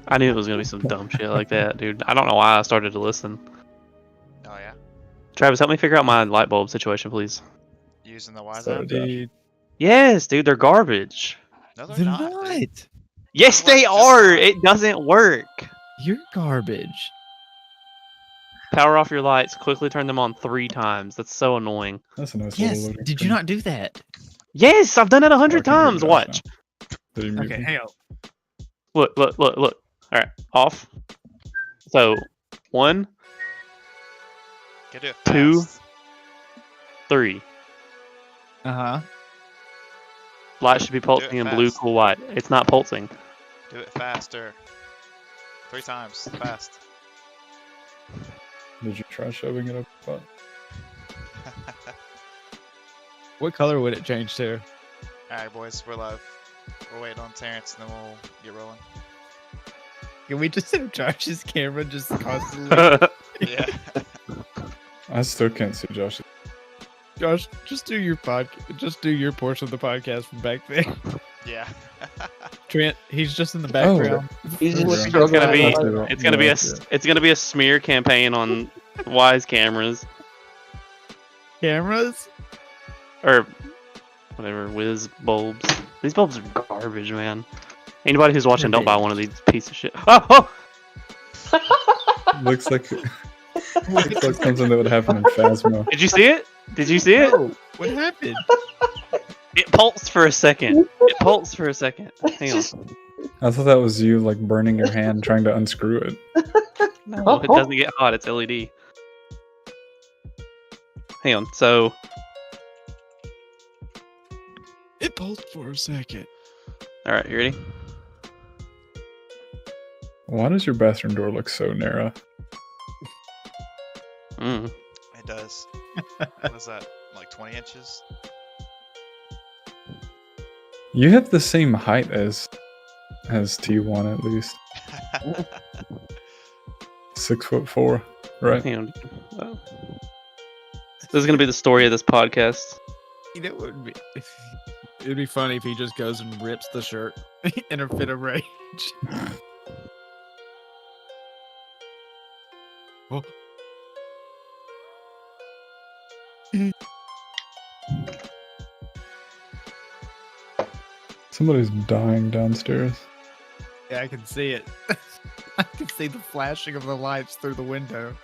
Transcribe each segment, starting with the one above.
I knew it was gonna be some dumb shit like that, dude. I don't know why I started to listen. Oh yeah. Travis, help me figure out my light bulb situation, please. Using the Wise Sorry, app? Josh. Dude, Yes, dude, they're garbage. No, they're not. not. Dude. Yes, It they works just are. fine. It doesn't work. You're garbage. Power off your lights. Quickly turn them on 3 times. That's so annoying. That's a nice Yes. little loading Did you screen. not do that? Yes, I've done it Oh, I 100 can hear times. Josh Watch. now. Did he mute Okay, me? hang on. Look, look, look, look. All right, off. So, 1, Can do it 2. fast. 3. Uh-huh. Light should be pulsing in blue, fast. cool, white. It's not pulsing. Do it faster. 3 times. Fast. Did you try shoving it up? But What color would it change to? Alright, boys, we're live. We're waiting on Terrence and then we'll get rolling. Can we just have Josh's camera just constantly? Yeah. I still can't see Josh. Josh, just do your just do your portion of the podcast from back there. Yeah. Trent, he's just in the background. He's Yeah. just It's struggling. gonna be. with life. It's gonna be a. Yeah. It's gonna be a smear campaign on Wise cameras Cameras? or whatever. Whiz bulbs. These bulbs are garbage, man. Anybody who's watching, don't buy one of these piece of shit. Oh! Looks like looks like something that would happen in Phasma. Did you see it? Did you see it? Oh, what happened? It pulsed for a second. It pulsed for a second. Hang on. I thought that was you like burning your hand trying to unscrew it. No, it doesn't get hot. It's LED. Hang on. So It pulsed for a second. all right, you ready? Why does your bathroom door look so narrow? Mm. It does. What is that? Like 20 inches? You have the same height as T1 at least. 6'4", right? Hang on. Oh. This is gonna be the story of this podcast. You know what would be? It'd be funny if he just goes and rips the shirt in a fit of rage. Oh. Somebody's dying downstairs. Yeah, I can see it. I can see the flashing of the lights through the window.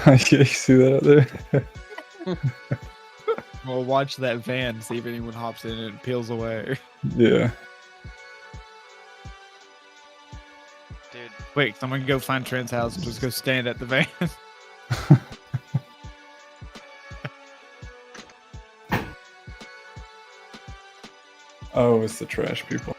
Yeah, you see that out there? We'll watch that van, see if anyone hops in and peels away. Yeah. Dude, Wait, someone go find Trent's house and just go stand at the van. Oh, it's the trash people.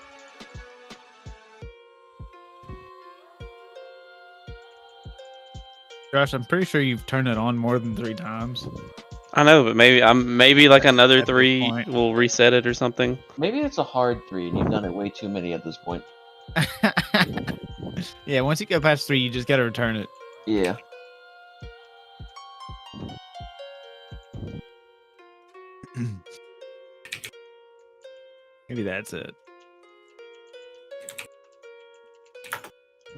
Josh, I'm pretty sure you've turned it on more than 3 times. I know, but maybe like another At this 3 point. will reset it or something. Maybe it's a hard 3 and you've done it way too many at this point. Yeah, once you go past 3, you just gotta return it. Yeah. Maybe that's it.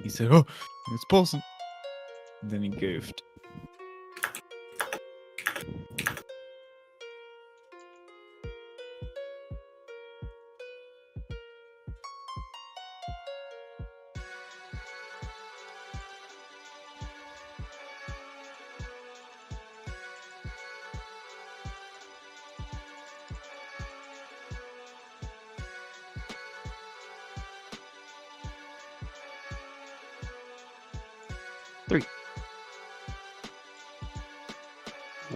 He said, "Oh, it's pulsing." And then he goofed.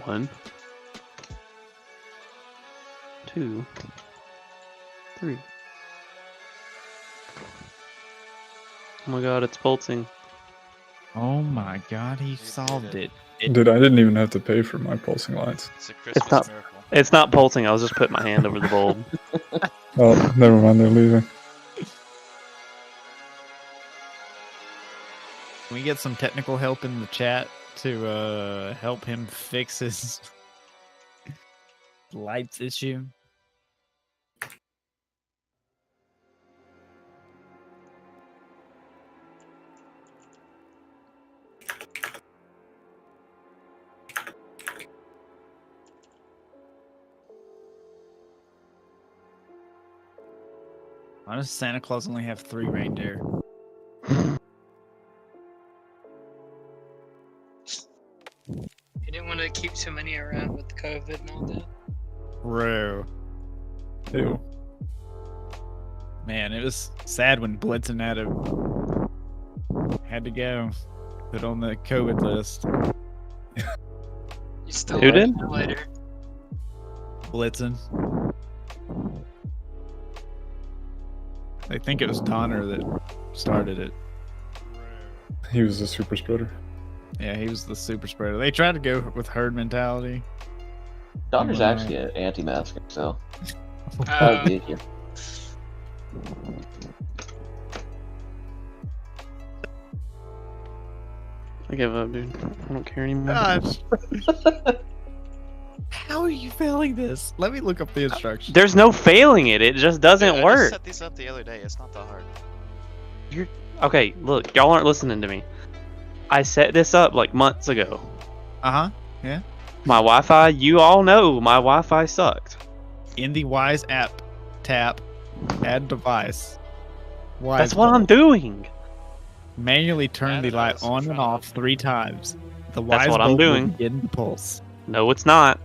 One, 2, 3. Oh my god, it's pulsing. Oh my god, he solved it. Dude, I didn't even have to pay for my pulsing lights. it's a Christmas not- miracle. It's not pulsing. I was just putting my hand over the bulb. Oh, never mind, they're leaving. Can we get some technical help in the chat to help him fix his lights issue? Why does Santa Claus only have 3 reindeer? He didn't want to keep too many around with COVID and all that. Bro. Ew. Man, it was sad when Blitzen had to go. Put on the COVID list. You still Who did? later. Blitzen. I think it was Donner that started it. He was a super spreader. Yeah, he was the super spreader. They tried to go with herd mentality. Donner's Wow. actually an anti-masker, so that would be easier. I give up, dude. I don't care anymore. Gosh. How are you failing this? Let me look up the instructions. There's no failing it. It just doesn't Dude, I work. just set these up the other day. It's not that hard. Okay, look, y'all aren't listening to me. I set this up like months ago. Uh-huh. My Wi-Fi, you all know my Wi-Fi sucked. In the Wise app, tap, add device. Wise That's what I'm bulb. doing. Manually turn Add the light device, on and shut off up. 3 times. The That's Wise what I'm bulb will doing. begin to pulse. No, it's not.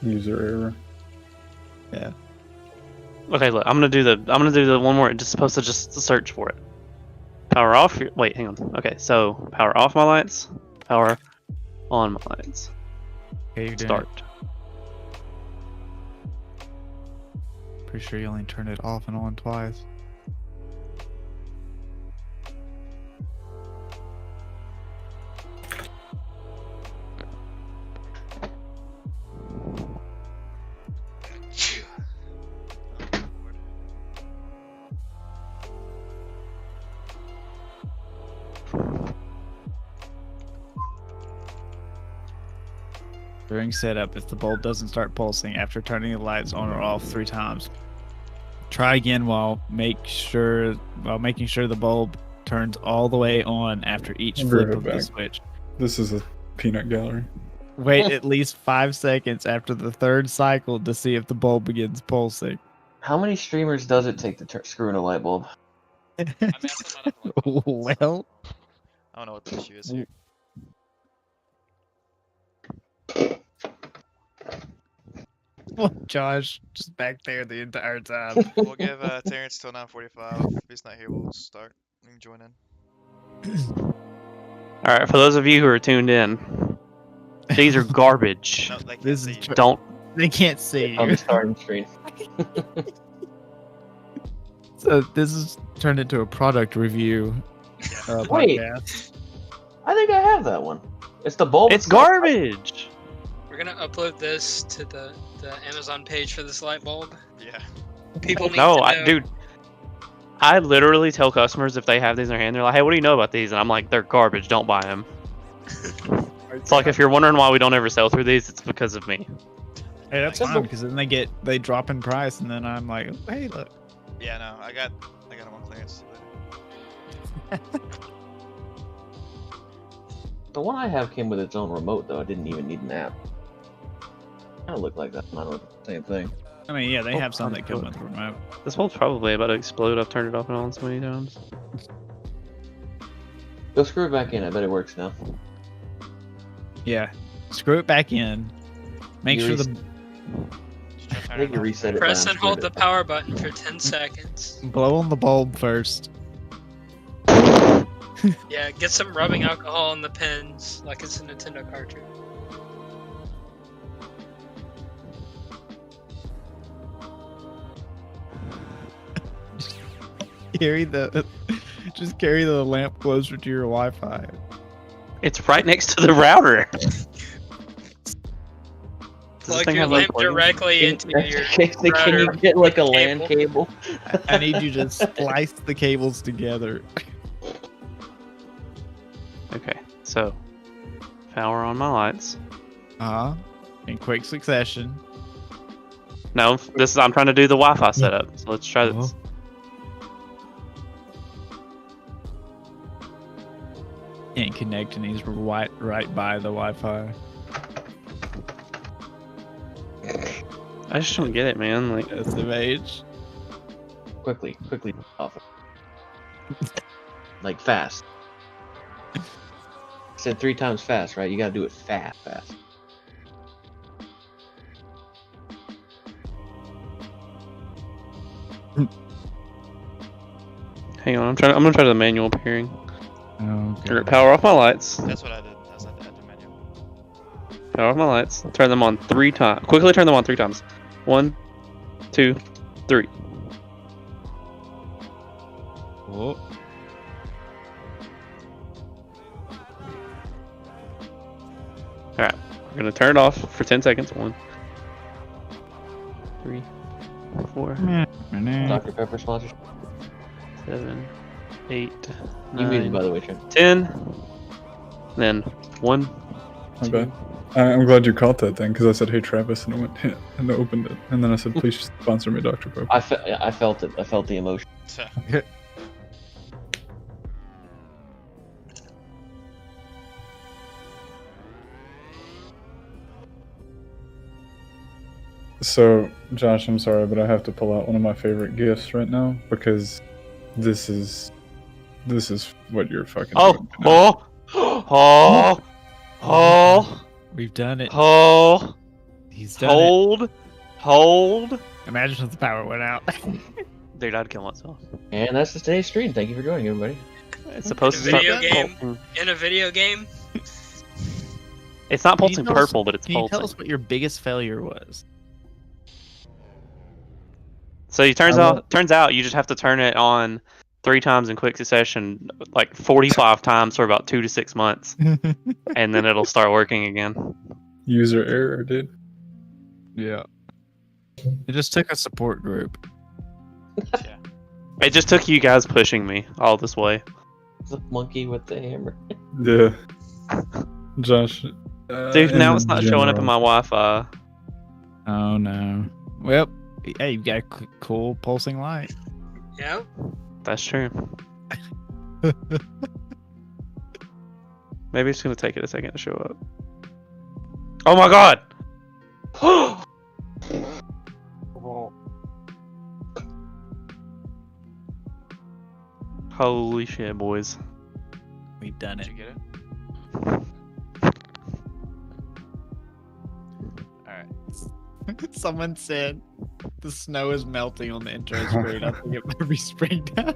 User error. Yeah. Okay, look, I'm gonna do the one where it's just supposed to just search for it. Power off. Wait, hang on. Okay, so power off my lights. Power on my lights. Okay, you're doing Start. it. Pretty sure you only turned it off and on twice. During setup, if the bulb doesn't start pulsing after turning the lights on or off 3 times, try again while making sure the bulb turns all the way on after each I'll be flip right of the back. switch. This is a peanut gallery. Wait at least 5 seconds after the 3rd cycle to see if the bulb begins pulsing. How many streamers does it take to screw in a light bulb? I mean, I'm still not up to my phone, so Well, I don't know what the issue is here. Josh just back there the entire time. We'll give Terrence till 9:45. If he's not here, we'll start. You can join in. All right, for those of you who are tuned in, these are garbage. No, they can't This see is you. Don't. They can't see On you. the starting screen. So this is turned into a product review Wait. podcast. I think I have that one. It's the bulb. It's itself. garbage. We're gonna upload this to the Amazon page for this light bulb. Yeah. People need No, to know. dude. I literally tell customers if they have these in their hand, they're like, "Hey, what do you know about these?" And I'm like, "They're garbage. Don't buy them." It's like if you're wondering why we don't ever sell through these, it's because of me. Hey, that's That's fine the- because then they drop in price, and then I'm like, oh, hey, look. Yeah, no, I got them on clearance. The one I have came with its own remote, though. I didn't even need an app. Kind of looked like that. I don't know, same thing. I mean, yeah, they Oh, have some that come good. with a remote. This bulb's probably about to explode. I've turned it off and on so many times. Go screw it back in. I bet it works now. Yeah, screw it back in. Make You sure res- the I think you reset it. Press by and hold the unscrewed power button for 10 seconds. blow on the bulb first. Yeah, get some rubbing alcohol on the pins like it's a Nintendo cartridge. Just carry the lamp closer to your Wi-Fi. It's right next to the router. Does this Plug thing your have, like, lamp plugins? directly Can, into your can you router get like a LAN cable. cable? I need you to splice the cables together. Okay, so power on my lights. In quick succession. No, this is I'm trying to do the Wi-Fi setup. So let's try this. Can't connect, and he's right by the Wi-Fi. I just don't get it, man. Like, SMH. Quickly off. Like fast. I said 3 times fast, right? You gotta do it fast. hang on, I'm gonna try the manual pairing. Oh, Or God. power off my lights. That's what I did. That's at the menu. Power off my lights. Turn them on 3 times. Quickly turn them on 3 times. 1, 2, 3. Oh. Alright, we're gonna turn it off for 10 seconds. 1, 3, 4, Dr. Pepper sponsors. 7, 8, You muted, 9, by the way, Trent. 10. Then 1, My 2, bad. I'm glad you caught that thing because I said, "Hey Travis," and it went hit and it opened it, and then I said, "Please sponsor me, Dr. Pepper." I felt it. I felt the emotion. So, Josh, I'm sorry, but I have to pull out one of my favorite gifts right now because this is what you're fucking doing. We've done it. He's done it. Hold. Imagine if the power went out. Dude, I'd kill myself. And that's today's stream. Thank you for joining, everybody. It's supposed to Video start game. pulsing. In a video game, It's not Can you pulsing tell us- purple, but it's Can you tell pulsing. us what your biggest failure was? So it turns out you just have to turn it on 3 times in quick succession, like 45 times for about 2 to 6 months, and then it'll start working again. User error, dude. Yeah. It just took a support group. Yeah. It just took you guys pushing me all this way. The monkey with the hammer. Yeah. Josh. Dude, now in it's not showing up in general, my Wi-Fi. Oh no. Well, hey, you got a cool pulsing light. yeah. That's true. Maybe it's gonna take it a second to show up. Oh my god! Holy shit, boys. We've done Did it. you get it? Alright. Someone said the snow is melting on the intro screen. I think it might be springtime.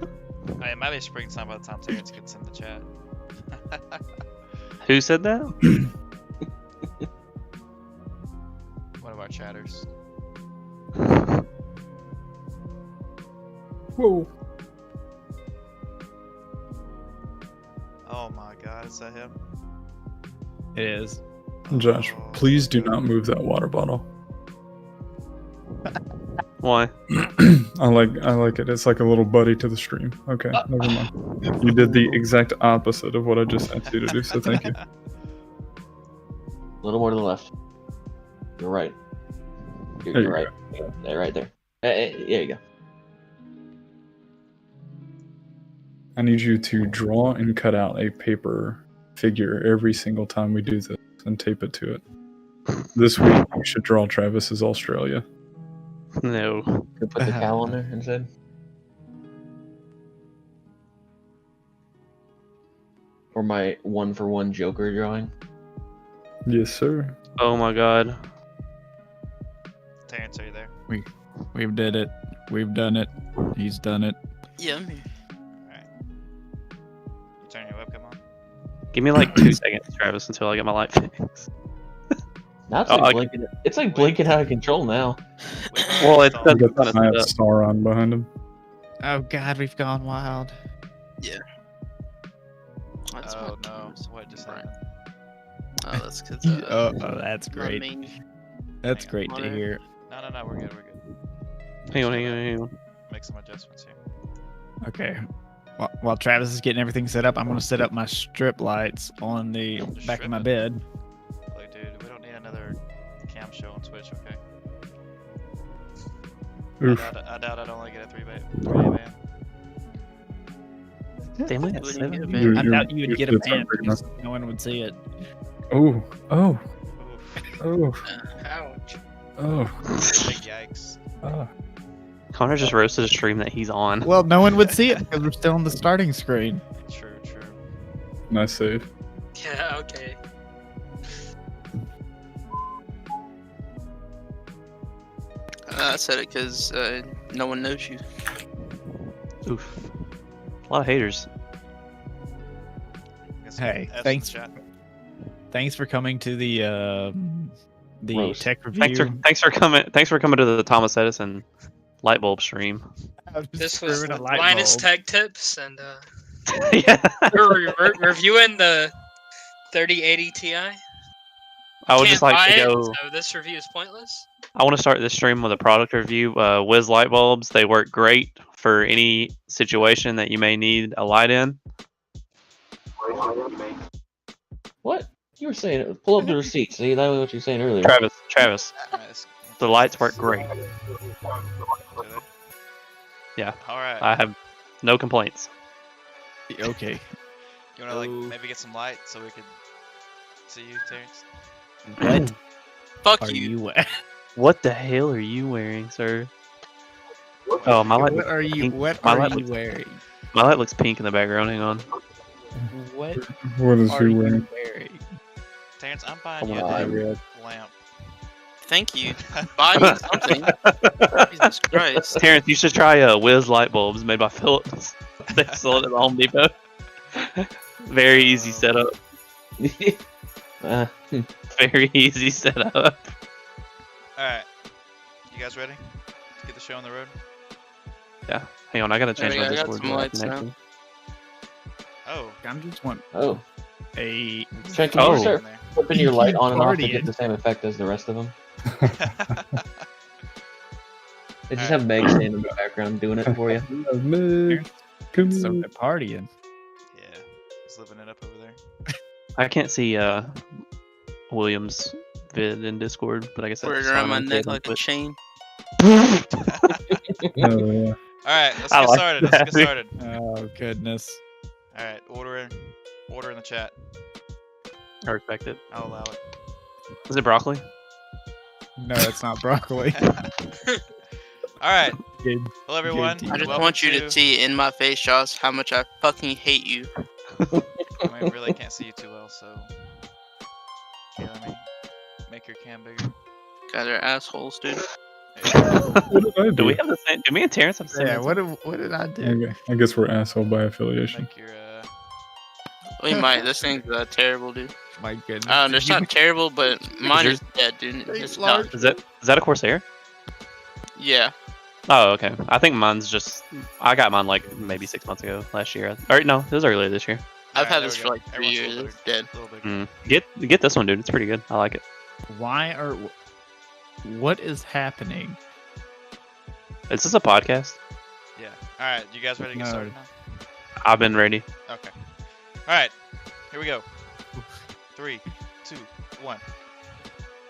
It might be springtime by the time Terrence gets in the chat. Who said that? One of our chatters. Whoa. Oh my god, is that him? It is. Josh, Oh. please do not move that water bottle. Why? I like it. It's like a little buddy to the stream. Okay, never mind. You did the exact opposite of what I just asked you to do, so thank you. A little more to the left. You're right. There you You're right. Yeah, right there. There you go. I need you to draw and cut out a paper figure every single time we do this and tape it to it. This week, you should draw Travis's Australia. No. Could put the cow on there instead. Or my 1-for-1 Joker drawing. Yes, sir. Oh my god. Terrence, are you there? We've did it. We've done it. He's done it. Yeah, I'm here. Alright. You turn your webcam on? Give me like 2 seconds, Travis, until I get my light fixed. Now it's Oh, like I- blinking. It's like blinking out of control now. Well, it's We that's got kind the of giant Sauron behind him. Oh god, we've gone wild. That's Oh my no, cameras. what just Right. happened? Oh, that's because Oh, that's my great. main That's Hang on. great to Monitor. hear. No, we're good, we're good. Hang on. Make some adjustments here. Okay. While Travis is getting everything set up, I'm gonna set up my strip lights on the Just back of my strip bed. Like, dude, we don't need another cam show on Twitch, okay? Oof. I doubt I'd only get a 3-day ban. Damn, we got Wouldn't 7 get a views. ban. I Your- doubt you your would get a shits aren't ban big because no one would see it. Oh, Oof. oh, ouch. Oh. Big yikes. Connor just roasted a stream that he's on. Well, no one would see it because we're still on the starting screen. True, true. Nice save. Yeah, okay. I said it because no one knows you. Oof. A lot of haters. Got some Hey, F's in thanks. the chat. Thanks for coming to the Roast. tech review. Thanks for coming to the Thomas Edison light bulb stream. This was Screwing a with light Linus bulb. Tech Tips, and Yeah. we're reviewing the 3080 Ti. I would Can't just like buy to it, go. so this review is pointless. I want to start this stream with a product review. Wiz light bulbs. They work great for any situation that you may need a light in. What? You were saying, pull up the receipt. See, that was what you were saying earlier. Travis, Alright, let's the lights work great. do they? Yeah. Alright. I have no complaints. Okay. You wanna like Oh. maybe get some light so we could see you, Terrence? What Fuck are you. you? What the hell are you wearing, sir? Oh, my light. What are you? pink. What My are light you looks- wearing? My light looks pink in the background. Hang on. What What is are he you wearing? wearing? Terrence, I'm buying Oh you my a God. new lamp. Thank you. Buy me something. Jesus Christ. Terrence, you should try Wiz light bulbs made by Philips. They sell it at the Home Depot. Very easy setup. Uh, Very easy setup. Alright. You guys ready to get the show on the road? Yeah. Hang on, I gotta change There my we go, I got Discord some lights now. connection. Oh. I'm just want oh. a. Trent, can Oh. you start flipping your light on and off to Partying. get the same effect as the rest of them? They just Alright. have Meg standing in the background doing it for you. Meg, come So here. they're partying. Yeah. He's living it up over there. I can't see William's vid in Discord, but I guess that's Wear it fine around my on neck cable, like a but- chain. Oh, yeah. Alright, let's I get like started. Let's get that. started. Oh goodness. Alright, order in the chat. I respect it. I'll allow it. Is it broccoli? No, it's not broccoli. Alright. Good. Hello everyone. Good. I just Welcome want you to see in my face, Josh, how much I fucking hate you. I really can't see you too well, so yeah, let me make your cam bigger. God, they're assholes, dude. What did I do? Do we have the same? Do me and Terrence have the same? Yeah. answer? What did I do? Okay, I guess we're asshole by affiliation. Make your We might. This thing's terrible, dude. My goodness. It's not terrible, but mine is dead, dude. It's not. Is that a Corsair? Yeah. Oh, okay. I think mine's just. I got mine like maybe 6 months ago, last year. Or no, it was earlier this year. I've Alright, had there this we for go. like 3 Everyone's a years. little It's dead. bigger, a little bigger. Get this one, dude. It's pretty good. I like it. Why are? What is happening? Is this a podcast? Yeah. Alright, you guys ready to get No. started now? I've been ready. Okay. Alright, here we go. 3, 2, 1.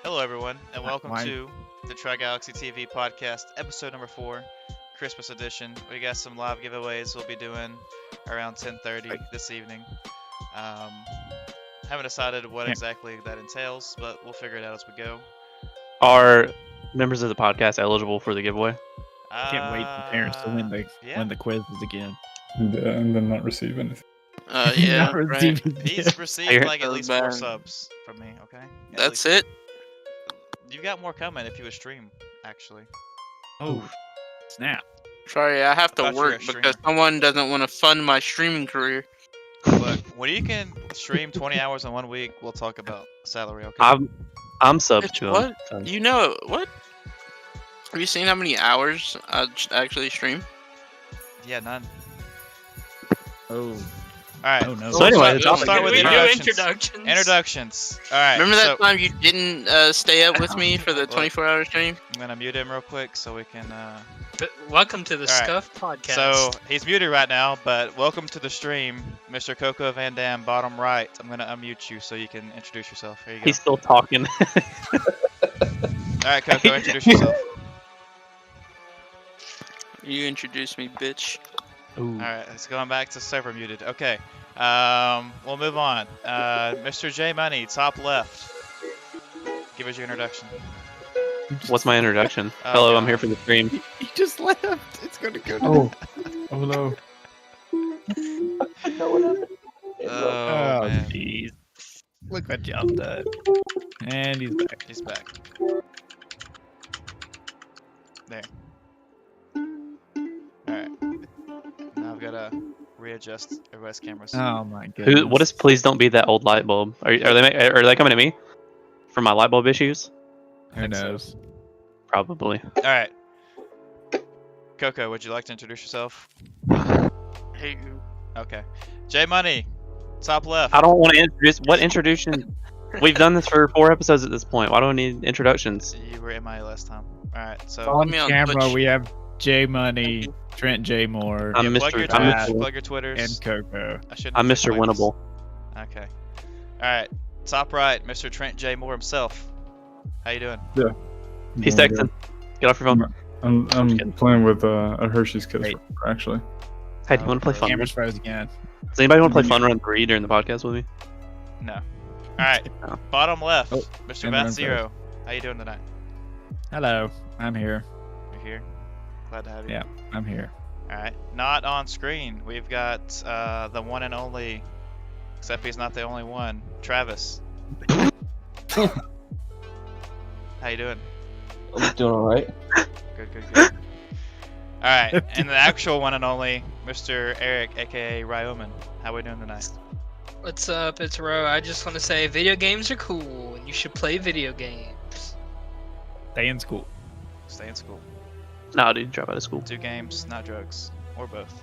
Hello everyone, and welcome Mine- to the TriGalaxyTV podcast, episode number 4, Christmas edition. We got some live giveaways we'll be doing around 10:30 this evening. Haven't decided what Yeah. exactly that entails, but we'll figure it out as we go. Are members of the podcast eligible for the giveaway? Can't wait for parents to win the quizzes again. And then not receive anything. Yeah. Not right. receiving He's it. received like at Feels least 4 bad. subs from me, okay? At That's least. it. You got more coming if you would stream, actually. Oh, snap! Sorry, I have to Thought you were a work streamer. because someone doesn't want to fund my streaming career. Look, when you can stream 20 hours in 1 week, we'll talk about salary, okay? I'm sub Bitch, to him. what? so- You know what? Have you seen how many hours I actually stream? Yeah, none. Oh, Alright. oh no! So anyway, the We'll topic start is- with we do introductions. introductions. Introductions. Alright. Remember that so time you didn't stay up with me for the Look. 24-hour stream? I'm gonna mute him real quick so we can. Welcome to the Alright. Scuff Podcast. So he's muted right now, but welcome to the stream, Mr. Coco Van Dam, bottom right. I'm gonna unmute you so you can introduce yourself. Here you go. He's still talking. Alright, Coco, introduce yourself. You introduced me, bitch. Ooh. Alright, it's going back to server muted. Okay. We'll move on. Mr. J Money, top left. Give us your introduction. What's my introduction? Oh, Hello, I'm God. here for the stream. He just left. It's gonna go. To Oh, oh no. No, what happened? Oh, man. jeez. Look what y'all done. And he's back. He's back. There. Alright. Now I've got to readjust everybody's cameras. Oh my goodness. Who? What is? Please don't be that old light bulb. Are they coming at me for my light bulb issues? Who think so. knows? Probably. Alright. Coco, would you like to introduce yourself? Hey, you. Okay. J Money, top left. I don't want to introduce. What introduction? We've done this for 4 episodes at this point. Why do I need introductions? You were MIA last time. Alright, so On me on camera, Twitch. we have J Money, Trent J Moore, I'm plug Mr. your I'm Twitters. Mr. Plug your Twitters. and Coco. I shouldn't I'm have Mr. like this. Winnable. Okay. Alright. Top right, Mr. Trent J. Moore himself. How you doing? He's texting. Get off your phone. I'm kidding. playing with a Hershey's Kiss Great. actually. Hey, do you want to play Fun Run? Camera's froze again. Does anybody want to play Fun Run 3 during the podcast with me? No. Alright. No. Bottom left, Oh, Mr. and Bat then Zero. How you doing tonight? Hello, I'm here. You're here. Glad to have you. Yeah. I'm here. Alright. Not on screen. We've got the one and only, except he's not the only one, Travis. How you doing? I'm doing alright. Good. Alright, and the actual one and only, Mr. Eric, aka Ryoman. How we doing tonight? What's up? It's Ro. I just want to say video games are cool and you should play video games. Stay in school. Stay in school. Nah, dude, drop out of school. Do games, not drugs. Or both.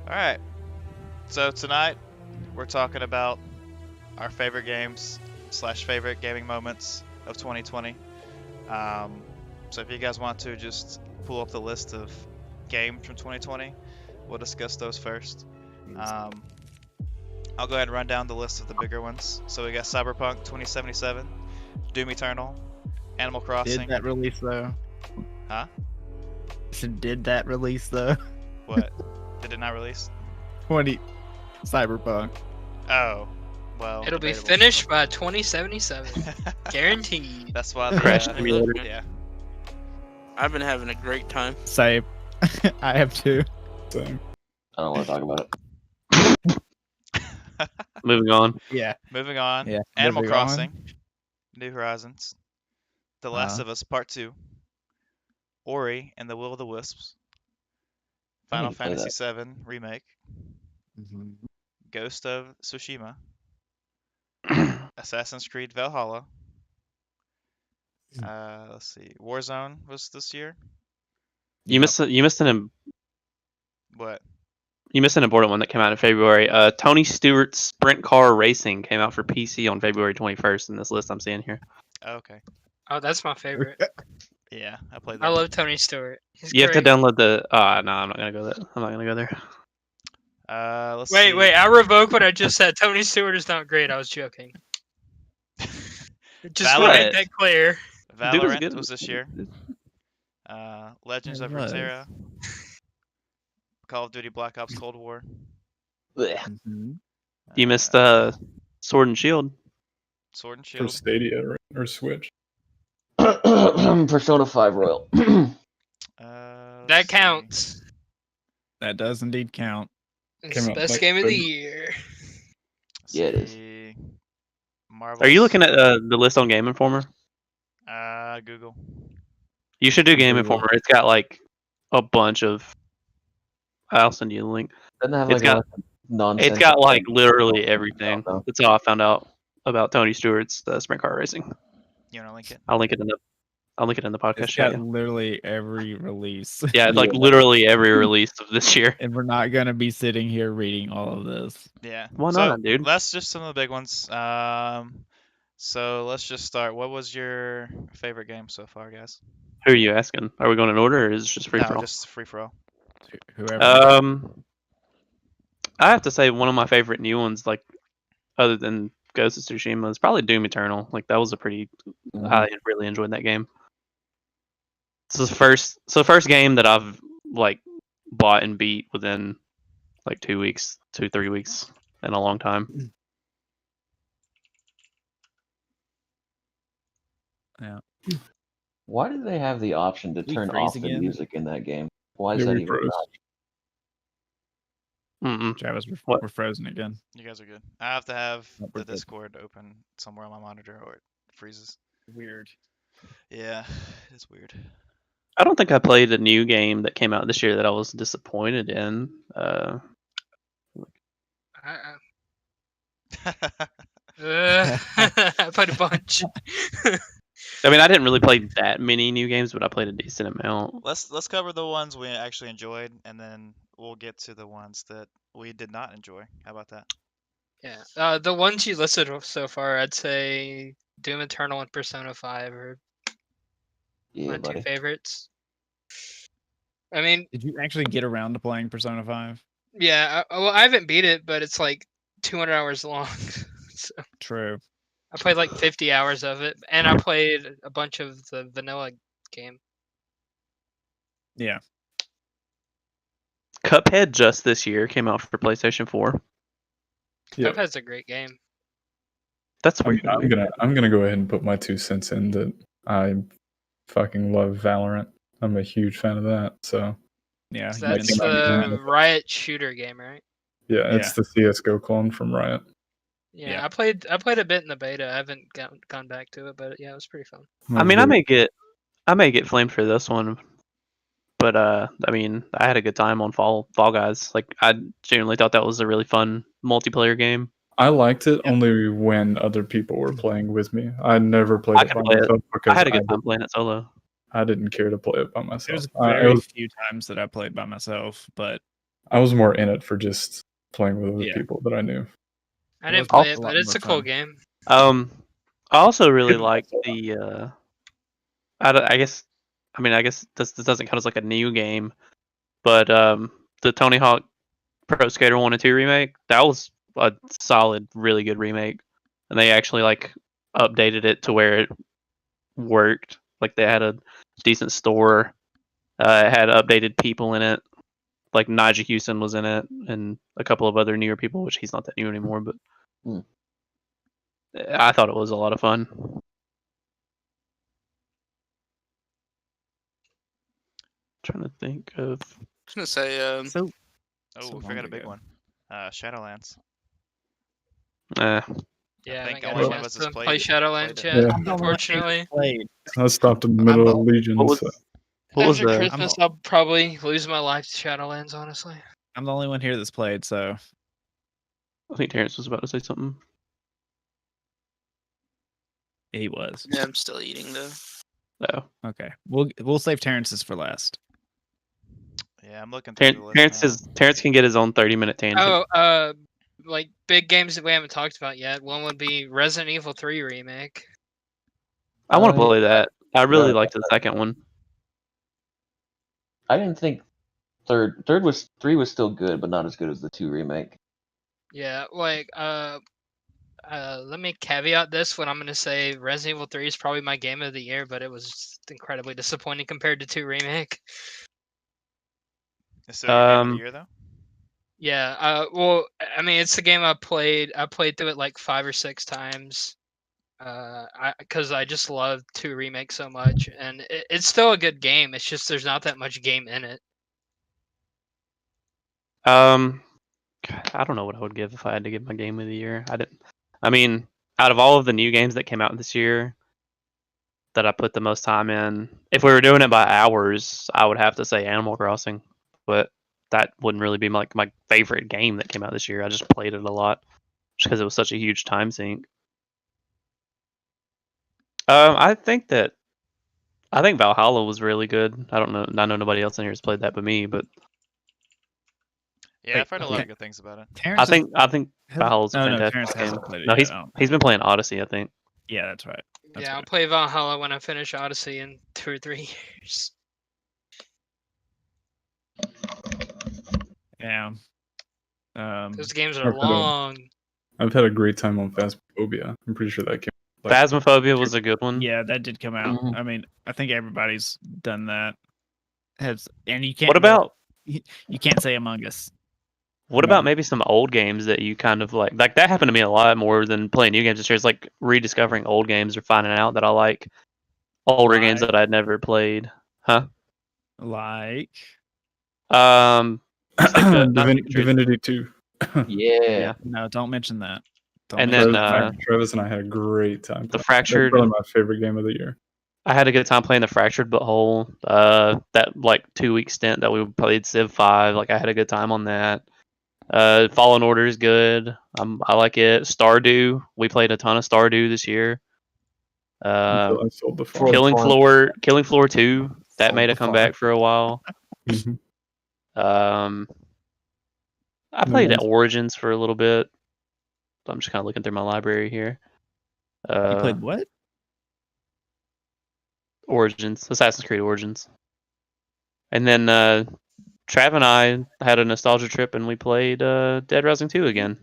Alright. So tonight, we're talking about our favorite games / favorite gaming moments of 2020. So if you guys want to just pull up the list of games from 2020, we'll discuss those first. I'll go ahead and run down the list of the bigger ones. So we got Cyberpunk 2077, Doom Eternal, Animal Crossing. Did that release though? Huh? Did that release though? What? Did it not release? 20 Cyberpunk. Oh, well. It'll be debatable. finished by 2077. Guaranteed. That's why. Crash Simulator. Yeah. I've been having a great time. Same. I have two. Same. I don't want to talk about it. Moving on. Yeah. Moving on. Yeah, Animal moving on. Crossing, New Horizons, The Last Uh-huh. of Us Part 2, Ori and the Will of the Wisps, Final need to play Fantasy VII Remake, Ghost of Tsushima, Assassin's Creed Valhalla. Let's see. Warzone was this year. You missed an What? important one that came out in February. Tony Stewart's Sprint Car Racing came out for PC on February 21st in this list I'm seeing here. Oh, okay. Oh, that's my favorite. Yeah, I played that. I love Tony Stewart. He's You have to great. download the. No, I'm not gonna go there. I'm not gonna go there. Let's see. Wait, I revoke what I just said. Tony Stewart is not great. I was joking. Just want to make Valorant. that clear. Dude was Valorant good. was this year. Legends It of was. Runeterra, Call of Duty Black Ops Cold War. Blech. You missed Sword and Shield. Sword and For Shield. Stadia, right? Or Switch. Persona 5 Royal. Let's That see. counts. That does indeed count. It's Came the out best like game of the good. year. Let's Yeah, it is. see. Marvel's, Are you looking at the list on Game Informer? Google. You should do Game Google. Informer. It's got like a bunch of. I'll send you the link. Doesn't it have It's like got- nonsense. It's got like literally everything. No. That's how I found out about Tony Stewart's Sprint Car Racing. You wanna link it? I'll link it in the podcast It's chat. got literally every release. Yeah, it's like Yeah. literally every release of this year. And we're not gonna be sitting here reading all of this. Yeah. Why So, not, dude? That's just some of the big ones. So let's just start. What was your favorite game so far, guys? Who are you asking? Are we going in order, or is it just free No, for all? just free for all. Whoever. I have to say one of my favorite new ones, like other than Ghost of Tsushima, is probably Doom Eternal. Like that was a pretty. I really enjoyed that game. It's the first game that I've like bought and beat within like 2 weeks, 3 weeks in a long time. Why do they have the option to We turn freeze off the again? music in that game? Why is Yeah, that we even an froze. option? Travis, What? we're frozen again. You guys are good. I have to have Nope, the we're good. Discord open somewhere on my monitor or it freezes. Weird. Yeah, it's weird. I don't think I played a new game that came out this year that I was disappointed in. I played a bunch. I mean, I didn't really play that many new games, but I played a decent amount. Let's cover the ones we actually enjoyed, and then we'll get to the ones that we did not enjoy. How about that? Yeah. The ones you listed so far, I'd say Doom Eternal and Persona 5 are Yeah, my two buddy. favorites. I mean, Did you actually get around to playing Persona 5? yeah. Well, I haven't beat it, but it's like 200 hours long. So True. I played like 50 hours of it, and I played a bunch of the vanilla game. Yeah. Cuphead just this year came out for PlayStation 4. Yeah. Cuphead's a great game. That's I mean, weird. I'm gonna go ahead and put my 2 cents in that I fucking love Valorant. I'm a huge fan of that. So Yeah. So you that's mentioned that. the Riot shooter game, right? yeah, it's the CS:GO clone from Riot. Yeah, Yeah. I played a bit in the beta. I haven't gone back to it, but yeah, it was pretty fun. I mean, I may get flamed for this one, but I mean, I had a good time on Fall Guys. Like, I genuinely thought that was a really fun multiplayer game. I liked it only when other people were playing with me. I never played I it could by play it. myself because I had a good time playing it solo. I didn't care to play it by myself. There's I very was few times that I played by myself, but I was more in it for just playing with other Yeah. people that I knew. I It didn't was play a it, lot but it's more a cool fun. game. I also really Good. liked the. I guess this doesn't count as like a new game, but the Tony Hawk Pro Skater 1 and 2 remake, that was a solid, really good remake, and they actually like updated it to where it worked. Like, they had a decent store. It had updated people in it. Like, Nigel Houston was in it, and a couple of other newer people, which he's not that new anymore. But I thought it was a lot of fun. Trying to think of. I was gonna say, so Oh, So we forgot long a big ago. one. Shadowlands. Yeah, I think haven't got only a one of chance us has to played play it. Shadowlands Played yet, it. I'm the only one here unfortunately. played. I stopped in the middle of Legion. What was so After the? Christmas, I'll probably lose my life to Shadowlands, honestly. I'm the only one here that's played, so I think Terrence was about to say something. he was. yeah, I'm still eating though. No. Okay. We'll save Terrence's for last. Yeah, I'm looking through the list now. Terrence can get his own 30-minute tangent. Oh, like big games that we haven't talked about yet. One would be Resident Evil 3 remake. I want to Oh, play that. I really Yeah. liked the second one. I didn't think three was still good, but not as good as the 2 remake. Yeah, like let me caveat this when I'm gonna say Resident Evil 3 is probably my game of the year, but it was incredibly disappointing compared to 2 remake. It's still your game of the year though. Yeah, well, I mean, it's the game I played. I played through it like 5 or 6 times. Because I just love 2 remake so much, and it's still a good game. It's just there's not that much game in it. God, I don't know what I would give if I had to give my game of the year. I mean, out of all of the new games that came out this year that I put the most time in, if we were doing it by hours, I would have to say Animal Crossing. But that wouldn't really be my favorite game that came out this year. I just played it a lot just because it was such a huge time sink. I think Valhalla was really good. I don't know. I know nobody else in here has played that but me, but Yeah, I've heard a lot of good things about it. Terrence I think Valhalla's a no, fantastic Terrence game. hasn't played it No, yet, I don't he's been playing Odyssey, I think. Yeah, that's right. That's Yeah, I'll right. play Valhalla when I finish Odyssey in 2 or 3 years. Yeah. Those games are I've had a- long. I've had a great time on Phasmophobia. I'm pretty sure that came. like, Phasmophobia was a good one. Yeah, that did come out. Mhm. I mean, I think everybody's done that. And you can't. What about You can't say Among Us. What about maybe some old games that you kind of like? Like, that happened to me a lot more than playing new games this year. It's like rediscovering old games or finding out that I like older games Like- that I'd never played. Huh? Like, It's like not Secret. Divinity 2. Yeah. no, don't mention that. Don't And mention then that. Travis and I had a great time. the playing. Fractured. That's probably my favorite game of the year. I had a good time playing the Fractured Butthole. That like 2-week stint that we played Civ 5. Like I had a good time on that. Fallen Order is good. I like it. Stardew. We played a ton of Stardew this year. Until I sold the farm. Killing Floor 2. That Sold made a the farm. comeback for a while. Mhm. I played ones- Origins for a little bit. I'm just kind of looking through my library here. You played what? Origins, Assassin's Creed Origins. And then Trav and I had a nostalgia trip and we played Dead Rising 2 again.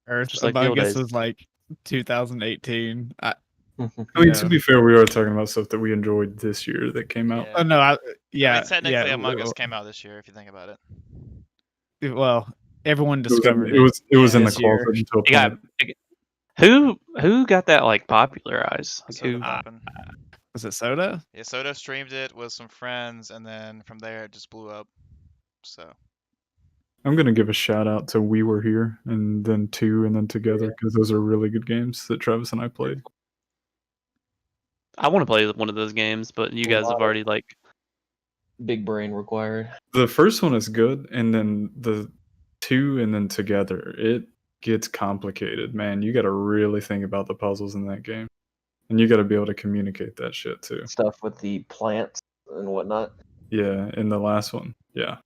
Earth Just like the Among old Us days. was like 2018. I mean, Yeah. to be fair, we are talking about stuff that we enjoyed this year that came out. Oh no, I mean, technically, yeah. Among Us came out this year, if you think about it. Well, everyone It was, discovered it was in the this year. closet until It got, who got that like popularized? Like, Soda who? poppin'. Was it Soda? Yeah, Soda streamed it with some friends, and then from there it just blew up. So I'm gonna give a shout out to We Were Here and then 2 and then Together because those are really good games that Travis and I played. I want to play one of those games, but you guys have already like. Big brain required. The first one is good, and then the 2 and then Together, it gets complicated, man. You got to really think about the puzzles in that game, and you got to be able to communicate that shit too. Stuff with the plants and whatnot. Yeah, in the last one, yeah.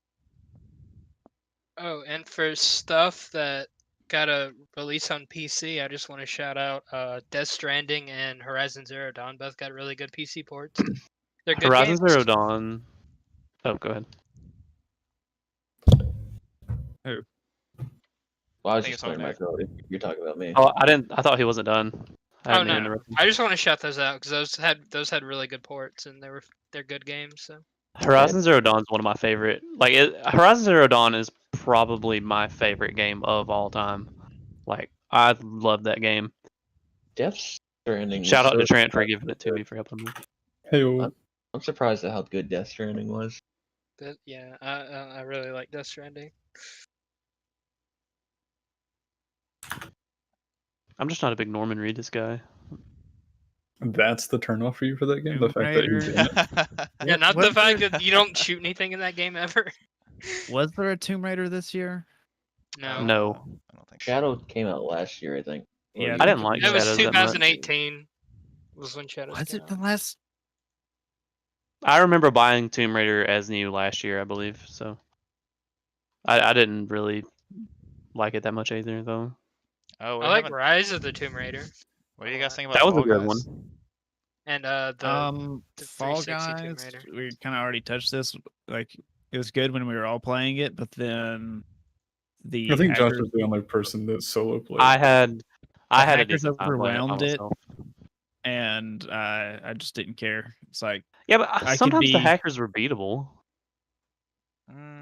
Oh, and for stuff that got a release on PC, I just want to shout out Death Stranding and Horizon Zero Dawn. Both got really good PC ports. They're good Horizon games. Zero Dawn. Oh, go ahead. Well, I was think just it's on clearing my there. throat. You're talking about me. Oh, I didn't. I thought he wasn't done. I Oh didn't mean to no, interrupt him. I just want to shout those out because those had really good ports and they're good games. So Horizon Zero Dawn is one of my favorite. Horizon Zero Dawn is probably my favorite game of all time. Like I love that game. Death Stranding. was Shout out to so Trent for fucking giving it to good. me for helping me. Hey, I'm surprised at how good Death Stranding was. but yeah, I really like Death Stranding. I'm just not a big Norman Reedus guy. that's the turnoff for you for that game? The Tomb fact that he's in it? Yeah, not What the fact the- that you don't shoot anything in that game ever. Was there a Tomb Raider this year? No. No. I don't think so. Shadow came out last year, I think. Or Yeah, the I didn't year like It was Shadows that much. 2018. Was when Shadows Was came it the out. last? I remember buying Tomb Raider as new last year, I believe. So I didn't really like it that much either, though. Oh, we I like haven't- Rise of the Tomb Raider What do you guys think about That was a Fall good Guys? one. and the Fall 360 Tomb Guys. Raider. We kind of already touched this. Like, it was good when we were all playing it, but then the I think Josh hackers, was the only person that solo played. I had a hackers decent time playing it by overwhelmed it. myself. and I just didn't care. It's like Yeah, but I could sometimes the be- hackers were beatable.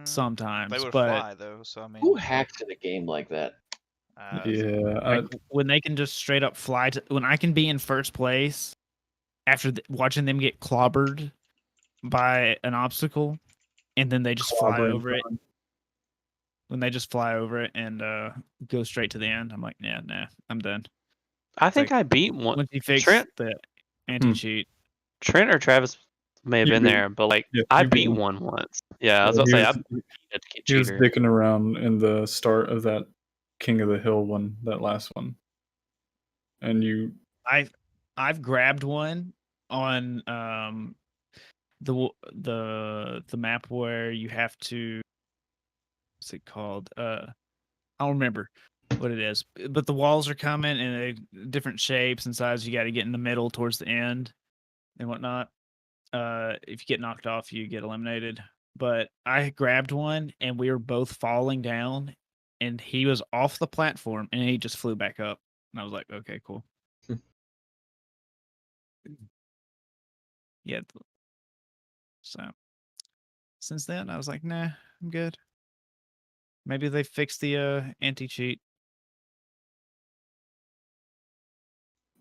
sometimes, They would but fly though, so I mean. Who hacks in a game like that? Yeah, like when they can just straight up fly to, when I can be in first place after watching them get clobbered by an obstacle, and then they just fly Clobbering over it. fun. When they just fly over it and go straight to the end, I'm like, nah, I'm done. I think like, I beat one. Once you fix Trent- the anti-cheat, Trent or Travis may have You been beat- there, but like yeah, I you beat beat one once. Yeah, I was about to he say I was- beat a He was cheater. dicking around in the start of that King of the Hill one, that last one. And you I've grabbed one on the map where you have to, what's it called? I don't remember what it is, but the walls are coming in different shapes and sizes. You got to get in the middle towards the end and whatnot. If you get knocked off, you get eliminated. But I grabbed one and we were both falling down, and he was off the platform and he just flew back up. And I was like, okay, cool. Yeah. So since then, I was like, nah, I'm good. Maybe they fixed the anti-cheat.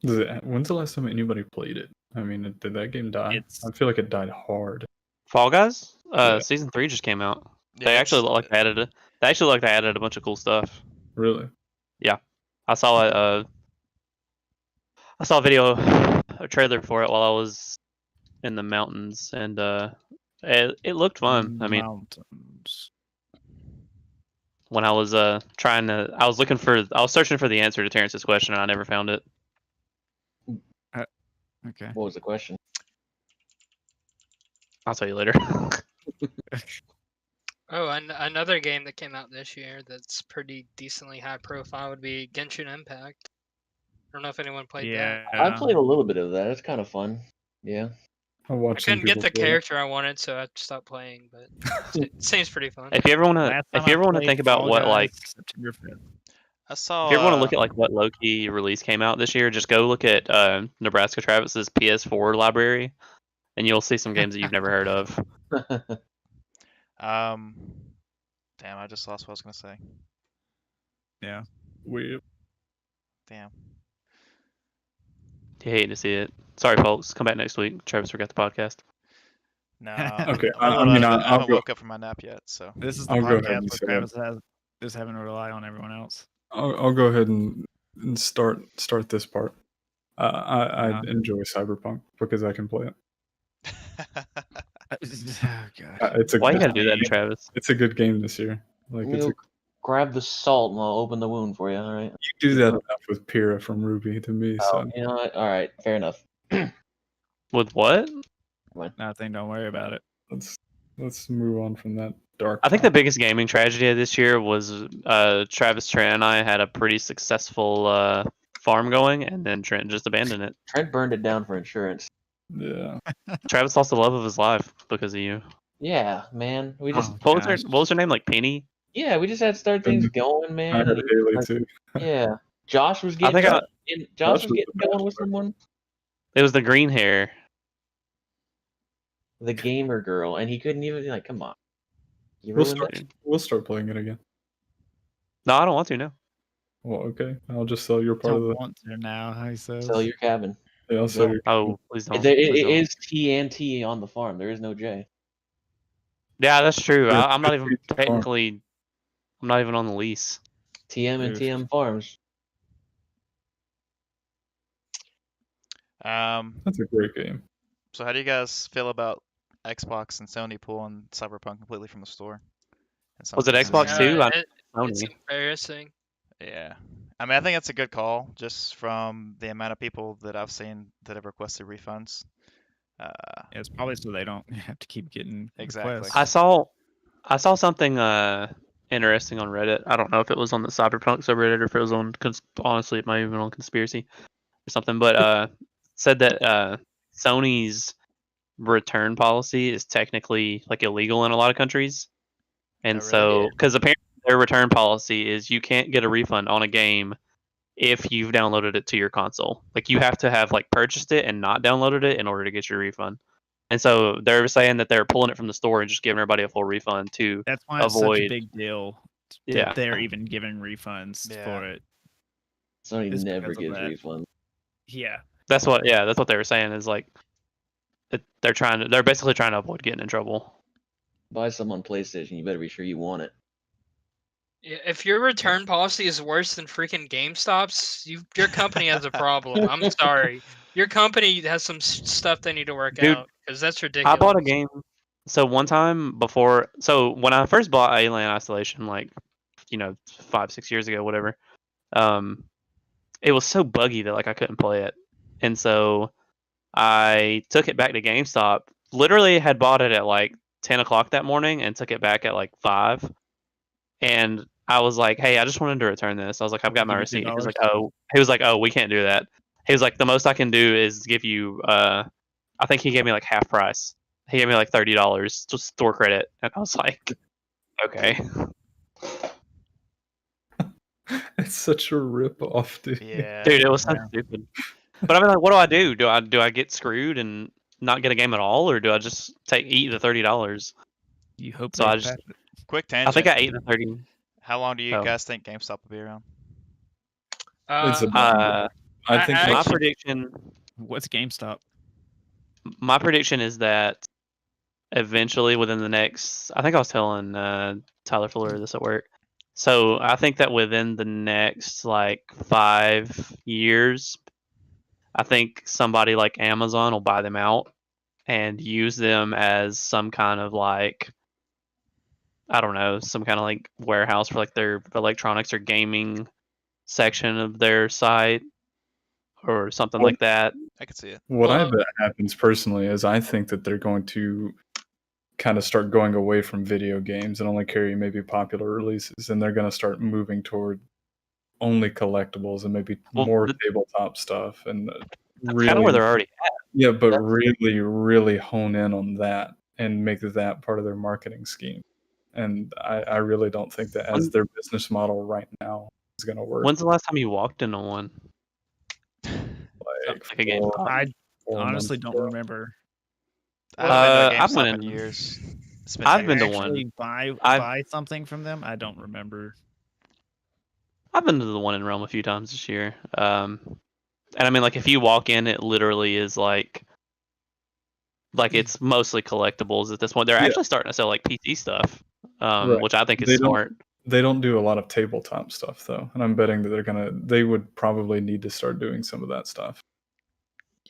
When's the last time anybody played it? I mean, did that game die? It's- I feel like it died hard. Fall Guys, Yeah. season 3 just came out. Yeah, They it's- actually look like they added. They actually look like they added a bunch of cool stuff. Really? I saw it. I saw a trailer for it while I was in the mountains, and it looked fun. I mean, Mountains. when I was I was searching for the answer to Terrence's question, and I never found it. Okay. What was the question? I'll tell you later. Oh, and another game that came out this year that's pretty decently high profile would be Genshin Impact. I don't know if anyone played that. Yeah. I played a little bit of that. It's kind of fun. Yeah. I I watched some couldn't get people the play it. character I wanted, so I stopped playing. But it seems pretty fun. If you ever want to, Last if time you I ever want to played think about Fall what Guys, like, September 5th. I saw. if you ever want to look at like what low-key release came out this year, just go look at Nebraska Travis's PS4 library, and you'll see some games that you've never heard of. Damn, I just lost what I was gonna say. Yeah. Damn. You hate to see it. Sorry, folks. Come back next week. Travis forgot the podcast. No. Okay, I haven't woke up from my nap yet, so. This is the I'll go ahead podcast and where say Travis is having to rely on everyone else. I'll go ahead and start this part. I Uh-huh. enjoy Cyberpunk because I can play it. Oh, gosh. It's a Why you good gotta do that, game. Travis? It's a good game this year. Like it's We'll grab the salt and I'll open the wound for you. All right. you do that enough with Pyrrha from Ruby to me. Oh, So you know what? All right. Fair enough. With what? Nothing. Don't worry about it. let's move on from that dark. I think the topic. biggest gaming tragedy of this year was Travis, Trent, and I had a pretty successful farm going, and then Trent just abandoned it. Trent burned it down for insurance. Yeah. Travis lost the love of his life because of you. Yeah, man. We just Oh, What gosh. was her name? Like Penny? yeah, we just had to start things going, I man. heard and Haley too. yeah. Josh was I getting think Josh Josh was was getting the going with bachelor. someone. It was the green hair. The gamer girl, and he couldn't even like, come on. You We'll ruined start. it? We'll start playing it again. No, I don't want to. No. Well, okay. I'll just sell your part of Don't the. want to now, he says. Sell your cabin. Yeah, I'll sell No. your. Oh, please don't. It Please don't. is T and T on the farm. There is no J. Yeah, that's true. Yeah, I'm not even it's a farm. technically. I'm not even on the lease. TM and Oof. TM Farms. That's a great game. So how do you guys feel about Xbox and Sony pulling Cyberpunk completely from the store? And Was it Sony- Xbox too? It's Sony. embarrassing. Yeah. I mean, I think that's a good call, just from the amount of people that I've seen that have requested refunds. Yeah, it's probably so they don't have to keep getting Exactly. requests. I saw something interesting on Reddit. I don't know if it was on the Cyberpunk subreddit or if it was on. Honestly, it might have been on conspiracy or something. But said that Sony's return policy is technically like illegal in a lot of countries, and Oh, really? so because apparently their return policy is you can't get a refund on a game if you've downloaded it to your console. Like you have to have like purchased it and not downloaded it in order to get your refund. And so they're saying that they're pulling it from the store and just giving everybody a full refund to That's why it's such avoid- a big deal that yeah. they're even giving refunds Yeah. for it. Sony It's never because of gives that. refunds. Yeah. That's what they were saying is like they're basically trying to avoid getting in trouble. Buy some on PlayStation. You better be sure you want it. Yeah, if your return policy is worse than freaking GameStop's, your company has a problem. I'm sorry. Your company has some stuff they need to work Dude, out because that's ridiculous. I bought a game. So one time before, so when I first bought Alien Isolation, like 5-6 years ago, whatever, it was so buggy that like I couldn't play it, and so I took it back to GameStop. Literally had bought it at like 10 o'clock that morning and took it back at like 5. And I was like, "Hey, I just wanted to return this." I was like, "I've got my Give you receipt." He was $2. like, "Oh, we can't do that." He was like, "The most I can do is give you." I think he gave me like half price. He gave me like $30 to store credit, and I was like, "Okay." It's such a rip off, dude. Yeah. Dude, it was so Yeah. stupid. But I mean, like, what do I do? Do I get screwed and not get a game at all, or do I just eat the $30? You hope So they I just- patch it. Quick tangent. I think I ate the 30. How long do you Oh. guys think GameStop will be around? It's a- Uh, I think My that's prediction. What's GameStop? My prediction is that eventually, within the next, I think I was telling Tyler Fuller this at work. So I think that within the next like 5 years, I think somebody like Amazon will buy them out and use them as some kind of like, I don't know, some kind of like warehouse for like their electronics or gaming section of their site or something What- like that. I could see it. what I Well- bet happens personally is I think that they're going to kind of start going away from video games and only carry maybe popular releases, and they're going to start moving toward only collectibles and maybe Well, more tabletop stuff and That's kind of where they're already at. yeah, but really hone in on that and make that part of their marketing scheme. And I really don't think that as their business model right now is going to work. When's the last time you walked into one? Like a game? I 4 honestly months don't ago. remember. I haven't been to a I've GameStop went in in- years. It's been I've been years. to one. Actually, I've- buy something from them. I don't remember. I've been to the one in Rome a few times this year. And I mean, like, if you walk in, it literally is like it's mostly collectibles at this point. They're Yeah. actually starting to sell like PC stuff, Right. which I think is They don't- smart. They don't do a lot of tabletop stuff though, and I'm betting that they would probably need to start doing some of that stuff.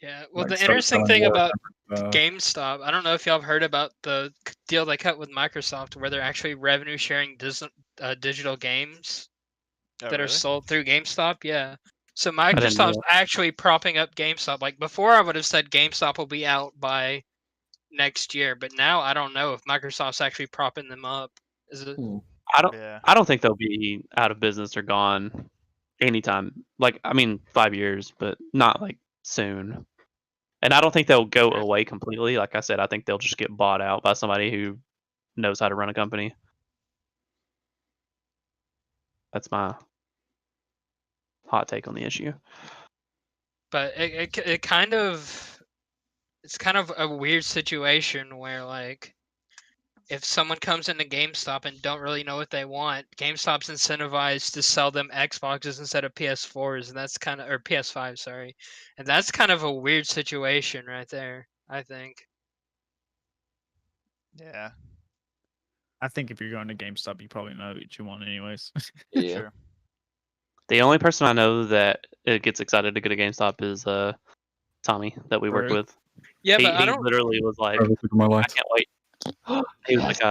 Yeah. Well, Like, the start interesting selling thing more about stuff. GameStop, I don't know if y'all have heard about the deal they cut with Microsoft, where they're actually revenue sharing digital games Oh, that are really? sold through GameStop. Yeah. So didn't know Microsoft's that. actually propping up GameStop. Like before, I would have said GameStop will be out by next year, but now I don't know if Microsoft's actually propping them up. Is it? Yeah. I don't think they'll be out of business or gone anytime. Like, I mean, 5 years, but not like soon. And I don't think they'll go away completely. Like I said, I think they'll just get bought out by somebody who knows how to run a company. That's my hot take on the issue. But it kind of, it's kind of a weird situation where like, if someone comes into GameStop and don't really know what they want, GameStop's incentivized to sell them Xboxes instead of PS4s, and that's kind of, or PS5, sorry, and that's kind of a weird situation right there, I think. Yeah. I think if you're going to GameStop, you probably know what you want, anyways. Yeah. Sure. The only person I know that gets excited to go to GameStop is Tommy that we work Right. with. Yeah, he but I don't. literally was like, Probably took my I life. can't wait. He was like,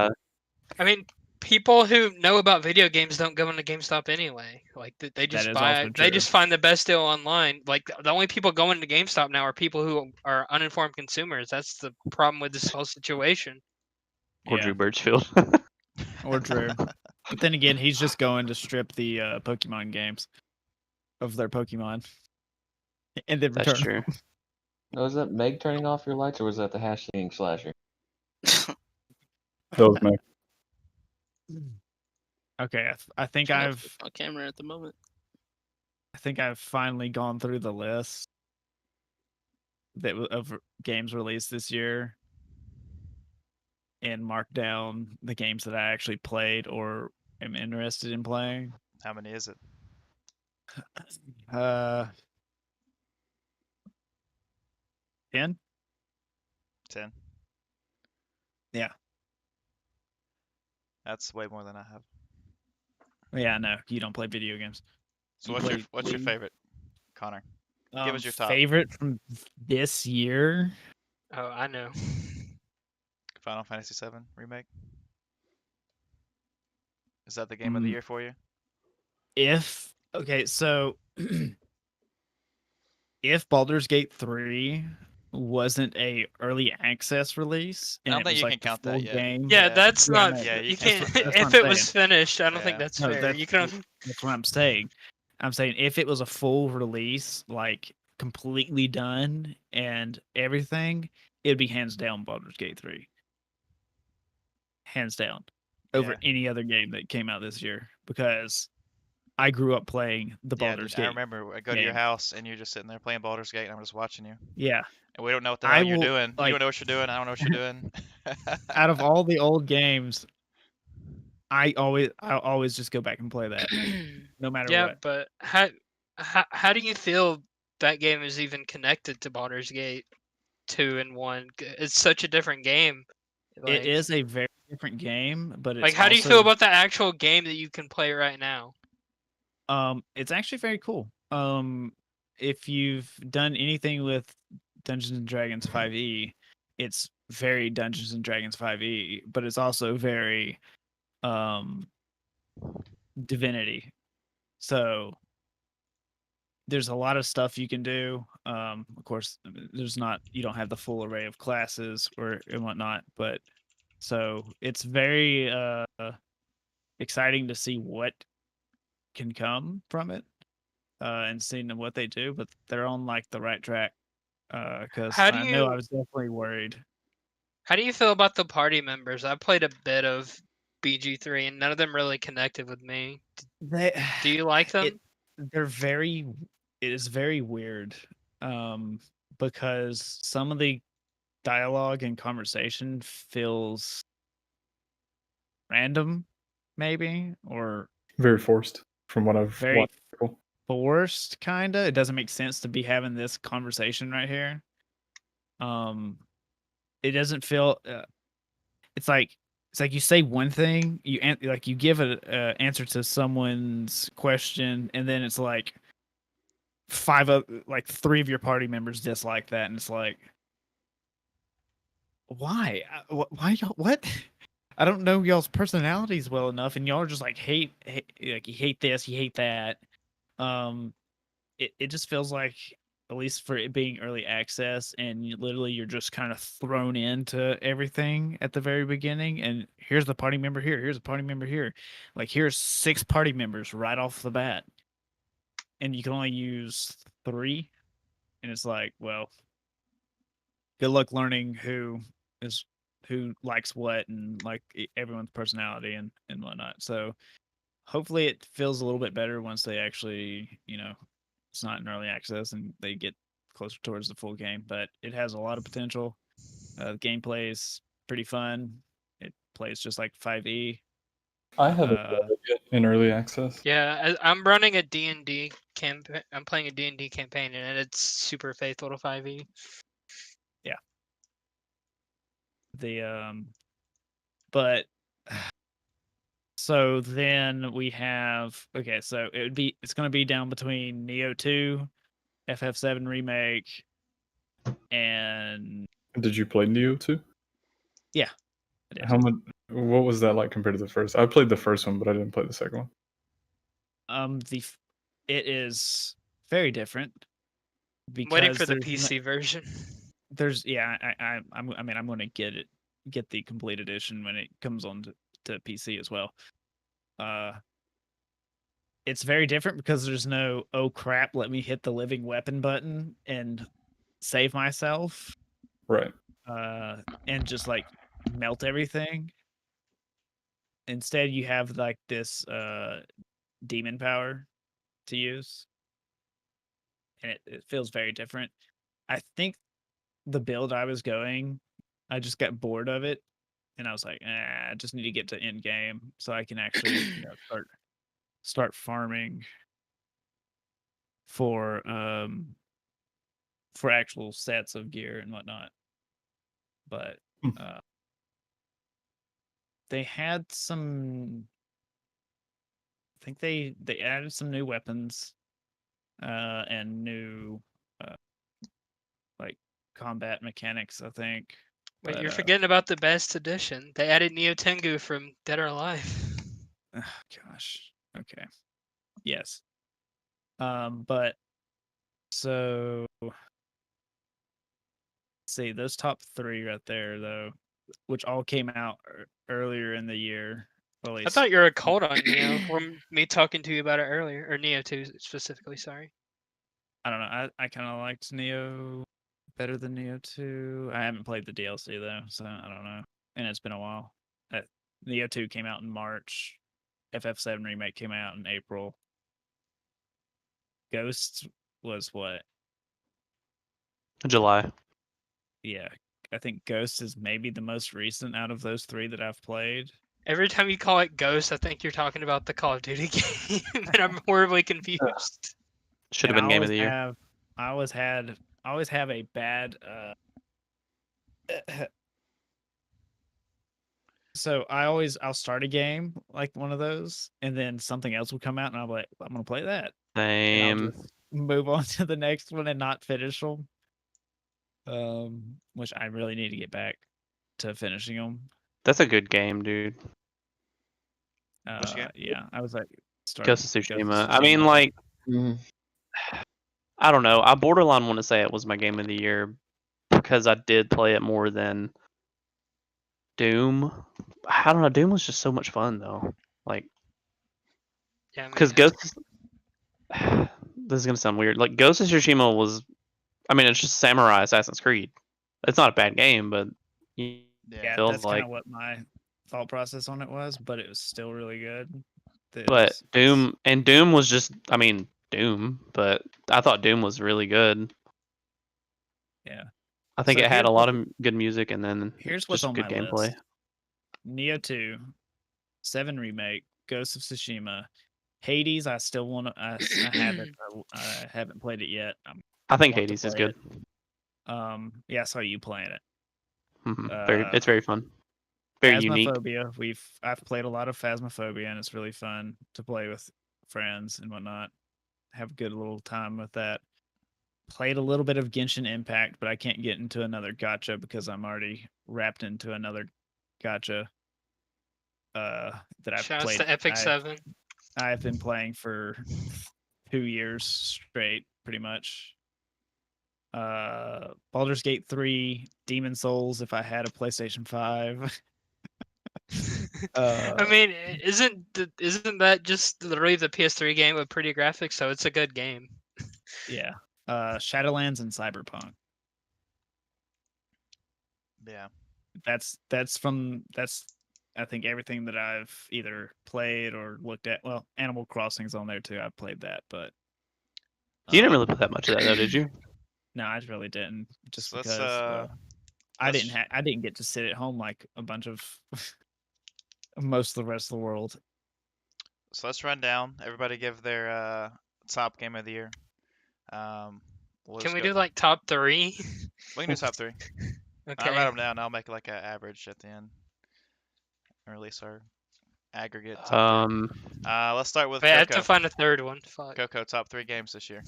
I mean, people who know about video games don't go into GameStop anyway. Like they just is buy. also They true. just find the best deal online. Like the only people going to GameStop now are people who are uninformed consumers. That's the problem with this whole situation. or Yeah, Drew Birchfield. or Drew. But then again, he's just going to strip the Pokemon games of their Pokemon, and then That's return. true. No, is that Meg turning off your lights, or was that the hashtag slasher? That was me. Okay, I think Trying to I've flip my camera at the moment. finally gone through the list of games released this year and marked down the games that I actually played or am interested in playing. How many is it? 10? 10. Yeah. That's way more than I have. Yeah, no, you don't play video games. So You what's your play what's your League? favorite, Connor? Give us your top. Favorite from this year? Oh, I know. Final Fantasy VII Remake? Is that the game of the Mm. year for you? So if Baldur's Gate 3 wasn't a early access release, I and don't it think was you like can count the that full yet. game, Yeah, Yeah. that's Yeah, not. no, Yeah, you you can't. can't- that's what If I'm it was saying. finished, I don't think Yeah. that's No, fair. You can. that's what I'm saying. I'm saying if it was a full release, like completely done and everything, it'd be hands down Baldur's Gate 3. Hands down. Over Yeah. any other game that came out this year, because I grew up playing the Yeah, Baldur's dude, Gate. I remember I go to your game. house and you're just sitting there playing Baldur's Gate and I'm just watching you. Yeah. And we don't know what the I hell you're will, doing. like- You don't know what you're doing. I don't know what you're doing. Out of all the old games, I always just go back and play that, no matter Yeah, what. but how do you feel that game is even connected to Baldur's Gate 2 and 1. It's such a different game. It is a very different game, but it's like, how do you also, feel about the actual game that you can play right now? It's actually very cool. If you've done anything with Dungeons and Dragons 5e, it's very Dungeons and Dragons 5e, but it's also very Divinity. So there's a lot of stuff you can do. Of course, you don't have the full array of classes and whatnot, but so it's very exciting to see what can come from it and seeing what they do. But they're on like the right track because I know I was definitely worried. How do you feel about the party members? I played a bit of BG3 and none of them really connected with me. Do you like them? It is very weird because some of the dialogue and conversation feels random, maybe, or Very forced from what I've very watched. forced, kind of. It doesn't make sense to be having this conversation right here. It doesn't feel. It's like you say one thing, you give an answer to someone's question, and then it's like three of your party members dislike that, and it's like, why? Why y'all? What? I don't know y'all's personalities well enough, and y'all are just like hate like you hate this, you hate that. It just feels like, at least for it being early access, and you're just kind of thrown into everything at the very beginning. And here's the party member here, here's a party member here, like here's 6 party members right off the bat, and you can only use 3, and it's like, well, good luck learning who likes what and like everyone's personality and whatnot. So hopefully it feels a little bit better once they actually, it's not in early access and they get closer towards the full game. But it has a lot of potential. The gameplay is pretty fun. It plays just like 5e. I haven't played it in early access. Yeah, I'm running a D&D campaign. I'm playing a D&D campaign, and it's super faithful to 5e. Yeah. But so then we have, okay, so it's going to be down between Neo 2, FF7 Remake, and Did you play Neo 2? Yeah, I did. How much? What was that like compared to the first? I played the first one, but I didn't play the second one. It is very different because waiting for the PC version. I'm going to get the complete edition when it comes on to PC as well. It's very different because there's no, oh crap, let me hit the living weapon button and save myself. Right. And just like melt everything. Instead, you have like this demon power to use, and it feels very different. I think the build I was going, I just got bored of it, and I was like, I just need to get to end game so I can actually start farming for actual sets of gear and whatnot. But they had some, I think they added some new weapons and new like combat mechanics, I think. Wait, you're forgetting about the best edition. They added Neo Tengu from Dead or Alive. Oh, gosh. Okay. Yes. But so see those top 3 right there though, which all came out earlier in the year. I thought you were cold on Neo from me talking to you about it earlier, or Neo 2 specifically. Sorry. I don't know. I kind of liked Neo better than Neo 2. I haven't played the DLC though, so I don't know. And it's been a while. Neo 2 came out in March. FF7 Remake came out in April. Ghosts was what? July. Yeah, I think Ghost is maybe the most recent out of those 3 that I've played. Every time you call it Ghost, I think you're talking about the Call of Duty game, and I'm horribly confused. Should have been Game of the Year. I I always have a bad. So I'll start a game like one of those, and then something else will come out, and I'm like, I'm gonna play that, and I'll Same. just move on to the next one and not finish them. Which I really need to get back to finishing them. That's a good game, dude. Which game? Yeah, I was like, Ghost of starting Tsushima. I mean, like, Mhm. I don't know. I borderline want to say it was my game of the year because I did play it more than Doom. I don't know. Doom was just so much fun though. Like, Yeah, I mean, because Ghost. This is gonna sound weird. Like Ghost of Tsushima was. I mean, it's just samurai Assassin's Creed. It's not a bad game, but you Yeah. feels that's kind like. of what my thought process on it was, but it was still really good. But Doom was just. I mean, Doom, but I thought Doom was really good. Yeah. I think So it had here's a lot what- of good music and then Here's what's just on good my gameplay. list: Neo 2, 7 Remake, Ghost of Tsushima, Hades. I still want to. I haven't played it yet. I think want to Hades is play good. Yeah, I saw you playing it. It's very fun. Very unique. Phasmophobia. I've played a lot of Phasmophobia, and it's really fun to play with friends and whatnot. Have a good little time with that. Played a little bit of Genshin Impact, but I can't get into another gacha because I'm already wrapped into another gacha. That I've shouts played. to Epic 7. I've been playing for 2 years straight, pretty much. Baldur's Gate 3, Demon Souls. If I had a PlayStation 5. I mean, isn't that just literally the PS3 game with pretty graphics? So it's a good game. Yeah. Shadowlands and Cyberpunk. Yeah. That's I think everything that I've either played or looked at. Well, Animal Crossing's on there too. I've played that, but You didn't really play that much of that though, did you? no, I really didn't. Just So let's, because I didn't get to sit at home like a bunch of most of the rest of the world. So let's run down. Everybody give their top game of the year. Can we do like top 3? We can do top 3. Okay. I'll write them down. I'll make like an average at the end. And release our aggregate top 3. Let's start with Wait, I have Coco. to find a third one. Fuck. Coco, top 3 games this year.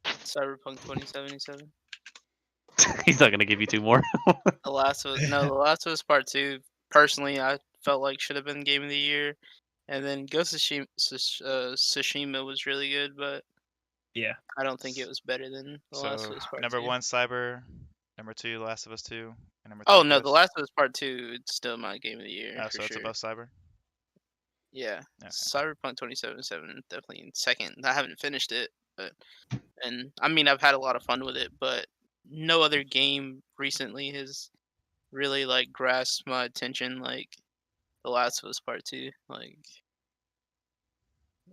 Cyberpunk 2077. He's not gonna give you 2 more. The Last of Us Part 2. Personally, I felt like should have been Game of the Year, and then Ghost of Tsushima was really good, but Yeah, I don't think it was better than The Last of Us Part number 2. 1, Cyber. Number 2, Last of Us 2. And number 3, Oh no, The Ghost. Last of Us Part 2. It's still my Game of the Year. Oh, for so it's sure. above Cyber. Yeah, Okay. Cyberpunk 2077 definitely in second. I haven't finished it, and I mean I've had a lot of fun with it, but no other game recently has really like grasped my attention like The Last of Us Part 2. Like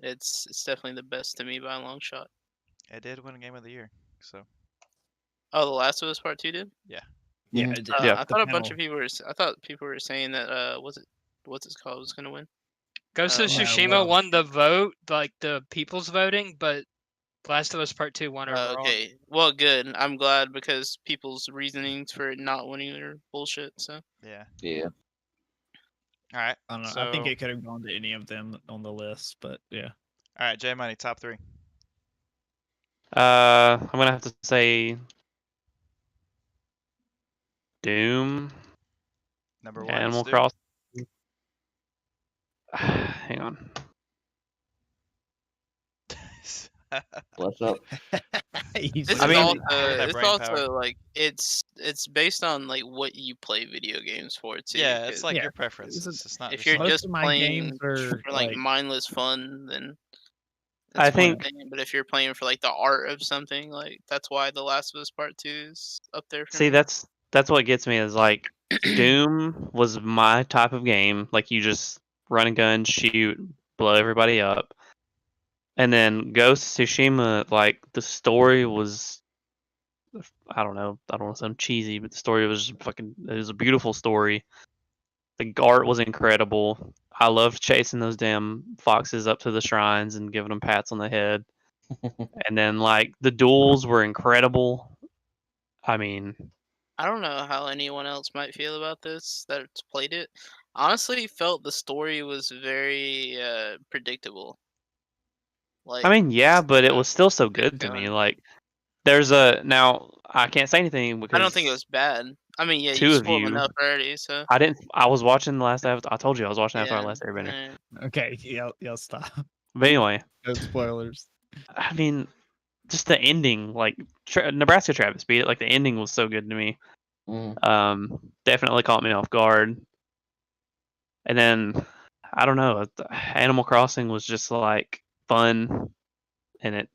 it's definitely the best to me by a long shot. It did win Game of the Year. So Oh, The Last of Us Part 2 did? yeah. Mhm. It did. Yeah. I thought a bunch of people were. I thought people were saying that what's it called was gonna win. Ghost of No, Tsushima well- won the vote, like the people's voting, but Last of Us Part 2 won overall. Okay, well, good. I'm glad because people's reasonings for it not winning are bullshit. So yeah. Yeah. All right. I don't know. So, I think it could have gone to any of them on the list, but yeah. all right, J Money, top 3. I'm gonna have to say Doom, Number 1. Animal is Doom. Crossing. Hang on. What's up? He's this I is mean- also that it's brain also power. like it's based on like what you play video games for too. Yeah, it's 'cause like Yeah, your preferences. it's It's not if just you're like, Most just of my playing games are, for like like- mindless fun, then I that's one think- thing. But if you're playing for like the art of something, like that's why The Last of Us Part 2 is up there. For See, me. that's what gets me is like Doom was my type of game. Like you just run and gun, shoot, blow everybody up. And then Ghost of Tsushima, like the story was, I don't know, I don't want to sound cheesy, but the story was just fucking. It was a beautiful story. The art was incredible. I loved chasing those damn foxes up to the shrines and giving them pats on the head. And then like the duels were incredible. I mean, I don't know how anyone else might feel about this that's played it. Honestly, felt the story was very predictable. Like, yeah, but it uh, was still so good good to me. feeling. Like, there's a now I can't say anything I don't think it because was bad. I mean, yeah, you two of spoiled you. enough already, so. I didn't. I was watching the last. I told you I was watching Avatar: Yeah. Last Airbender. Okay, y'all stop. But anyway, No spoilers. I mean, just the ending, like Nebraska Travis beat it. Like the ending was so good to me. Definitely caught me off guard. And then I don't know, Animal Crossing was just like fun, and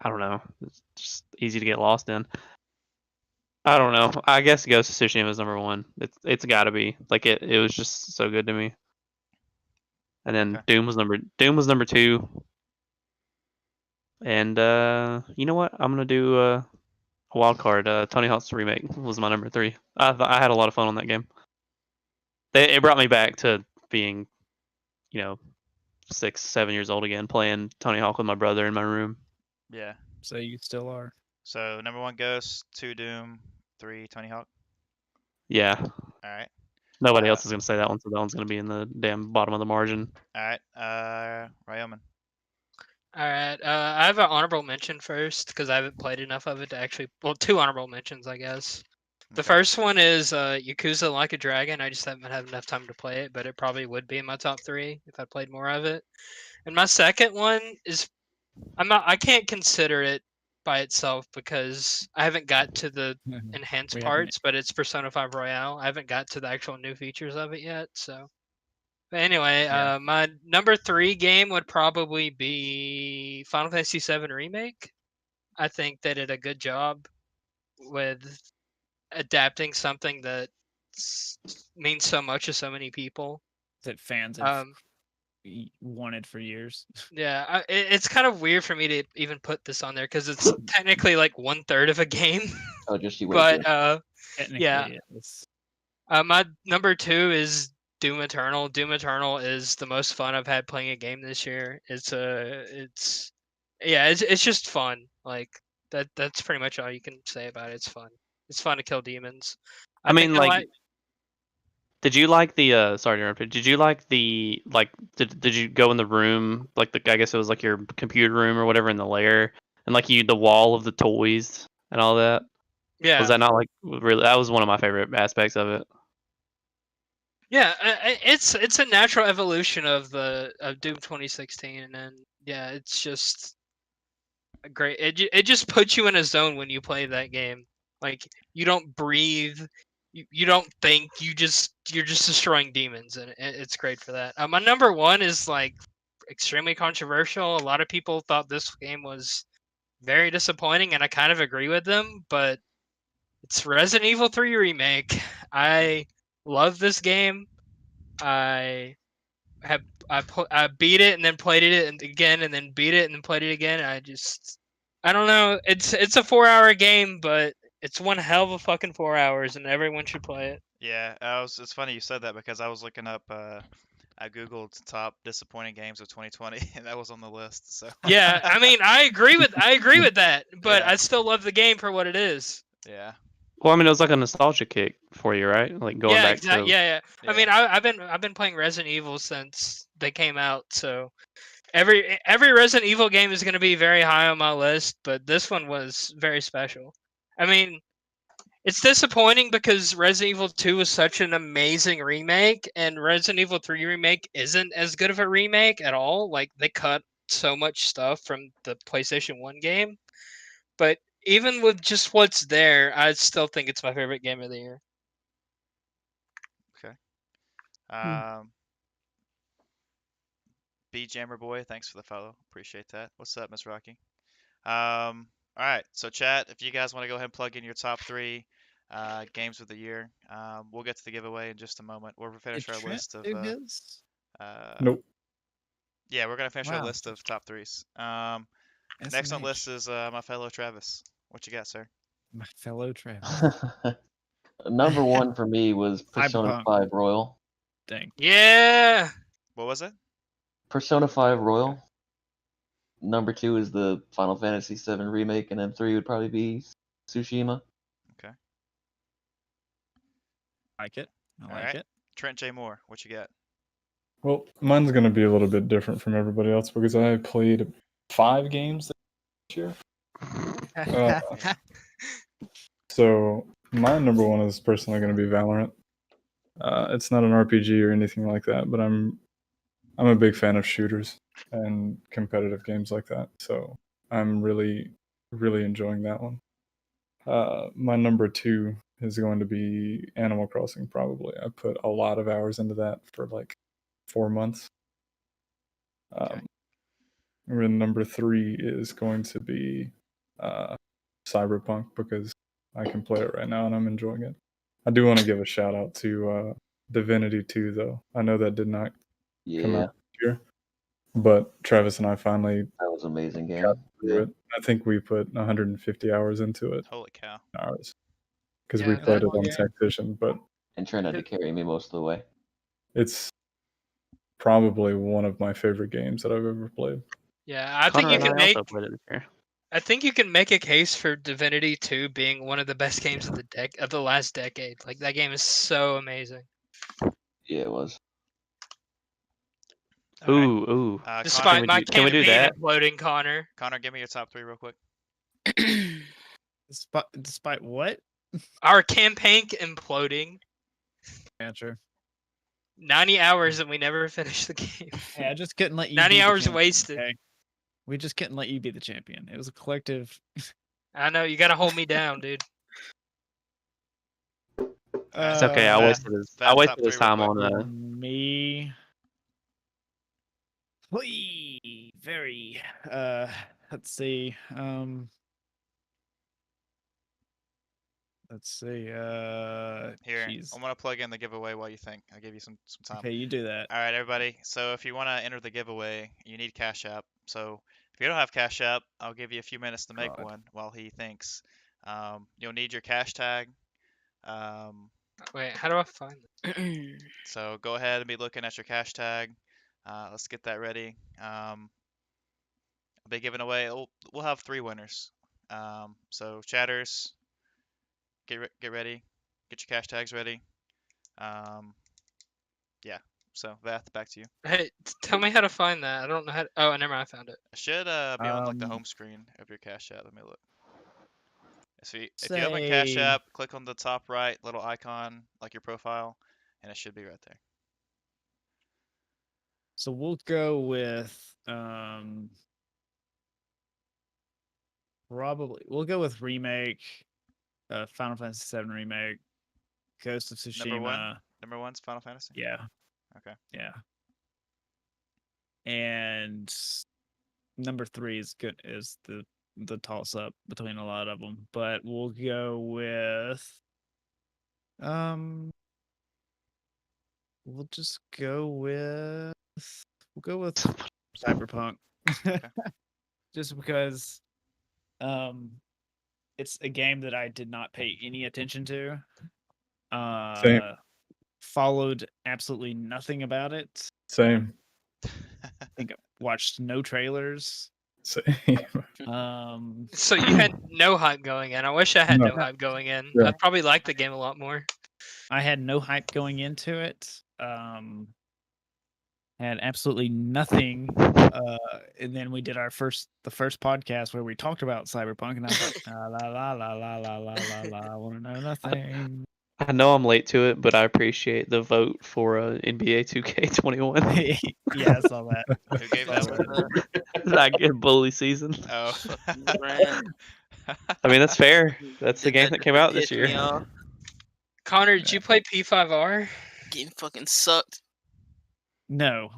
I don't know, it's just easy to get lost in. I don't know. I guess Ghost of Tsushima is number one. It's got to be like it was just so good to me. And then Okay. Doom was number two. And you know what? I'm gonna do a wild card. Tony Hawk's Remake was my number three. I had a lot of fun on that game. It brought me back to being, 6, 7 years old again, playing Tony Hawk with my brother in my room. Yeah. So you still are. So number 1 Ghost, 2 Doom, 3 Tony Hawk. Yeah. All right. Nobody else is gonna say that one, so that one's gonna be in the damn bottom of the margin. All right. Ryoman. All right. I have an honorable mention first because I haven't played enough of it to actually. Well, 2 honorable mentions, I guess. The Okay. first one is Yakuza Like a Dragon. I just haven't had enough time to play it, but it probably would be in my top 3 if I played more of it. And my second one is I can't consider it by itself because I haven't got to the enhanced We haven't- parts, but it's Persona 5 Royale. I haven't got to the actual new features of it yet, so. But anyway, Yeah. my number 3 game would probably be Final Fantasy VII Remake. I think they did a good job with adapting something that means so much to so many people. that fans have Um, wanted for years. yeah, it's kind of weird for me to even put this on there because it's technically like 1/3 of a game. Oh, just you wait. But Technically, yeah. it's My number 2 is Doom Eternal. Doom Eternal is the most fun I've had playing a game this year. It's just fun. Like that's pretty much all you can say about it. It's fun. It's fun to kill demons. I mean, think like, did you like the sorry to interrupt you, did you like the like did you go in the room, like I guess it was like your computer room or whatever in the lair, and like the wall of the toys and all that? yeah. Was that not like really, that was one of my favorite aspects of it. Yeah, it's a natural evolution of Doom 2016, and yeah, it's just a great. It just puts you in a zone when you play that game. Like you don't breathe, you don't think, you're just destroying demons, and it's great for that. My number 1 is like extremely controversial. A lot of people thought this game was very disappointing, and I kind of agree with them. But it's Resident Evil 3 Remake. I love this game. I beat it and then played it and again and then beat it and then played it again. I don't know. It's a 4-hour game, but it's one hell of a fucking 4 hours, and everyone should play it. Yeah. It's funny you said that because I was looking up. I googled top disappointing games of 2020, and that was on the list. So. Yeah, I mean, I agree with that, but Yeah. I still love the game for what it is. Yeah. Well, I mean, it was like a nostalgia kick for you, right? Like going Yeah, back exactly. to Yeah. Yeah. I mean, I've been playing Resident Evil since they came out, so every Resident Evil game is going to be very high on my list, but this one was very special. I mean, it's disappointing because Resident Evil 2 was such an amazing remake, and Resident Evil 3 Remake isn't as good of a remake at all. Like, they cut so much stuff from the PlayStation 1 game. But even with just what's there, I still think it's my favorite game of the year. Okay. B Jammer Boy, thanks for the follow. Appreciate that. What's up, Miss Rocky? All right. So chat, if you guys want to go ahead and plug in your top 3 games of the year, we'll get to the giveaway in just a moment. We'll finish our list of. Nope. Yeah, we're gonna finish our Wow. list of top 3s. SMH. Next on the list is my fellow Travis. What you got, sir? My fellow Travis. Number 1 for me was Persona Cyberpunk. 5 Royal. Dang. Yeah. What was it? Persona 5 Royal. number 2 is the Final Fantasy VII remake, and then 3 would probably be Tsushima. Okay. Like it. I like Alright. it. Trent J. Moore, what you got? Well, mine's going to be a little bit different from everybody else because I played 5 games this year. Uh, So my number 1 is personally going to be Valorant. It's not an RPG or anything like that, but I'm a big fan of shooters and competitive games like that. So I'm really enjoying that one. My number 2 is going to be Animal Crossing. Probably I put a lot of hours into that for like 4 months. Okay. And then number 3 is going to be Cyberpunk because I can play it right now and I'm enjoying it. I do want to give a shout out to Divinity 2 though. I know that did not come Yeah, out this year, but Travis and I finally that was an amazing game. got through Yeah. it. I think we put 150 hours into it. Holy cow. Hours. Because Yeah, we played that it on game- Tactician, but And Trent had to carry me most of the way. it's probably one of my favorite games that I've ever played. Yeah, I think Connor you and can I make. also played it this year. I think you can make a case for Divinity 2 being one of the best games of the last decade. Like that game is so amazing. Yeah, it was. All right. Ooh. Despite my can we do campaign that? imploding, Connor. Connor, give me your top 3 real quick. Despite what? Our campaign imploding. Yeah, true. 90 hours and we never finished the game. Hey, I just couldn't let you. 90 be the hours champion, wasted. okay? We just couldn't let you be the champion. It was a collective. I know, you gotta hold me down, dude. It's okay. I Fast- wasted his top three real time quick. on me. Whee! Very. Let's see. Let's see. Here, jeez. I'm gonna plug in the giveaway while you think. I'll give you some time. Okay, you do that. All right, everybody. So if you want to enter the giveaway, you need Cash App. So if you don't have Cash App, I'll give you a few minutes to make God. one while he thinks. You'll need your cash tag. Wait, how do I find it? So go ahead and be looking at your cash tag. Let's get that ready. I'll be giving away. We'll have 3 winners. So chatters, get ready. Get your cash tags ready. Yeah. So Vath, back to you. Hey, tell me how to find that. I don't know how to... Oh, never mind, I found it. It should be on like the home screen of your Cash App. Let me look. So if you open Cash Say- App, click on the top right little icon, like your profile, and it should be right there. So we'll go with probably we'll go with Remake, Final Fantasy VII Remake, Ghost of Tsushima. Number 1? Number 1's Final Fantasy? Yeah. Okay. Yeah. And number 3 is good, is the toss up between a lot of them, but we'll go with we'll just go with Cyberpunk. Just because it's a game that I did not pay any attention to. Same. Followed absolutely nothing about it. Same. I think I watched no trailers. Same. So you had no hype going in. I wish I had No. no hype going in. Yeah. I'd probably like the game a lot more. I had no hype going into it. Had absolutely nothing. And then we did the first podcast where we talked about Cyberpunk, and I was like, la la la la la la la la. I want to know nothing. I know I'm late to it, but I appreciate the vote for NBA 2K21. Yeah, I saw that. Who gave that one? I get bully season. Oh. I mean, that's fair. That's the Did game that came out this piss year. me off. Connor, did you play P5R? Game fucking sucked. No,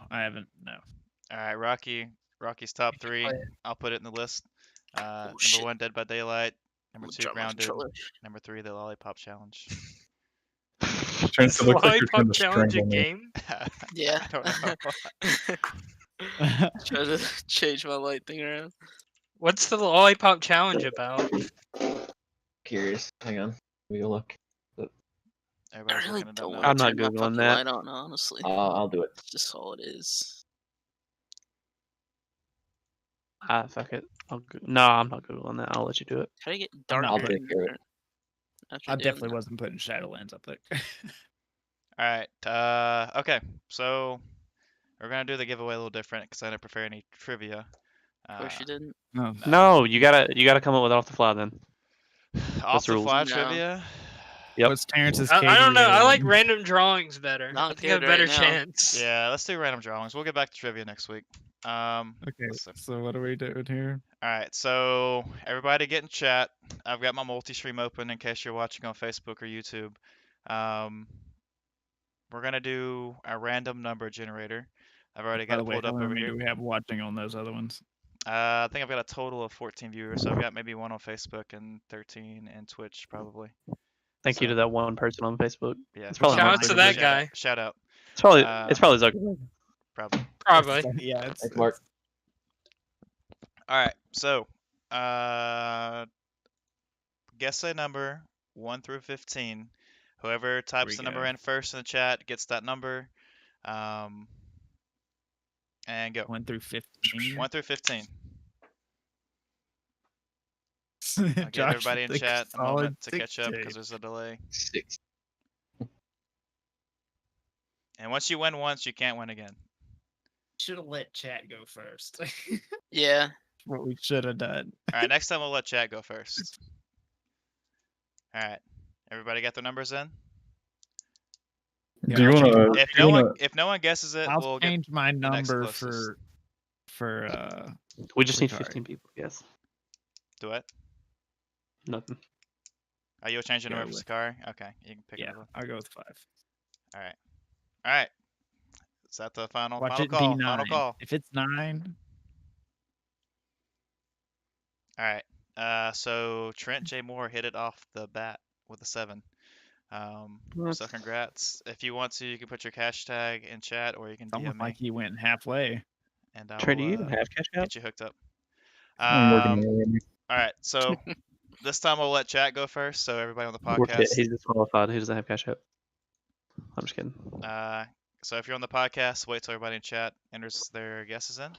I haven't. No. All right, Rocky's top 3. play it. I'll put it in the list. Number shit. 1, Dead by Daylight. Number I'll 2, drop my Grounded. controller. Number 3, The Lollipop Challenge. Turns to look like you're trying Lollipop to Challenge a strangle me. game? Yeah. I don't know. Try to change my light thing around. What's the Lollipop Challenge about? Curious. Hang on. Let me go look. I Everybody's really looking it don't up want now. I'm to not turn my Googling fucking that. light on, honestly. I'll do it. That's just all it is. Fuck it. No, I'm not googling that. I'll let you do it. How do you get I'm dark? not I'll putting- take care of it. I definitely wasn't putting Shadowlands up there. All right. Okay. So we're gonna do the giveaway a little different because I didn't prepare any trivia. Of course you didn't. No. No, you gotta come up with off the fly then. Off the the rules? fly No. trivia. Yep. What's Terrence's I don't know. I like KDA? random drawings better. Not I think I have a good better right now. chance. Yeah, let's do random drawings. We'll get back to trivia next week. Okay, let's see. so what are we doing here? All right, so everybody get in chat. I've got my multi-stream open in case you're watching on Facebook or YouTube. We're gonna do a random number generator. I've already By got the it way, pulled how up over many here. do we have watching on those other ones? I think I've got a total of 14 viewers, so I've got maybe one on Facebook and 13 in Twitch probably. Thank you to So- that one person on Facebook. Yeah. It's probably Shout Mark out to Zuckerberg. that guy. Shout out. It's probably Zuckerberg. Probably. Probably. Yeah, it's Thanks, Mark. All right, so guess a number 1 through 15. Whoever types we the number go. in first in the chat gets that number. And go. 1 through 15. 1 through 15. I'll give Josh everybody in thinks chat a solid moment to catch up 16. because there's a delay. 6. And once you win once, you can't win again. Should have let chat go first. Yeah. What we should have done. All right, next time we'll let chat go first. All right, everybody got their numbers in? Do you want to? If no one guesses it, I'll we'll get. change my next number closest. for We just need Retard. 15 people. Yes. Do it. Nothing. Oh, you'll change your Go number for with- Sakari? Okay, you can pick yeah. another one. I'll go with 5. All right. All right. Is that the final Watch final it call? be 9. Final call. If it's 9, All right. So Trent J. Moore hit it off the bat with a 7. So congrats. If you want to, you can put your hashtag in chat, or you can it's almost DM me, like he went halfway. and I'll Trent, do you even have cash out? get you hooked up. I'm working on it. All right. So this time we'll let chat go first, so everybody on the We're fit. podcast. He's disqualified. He doesn't have cash out. I'm just kidding. So if you're on the podcast, wait till everybody in chat enters their guesses in.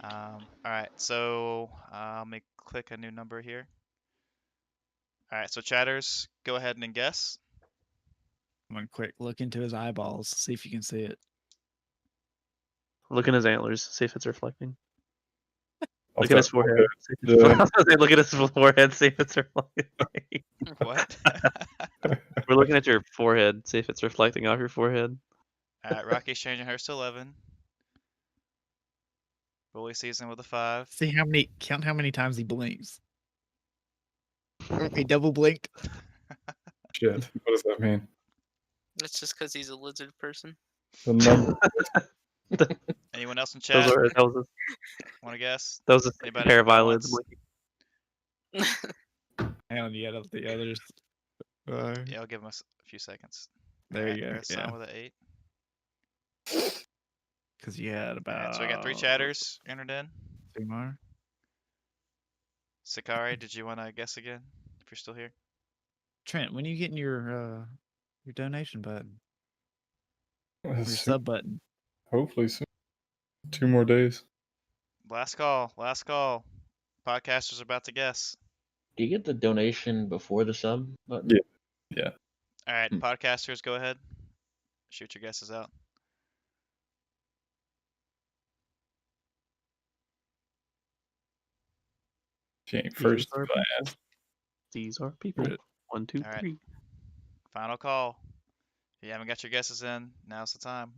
All right, so let me click a new number here. All right, so chatters, go ahead and guess. One quick look into his eyeballs, see if you can see it. Look at his antlers. See if it's reflecting. Off Look at his that forehead. See if it's Yeah. I was gonna say, look at his forehead. See if it's reflecting. What? We're looking at your forehead. See if it's reflecting off your forehead. All right, Rocky's changing hers to 11. Bully season with a 5. See count how many times he blinks. He double blinked. Shit. What does that mean? That's just because he's a lizard person. The number. Anyone else in That chat was want to guess? a Anybody pair of going eyelids. once? blinking. And yet of the others. Yeah, I'll give him a few seconds. There you go. Alright, sign Yeah. with an 8. Because you had about. Alright, so we got 3 chatters entered in. 3 more. Sakari, did you want to guess again? If you're still here. Trent, when are you getting your donation button? Your Soon- sub button? Hopefully soon. 2 more days. Last call. Last call. Podcasters are about to guess. Do you get the donation before the sub button? Yeah. All right, Hmm. podcasters, go ahead. Shoot your guesses out. She ain't first. are but I asked. These are people. Right. 1, 2, All right. 3. Final call. If you haven't got your guesses in, now's the time.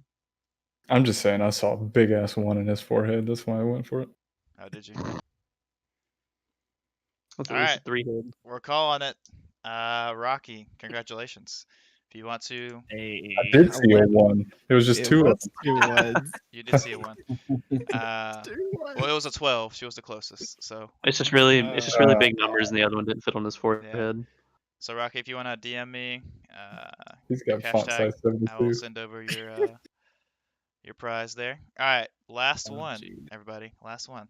I'm just saying, I saw a big ass 1 in his forehead. That's why I went for it. Oh, did you? That's All at least right. a 3 head. We're calling it. Rocky, congratulations. If you want to, Hey, I did see a 1. It was just It 2 of was 2 ones. you did see a 1. 2 Well, it was a 12. She was the closest. So It's just really big numbers, and the other one didn't fit on his forehead. So Rocky, if you want to DM me, He's got font hashtag, size I will 72. send over your prize there. All right, last Oh, one, gee. everybody. Last one.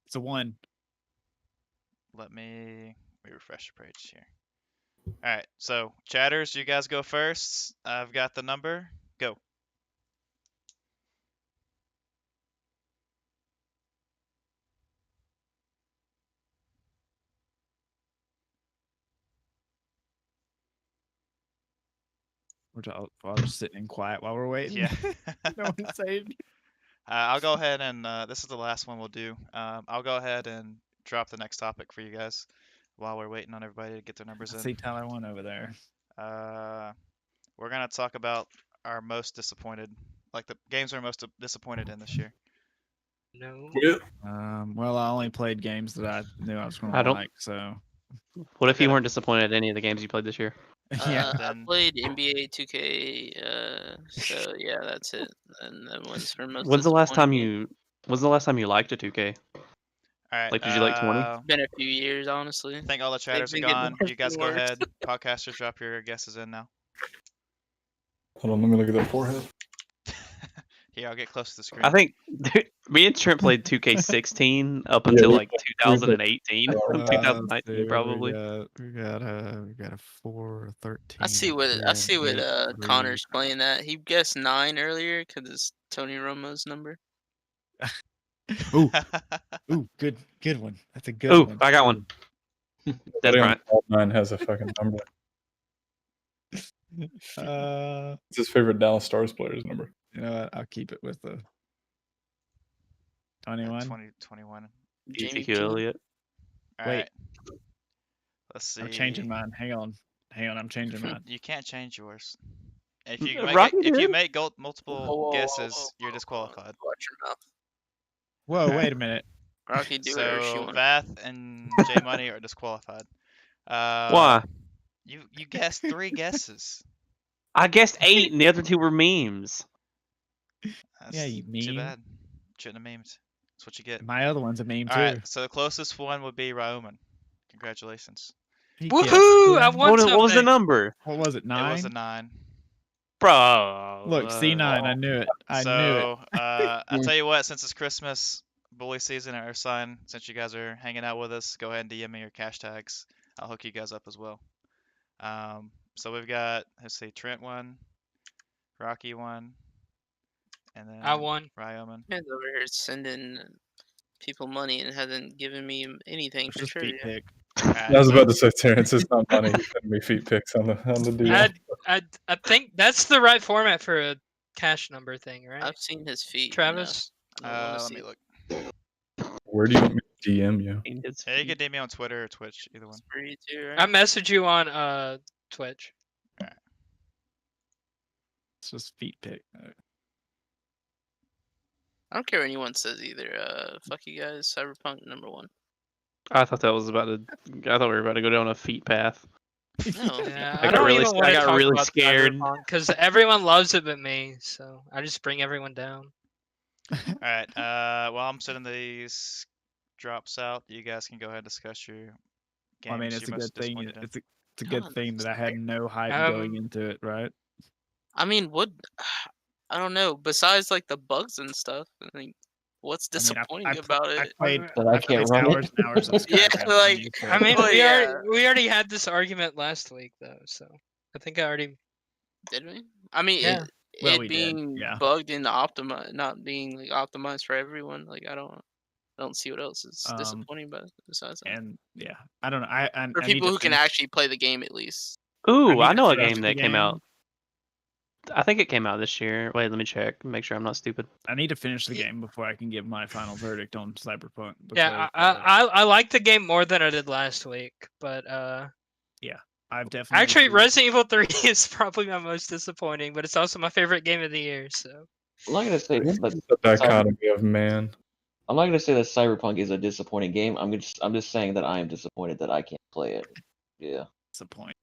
It's a 1. Let me refresh the page here. All right, so chatters, you guys go first. I've got the number. Go. We're just sitting in quiet while we're waiting. Yeah. No one saved. I'll go ahead and this is the last one we'll do. I'll go ahead and drop the next topic for you guys while we're waiting on everybody to get their numbers I in. see Tyler 1 over there. We're gonna talk about our most disappointed, like the games we're most disappointed in this year. No. Well, I only played games that I knew I was going I to don't- like, so What if you Okay. weren't disappointed at any of the games you played this year? yeah. I Then- played NBA 2K, so yeah, that's it. And that one's for most. When's the last time disappointing. you liked a 2K? All right. Like, did you like 20? Been a few years, honestly. I think all the chatters are been getting gone. worse You guys and go worse. ahead. Podcasters, drop your guesses in now. Hold on, let me look at that forehead. Here, I'll get close to the screen. I think me and Trent played 2K16 up until like 2018, 2019 probably. We got a 4, a 13. I see what Connor's playing at. He guessed 9 earlier because it's Tony Romo's number. Ooh, good one. That's a good Ooh, one. I got one. That's right. Mine has a fucking number. It's his favorite Dallas Stars player's number. You know what? I'll keep it with the 21. 2021. Jamie Ezekiel Elliott. All Wait. right. Let's see. I'm changing mine. Hang on. I'm changing mine. You can't change yours. If Yeah, you make, Rocky if you did. make multiple Whoa, guesses, whoa, you're whoa, disqualified. Watch your mouth. Whoa, wait a minute. Rocky, do whatever she So wants. Vath and J Money are disqualified. Why? You guessed 3 guesses. I guessed 8, and the other 2 were memes. That's Yeah, you Too meme. bad. Shouldn't have memed. That's what you get. My other one's a meme All too. right. So the closest one would be Ryoman. Congratulations. He guessed Woohoo! I 10. won What was the something. number? What was it? 9. It was a 9. Bro. Look, C9. I knew it. I knew it. So I'll tell you what. Since it's Christmas, bully season, or Earthsign, since you guys are hanging out with us, go ahead and DM me your cash tags. I'll hook you guys up as well. So we've got, let's see, Trent won, Rocky won, and then I won. Ryoman. Man's over here sending people money and hasn't given me anything for Just sure. feet pick. I was about to say, Terrence, it's not money. He's sending me feet pics on the DM. I think that's the right format for a cash number thing, right? I've seen his feet. Travis? Let me look. Where do you want me to DM you? Yeah, you can DM me on Twitter or Twitch, either one. Free too, right? I messaged you on Twitch. It's just feet pick. I don't care what anyone says either. Fuck you guys. Cyberpunk #1. I thought that was about to. I thought we were about to go down a feet path. No. Yeah, I I got don't really- even want I to got talk really about scared. because everyone loves it but me, so I just bring everyone down. All right. While I'm sending these drops out, you guys can go ahead and discuss your games. I mean, it's a you're most good thing. disappointed in. It's a good God, thing that I had no hype going into it, right? I mean, what? I don't know. Besides, like the bugs and stuff, I mean, what's I mean, disappointing about I it? played, But I can't run hours it. and hours of Yeah, Skyrim. like, used to I it. mean, Well, yeah. we already had this argument last week though, so I think I already. Did we? I mean, Yeah. Well, it we did, being yeah. bugged and not being like optimized for everyone. Like I don't see what else is disappointing about it besides that. And yeah, I don't know. I For I need people to who can finish- actually play the game at least. Ooh, need I to know a finish game the that came game. out. I think it came out this year. Wait, let me check. Make sure I'm not stupid. I need to finish the game before I can give my final verdict on Cyberpunk. Yeah, because, I like the game more than I did last week, but I've definitely actually Resident Evil 3 is probably my most disappointing, but it's also my favorite game of the year. So I'm not gonna say that. The dichotomy of man. I'm not gonna say that Cyberpunk is a disappointing game. I'm just saying that I am disappointed that I can't play it. Yeah. disappointed.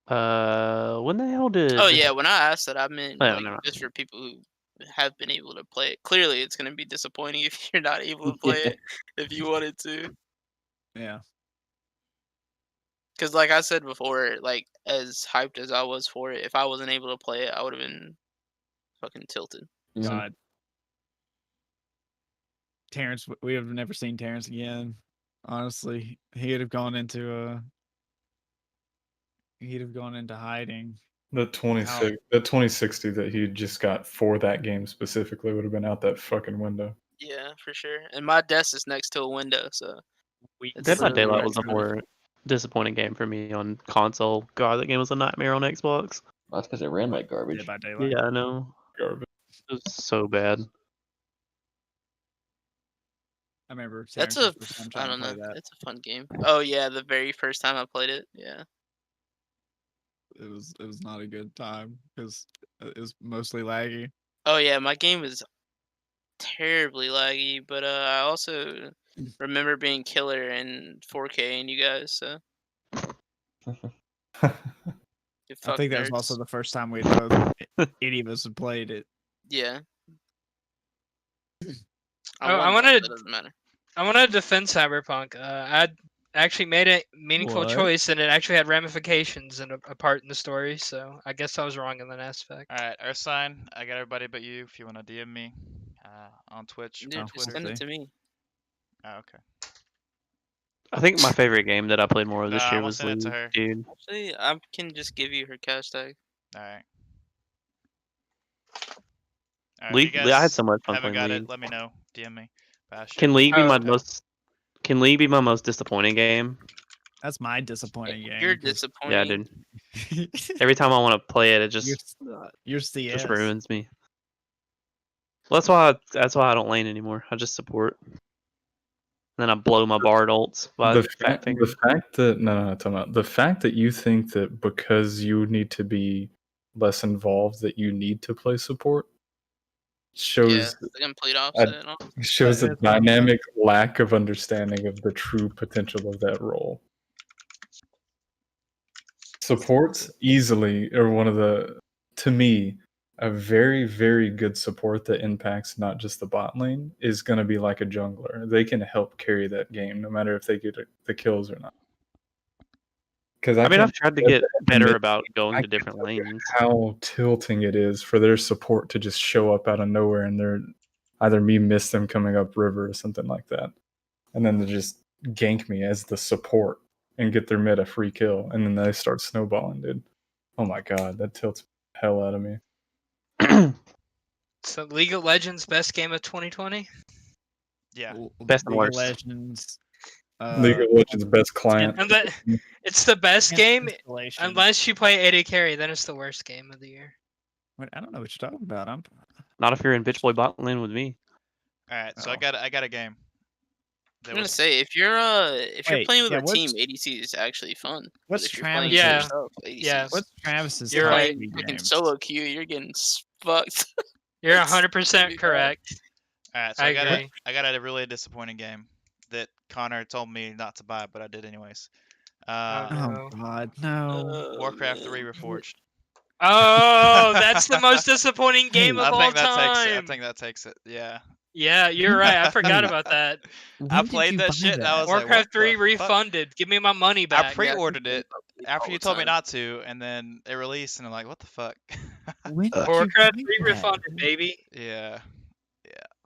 When the hell did? Oh yeah, when I asked that, I meant Oh, like, never mind. just for people who have been able to play it. Clearly, it's going to be disappointing if you're not able to play it if you wanted to. Yeah. Because like I said before, like as hyped as I was for it, if I wasn't able to play it, I would have been fucking tilted. God. Terrence, we have never seen Terrence again. Honestly, he'd have gone into hiding. The 2060 that he just got for that game specifically would have been out that fucking window. Yeah, for sure. And my desk is next to a window, so We It's Dead by literally Daylight right was a in front of more disappointing game for me on console. God, that game was a nightmare on Xbox. That's because it ran like Dead garbage. by Daylight. Yeah, I know. Garbage. It was so bad. I remember. That's Terrence's a, first time I trying don't to know. play that. It's a fun game. Oh yeah, the very first time I played it. Yeah. It was not a good time because it was mostly laggy. Oh yeah, my game was terribly laggy, but I also remember being killer in 4K and you guys. So you I fuck think that was nerds. also the first time we'd both any of us had played it. Yeah. Oh, I won that, wanted- but it doesn't matter. I want to defend Cyberpunk. I actually made a meaningful What? choice, and it actually had ramifications and a part in the story. So I guess I was wrong in that aspect. All right, Earthsign, I got everybody but you. If you want to DM me on Twitch Dude, or Oh, just Twitter. send it okay. to me. Oh, okay. I think my favorite game that I played more of No, this I year won't was send it to League, her. dude. Actually, I can just give you her cash tag. All right. All right. League, If you I had guys so much fun haven't playing got League. it, let me know. DM me. But I should- Can League be my Oh. most? Can League be my most disappointing game? That's my disappointing game. You're 'cause Yeah, disappointing. dude. Every time I want to play it, it you're CS. just ruins me. Well, that's why I don't lane anymore. I just support. Then I blow my bard ults by the fat fact, finger. the fact that no, talking about the fact that you think that because you need to be less involved that you need to play support Yeah, shows the complete opposite. shows a That's dynamic lack of understanding of the true potential of that role. Supports easily are one of the, to me, a very, very good support that impacts not just the bot lane is going to be like a jungler. They can help carry that game no matter if they get the kills or not. Because I mean, I've tried to get better about going I to different lanes. how tilting it is for their support to just show up out of nowhere and they're either me miss them coming up river or something like that. And then they just gank me as the support and get their mid a free kill. And then they start snowballing, dude. Oh my god, that tilts the hell out of me. So League of Legends best game of 2020. Yeah. Best and League of worst. Legends. League of Legends best client. And it's the best game Installation. unless you play AD carry. Then it's the worst game of the year. Wait, I don't know what you're talking about. I'm Not if you're in bitch boy bot lane with me. All right. So Oh. I got a game. I'm gonna say if you're Wait, playing with yeah, a team, what's- ADC is actually fun. But what's if you're playing Travis's- Yeah. yourself, ADC Yeah. is What's Travis's You're top right. three fucking games? solo queue. You're getting fucked. You're It's 100% bad. correct. All right. So I I got agree. a really disappointing game that Connor told me not to buy, but I did anyways. Oh, Oh God, no! Warcraft man. 3 Reforged. Oh, that's the most disappointing game I of all think that takes it. I time. think that takes it. Yeah. Yeah, you're right. I forgot about that. I When did played you that buy shit and that? I was like, Warcraft what 3 the fuck? refunded. Give me my money I back. pre-ordered Yeah, it all after the you told me time. not to, and then it released, and I'm like, what the fuck? When did you Warcraft buy 3 that? refunded, baby. Yeah.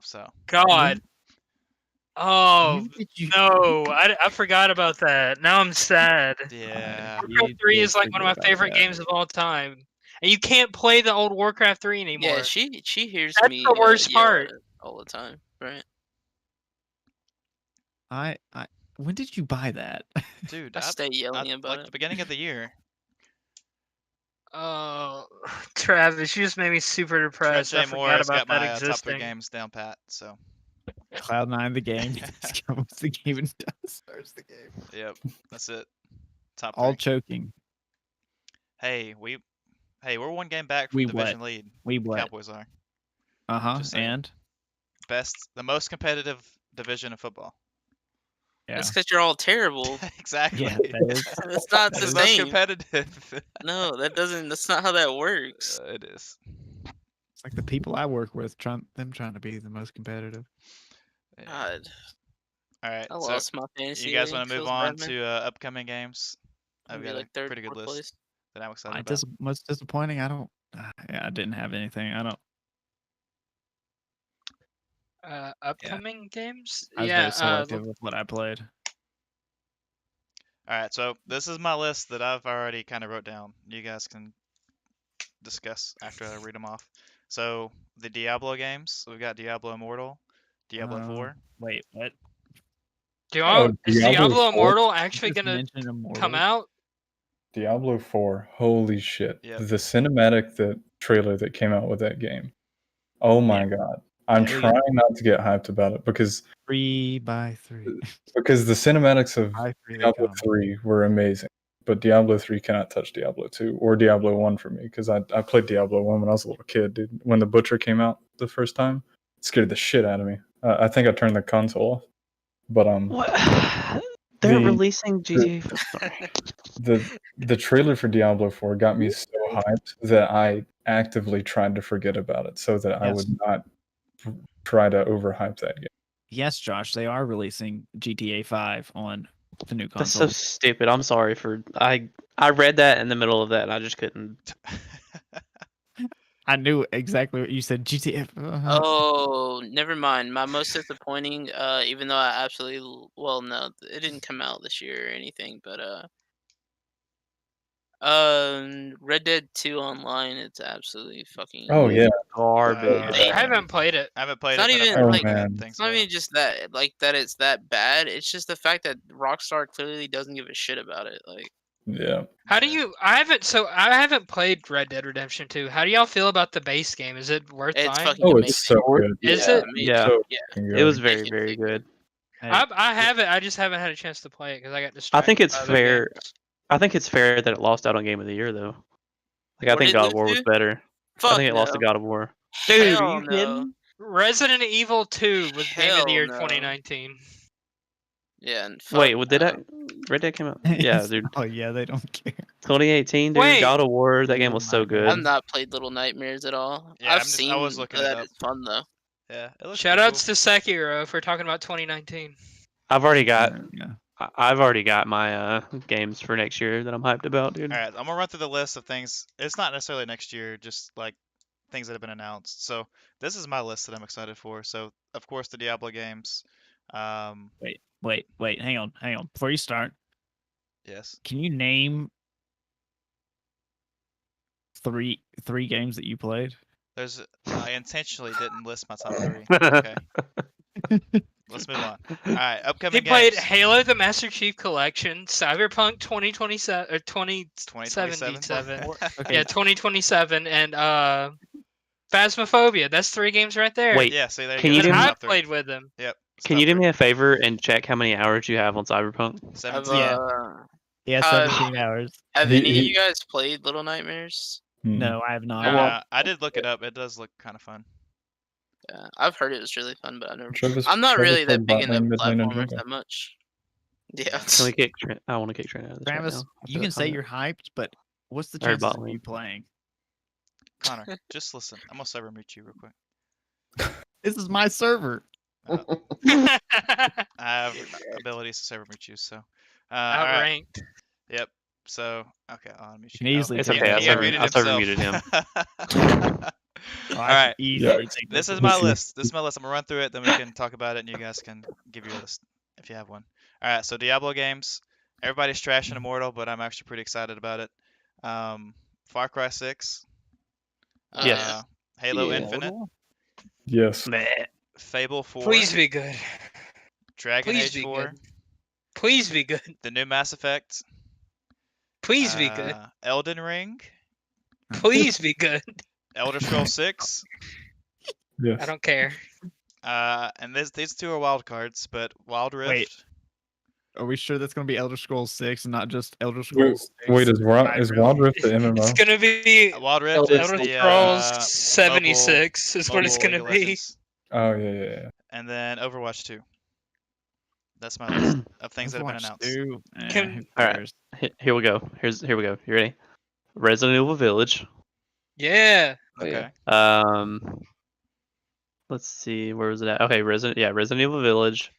So God. Oh, When did you? no. I forgot about that. Now I'm sad. yeah. Warcraft 3 is like one of my favorite games of all time. And you can't play the old Warcraft 3 anymore. Yeah, she hears That's me. the worst yell part. at it all the time, right? I when did you buy that? Dude, I stay yelling about like it. the beginning of the year. Oh, Travis, you just made me super depressed. Stretch I A Moore forgot has about got that my top 3 existing. games down pat. So Cloud9 the game. What's the game and does starts the game. yep, that's it. Top 3. All choking. Hey, we're 1 game back from We division what? lead. We what? Cowboys are Uh-huh. Just saying. And the most competitive division of football. yeah. That's because you're all terrible. Exactly. Yeah, that is. That's not That the is most same. competitive. No, that doesn't. That's not how that works. It is. It's like the people I work with trying to be the most competitive. Yeah. God, All right. I So lost my fantasy. you guys league. want to move Feels on bad, man. to upcoming games? I've Maybe got like a third, pretty good fourth list place. that I'm excited about. Most disappointing. I don't. Yeah, I didn't have anything. I don't. Upcoming games? I was Yeah. very selective with what I played. All right. So this is my list that I've already kind of wrote down. You guys can discuss after I read them off. So the Diablo games. We've got Diablo Immortal, Diablo 4. Wait, what? Is Diablo Diablo 4? Immortal actually Just gonna mention Immortal. come out? Diablo 4, holy shit. Yep. The cinematic trailer that came out with that game. Oh my god. I'm Yeah. trying not to get hyped about it because 3x3. the cinematics of By 3 they Diablo come. 3 were amazing. But Diablo 3 cannot touch Diablo 2 or Diablo 1 for me because I played Diablo 1 when I was a little kid, dude. When the Butcher came out the first time, it scared the shit out of me. I think I turned the console off. But What? They're The- releasing GTA 5. Sorry. the trailer for Diablo 4 got me so hyped that I actively tried to forget about it so that I Yes. would not try to overhype that game. Yes, Josh, they are releasing GTA 5 on the new That's so console. stupid. I'm sorry for I read that in the middle of that and I just couldn't. I knew exactly what you said. GTA. Oh, never mind. My most disappointing, even though I absolutely no, it didn't come out this year or anything, but Red Dead 2 Online, it's absolutely fucking Oh yeah. Garbage. I haven't played it. I haven't played It's it, not but I've even, heard like- good man. things It's not about even it. just that, like, that it's that bad. It's just the fact that Rockstar clearly doesn't give a shit about it. Like, Yeah. How do you? I haven't played Red Dead Redemption 2. How do y'all feel about the base game? Is it worth it's buying? fucking Oh, amazing. it's so good. Is Yeah, it? amazing. Yeah. So Yeah. fucking It good. was very, Make it very big. good. I have it. I just haven't had a chance to play it because I got distracted. I think it's by other fair. games. I think it's fair that it lost out on Game of the Year though. Like I What think did it God lose of War was to? better. Fuck I think it no. lost to God of War. Dude, Hell are you no. kidding? Resident Evil 2 was Game of the Hell Year no. 2019. Yeah, and Wait, fuck what did no. I? Red Dead came out. Yeah, dude. Oh yeah, they don't care. 2018, dude. Wait. God of War. That game was so good. I've not played Little Nightmares at all. Yeah, I've seen I was looking it that up. it's fun though. Yeah, it looks Shoutouts to Sekiro for talking about 2019. I've already got. Yeah. I've already got my games for next year that I'm hyped about, dude. All right, I'm gonna run through the list of things. It's not necessarily next year, just like things that have been announced. So this is my list that I'm excited for. So of course the Diablo games. Wait, hang on. Before you start, Yes. can you name three games that you played? I intentionally didn't list my top 3. Okay. Let's move on. All right, He upcoming played games. Halo: The Master Chief Collection, Cyberpunk 2027 or 2027. 2077. Okay. Yeah, 2027, and Phasmophobia. That's 3 games right there. Wait, Yeah, see there Can you you go. do and That's me- I top 3. played with him. Yep. it's Can top you do 3. me a favor and check how many hours you have on Cyberpunk? Have 17. Yeah. Yeah, Uh, 17 hours. have He- any of he- you guys played Little Nightmares? No, I have not. No. I did look it up. It does look kind of fun. Yeah, I've heard it was really fun, but I've never. Travis- I'm not Travis really that played big into Batman Midnight platformers Ninja. that much. Yeah. Can we kick? I want to kick Trent out of this Travis, right now. you can say you're hyped, but what's the Or chances of Botlink. you playing? Connor, just listen. I'm gonna cyber mute you real quick. This is my server. I have abilities to cyber mute you, so. All right. Outranked. Yep. So okay, I'll unmute You can you. easily It's take okay, that I over. server muted him. Oh, All I right. can easily Yeah. take This that is over. my list. I'm gonna run through it, then we can talk about it, and you guys can give your list if you have one. All right. So Diablo games. Everybody's trashing Immortal, but I'm actually pretty excited about it. Far Cry 6. Yes. Halo Yeah. Infinite. Yes. Meh. Fable 4. Please be good. Dragon Please Age be 4. good. Please be good. The new Mass Effect. Please be good. Elden Ring. Please be good. Elder Scrolls 6. Yes. I don't care. And these 2 are wild cards, but Wild Rift. Wait. Are we sure that's going to be Elder Scrolls 6 and not just Elder Wait, Scrolls 6? wait, is Wild Rift the MMO? It's gonna be Wild Rift Elder is Elder the Scrolls 76 is what it's mobile gonna League of be. Legends. Oh yeah. And then Overwatch 2. That's my list of things that have been Overwatch announced. 2? Can- Who All right. cares? Here we go. Here we go. You ready? Resident Evil Village. Yeah. Oh, Okay. yeah. Let's see. Where was it at? Okay, Resident Evil Village.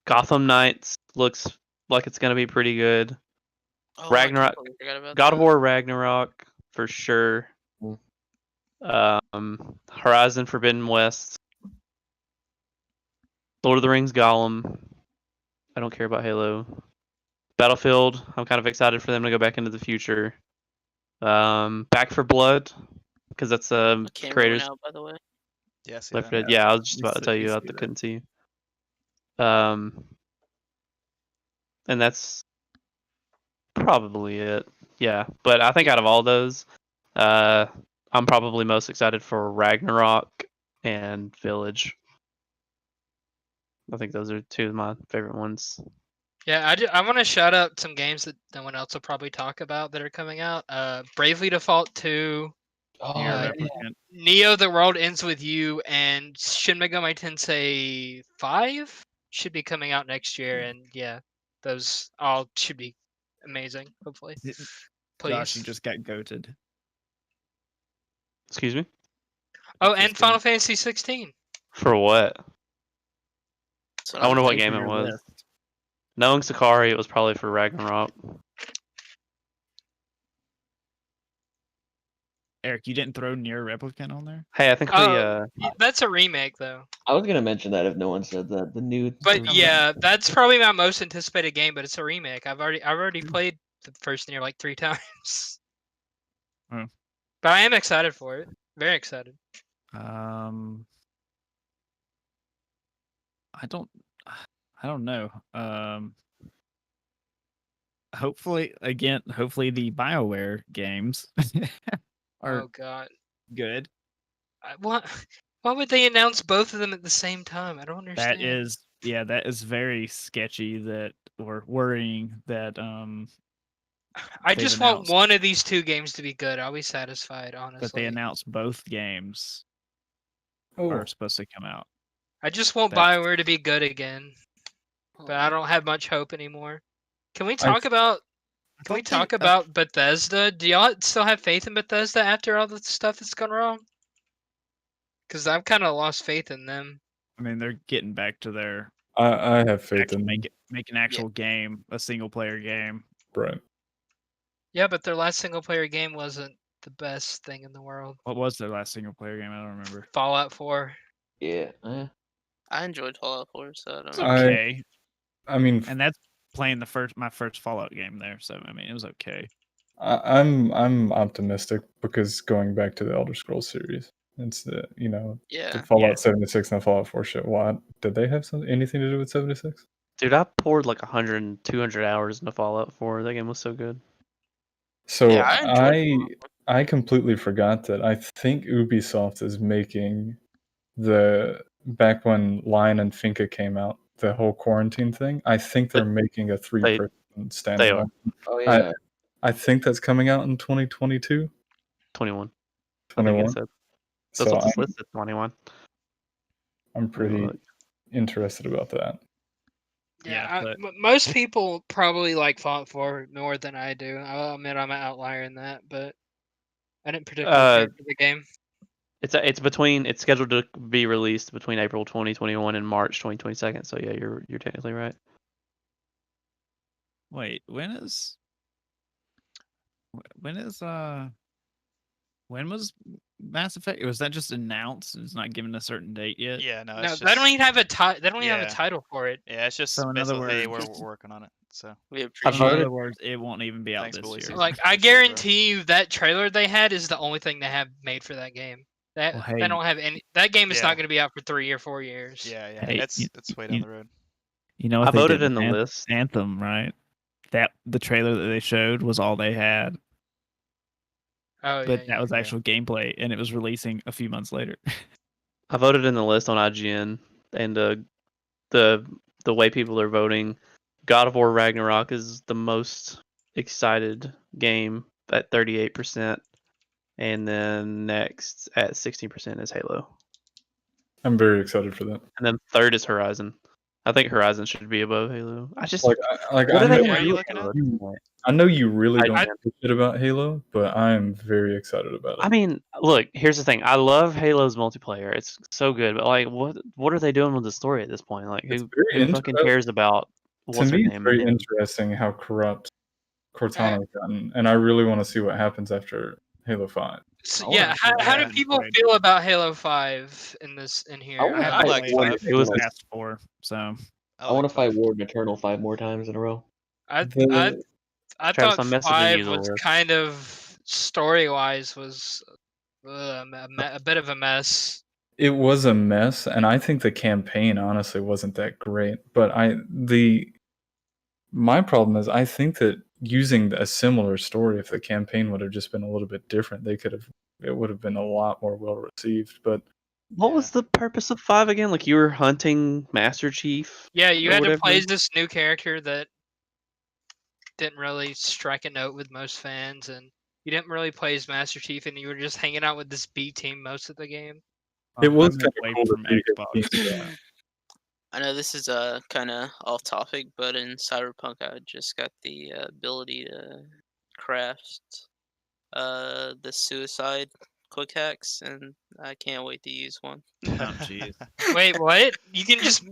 Gotham Knights looks like it's gonna be pretty good. Oh, Ragnarok- I completely forgot about God of that. War Ragnarok for sure. Horizon Forbidden West. Lord of the Rings Gollum. I don't care about Halo. Battlefield. I'm kind of excited for them to go back into the future. Back for Blood, because that's The camera creators. went out, by the way. Yeah, see Left that. 4 Dead. Yeah, I was just You about to said- tell you you. I see that. couldn't see you. And that's probably it. Yeah, but I think out of all those, I'm probably most excited for Ragnarok and Village. I think those are two of my favorite ones. Yeah, I want to shout out some games that no one else will probably talk about that are coming out. Bravely Default 2, Oh, Near Uh, yeah. Replicant. Neo: The World Ends With You, and Shin Megami Tensei 5 should be coming out next year. And yeah, those all should be amazing. Hopefully, please. Josh, you just got goated. Excuse me? Oh, It's and just Final gonna- Fantasy 16. For what? That's what I wonder I'm what thinking. game it your was. list. Knowing Sakari, it was probably for Ragnarok. Eric, you didn't throw Near Replicant on there? Hey, I think Oh, that's a remake though. I was gonna mention that if no one said that. The new. But yeah, that's probably my most anticipated game. But it's a remake. I've already played the first Nier like 3 times. Hmm. But I am excited for it. Very excited. I don't know. Hopefully the BioWare games are Oh god. good. Why would they announce both of them at the same time? I don't understand. That is very sketchy or worrying that I they've just want announced- one of these two games to be good. I'll be satisfied, honestly. but they announced both games Oh, are supposed to come out. I just want That's- BioWare to be good again. But I don't have much hope anymore. Can we I- talk about thought they- talk about Bethesda? Do y'all still have faith in Bethesda after all the stuff that's gone wrong? Because I've kind of lost faith in them. I mean, they're getting back to their I have faith in make an actual game, a single player game. Right. Yeah, but their last single player game wasn't the best thing in the world. What was their last single player game? I don't remember. Fallout 4. Yeah. I enjoyed Fallout 4, so I don't It's know. okay, I mean, and that's playing my first Fallout game there. So I mean, it was okay. I'm optimistic because going back to the Elder Scrolls series, it's the the Yeah. Fallout 76 and the Fallout 4 shit. What did they have anything to do with 76? dude, I poured like 100, 200 hours into Fallout 4. That game was so good. So Yeah, I enjoyed I completely forgot that I think Ubisoft is making the back when Lion and Finca came out, the whole quarantine thing. I think they're making a 3-person standalone. Oh yeah. I think that's coming out in 2022. 21. I think 21. it said. That's So what this list said, 21. I'm pretty Look. interested about that. Yeah, most people probably like Fallout 4 more than I do. I'll admit I'm an outlier in that, but I didn't particularly care for the game. It's scheduled to be released between April 2021 and March 2022. So yeah, you're technically right. Wait, when was Mass Effect? Was that just announced? It's not given a certain date yet. Yeah, no, No, it's they just, don't even have a they don't even have Yeah. a title for it. yeah, it's just So in other basically words- we're working on it. So We In appreciate heard other it. words, it won't even be out Thanks, this Bully year. season. Like I Appreciate it, bro. guarantee you that trailer they had is the only thing they have made for that game. That Well, they hey. don't have any. That game is Yeah. not going to be out for 3 or 4 years. yeah, yeah, Hey, it's way down the road. You know what I they voted did in the with list. Anthem, right? That the trailer that they showed was all they had, Oh but yeah. that was actual gameplay, and it was releasing a few months later. I voted in the list on IGN, and the way people are voting, God of War Ragnarok is the most excited game at 38%, and then next at 16% is Halo, I'm very excited for that. and then third is Horizon. I think Horizon should be above Halo. I just Like what I are they know, gonna are you do? looking at? at this point? I know you really I- don't I- give a shit about Halo, but I am very excited about it. I mean, look, here's the thing. I love Halo's multiplayer. It's so good, but like, what are they doing with the story at this point? Like, It's who very fucking interesting. cares about To what's her me, it's name? very And interesting how corrupt Cortana's gotten, and I really want to see what happens after Halo 5. So, I wanna yeah. see How what do happens people with- feel about Halo 5 in here? I wanna haven't fight like Ward five. It was- Eternal. Past 4, so I want to fight Ward Eternal 5 more times in a row. I Travis, thought I'm messaging you 5 the was list. kind of story wise was a bit of a mess. It was a mess, and I think the campaign honestly wasn't that great. But my problem is I think that using a similar story, if the campaign would have just been a little bit different, it would have been a lot more well received. But What was the purpose of 5 again? Like you were hunting Master Chief? Yeah, you or had to whatever? play as this new character that didn't really strike a note with most fans, and you didn't really play as Master Chief, and you were just hanging out with this B team most of the game. it was I'm kind of away cool from to see Xbox. his so- I know this is kind of off topic, but in Cyberpunk, I just got the ability to craft the suicide quick hacks, and I can't wait to use one. Oh jeez. Wait, what? You can just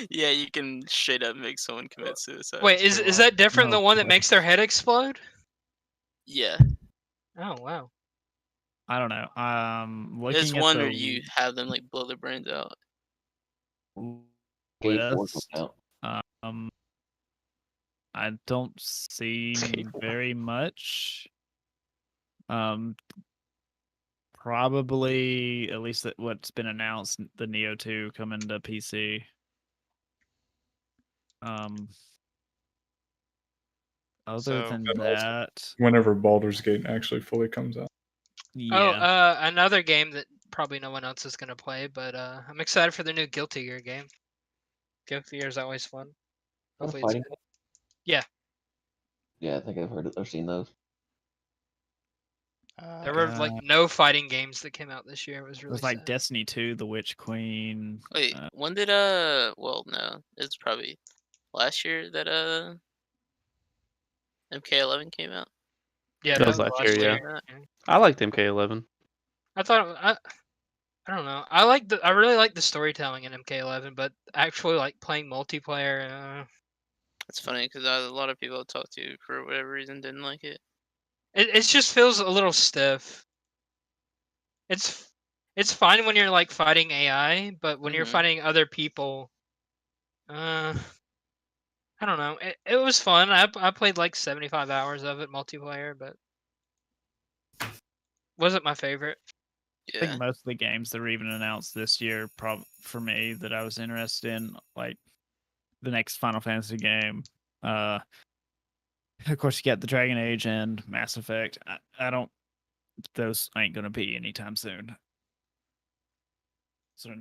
Yeah, you can straight up make someone commit suicide. wait. It's Is pretty is wild. that different than No the one that way. makes their head explode? Yeah, Oh wow. I don't know. there's Looking at one the where you have them like blow their brains out. Skate 4 comes list, out. I don't see Skateboard. very much. Probably at least what's been announced, the Neo 2 coming to PC. Other So- than And also- that, whenever Baldur's Gate actually fully comes out. Oh, yeah. another game that probably no one else is gonna play, but I'm excited for the new Guilty Gear game. Guilty Gear is always fun. Hopefully it's Fighting good. game? Yeah. Yeah, I think I've heard it or seen those. There were like no fighting games that came out this year. It was It really was like sad. Destiny 2, The Witch Queen. Wait, when did well no, it's probably last year that MK11 came out. Yeah, That was last year, yeah. yeah. I liked MK11. I thought I don't know. I really like the storytelling in MK11, but actually like playing multiplayer, It's funny because a lot of people I talked to for whatever reason didn't like it. it just feels a little stiff. It's fine when you're like fighting AI, but when you're Mhm. fighting other people, I don't know. It was fun. I played like 75 hours of it multiplayer, but wasn't my favorite. I Yeah. think most of the games that were even announced this year, for me, that I was interested in, like the next Final Fantasy game. Of course, you got the Dragon Age and Mass Effect. I don't. Those ain't gonna be anytime soon. So,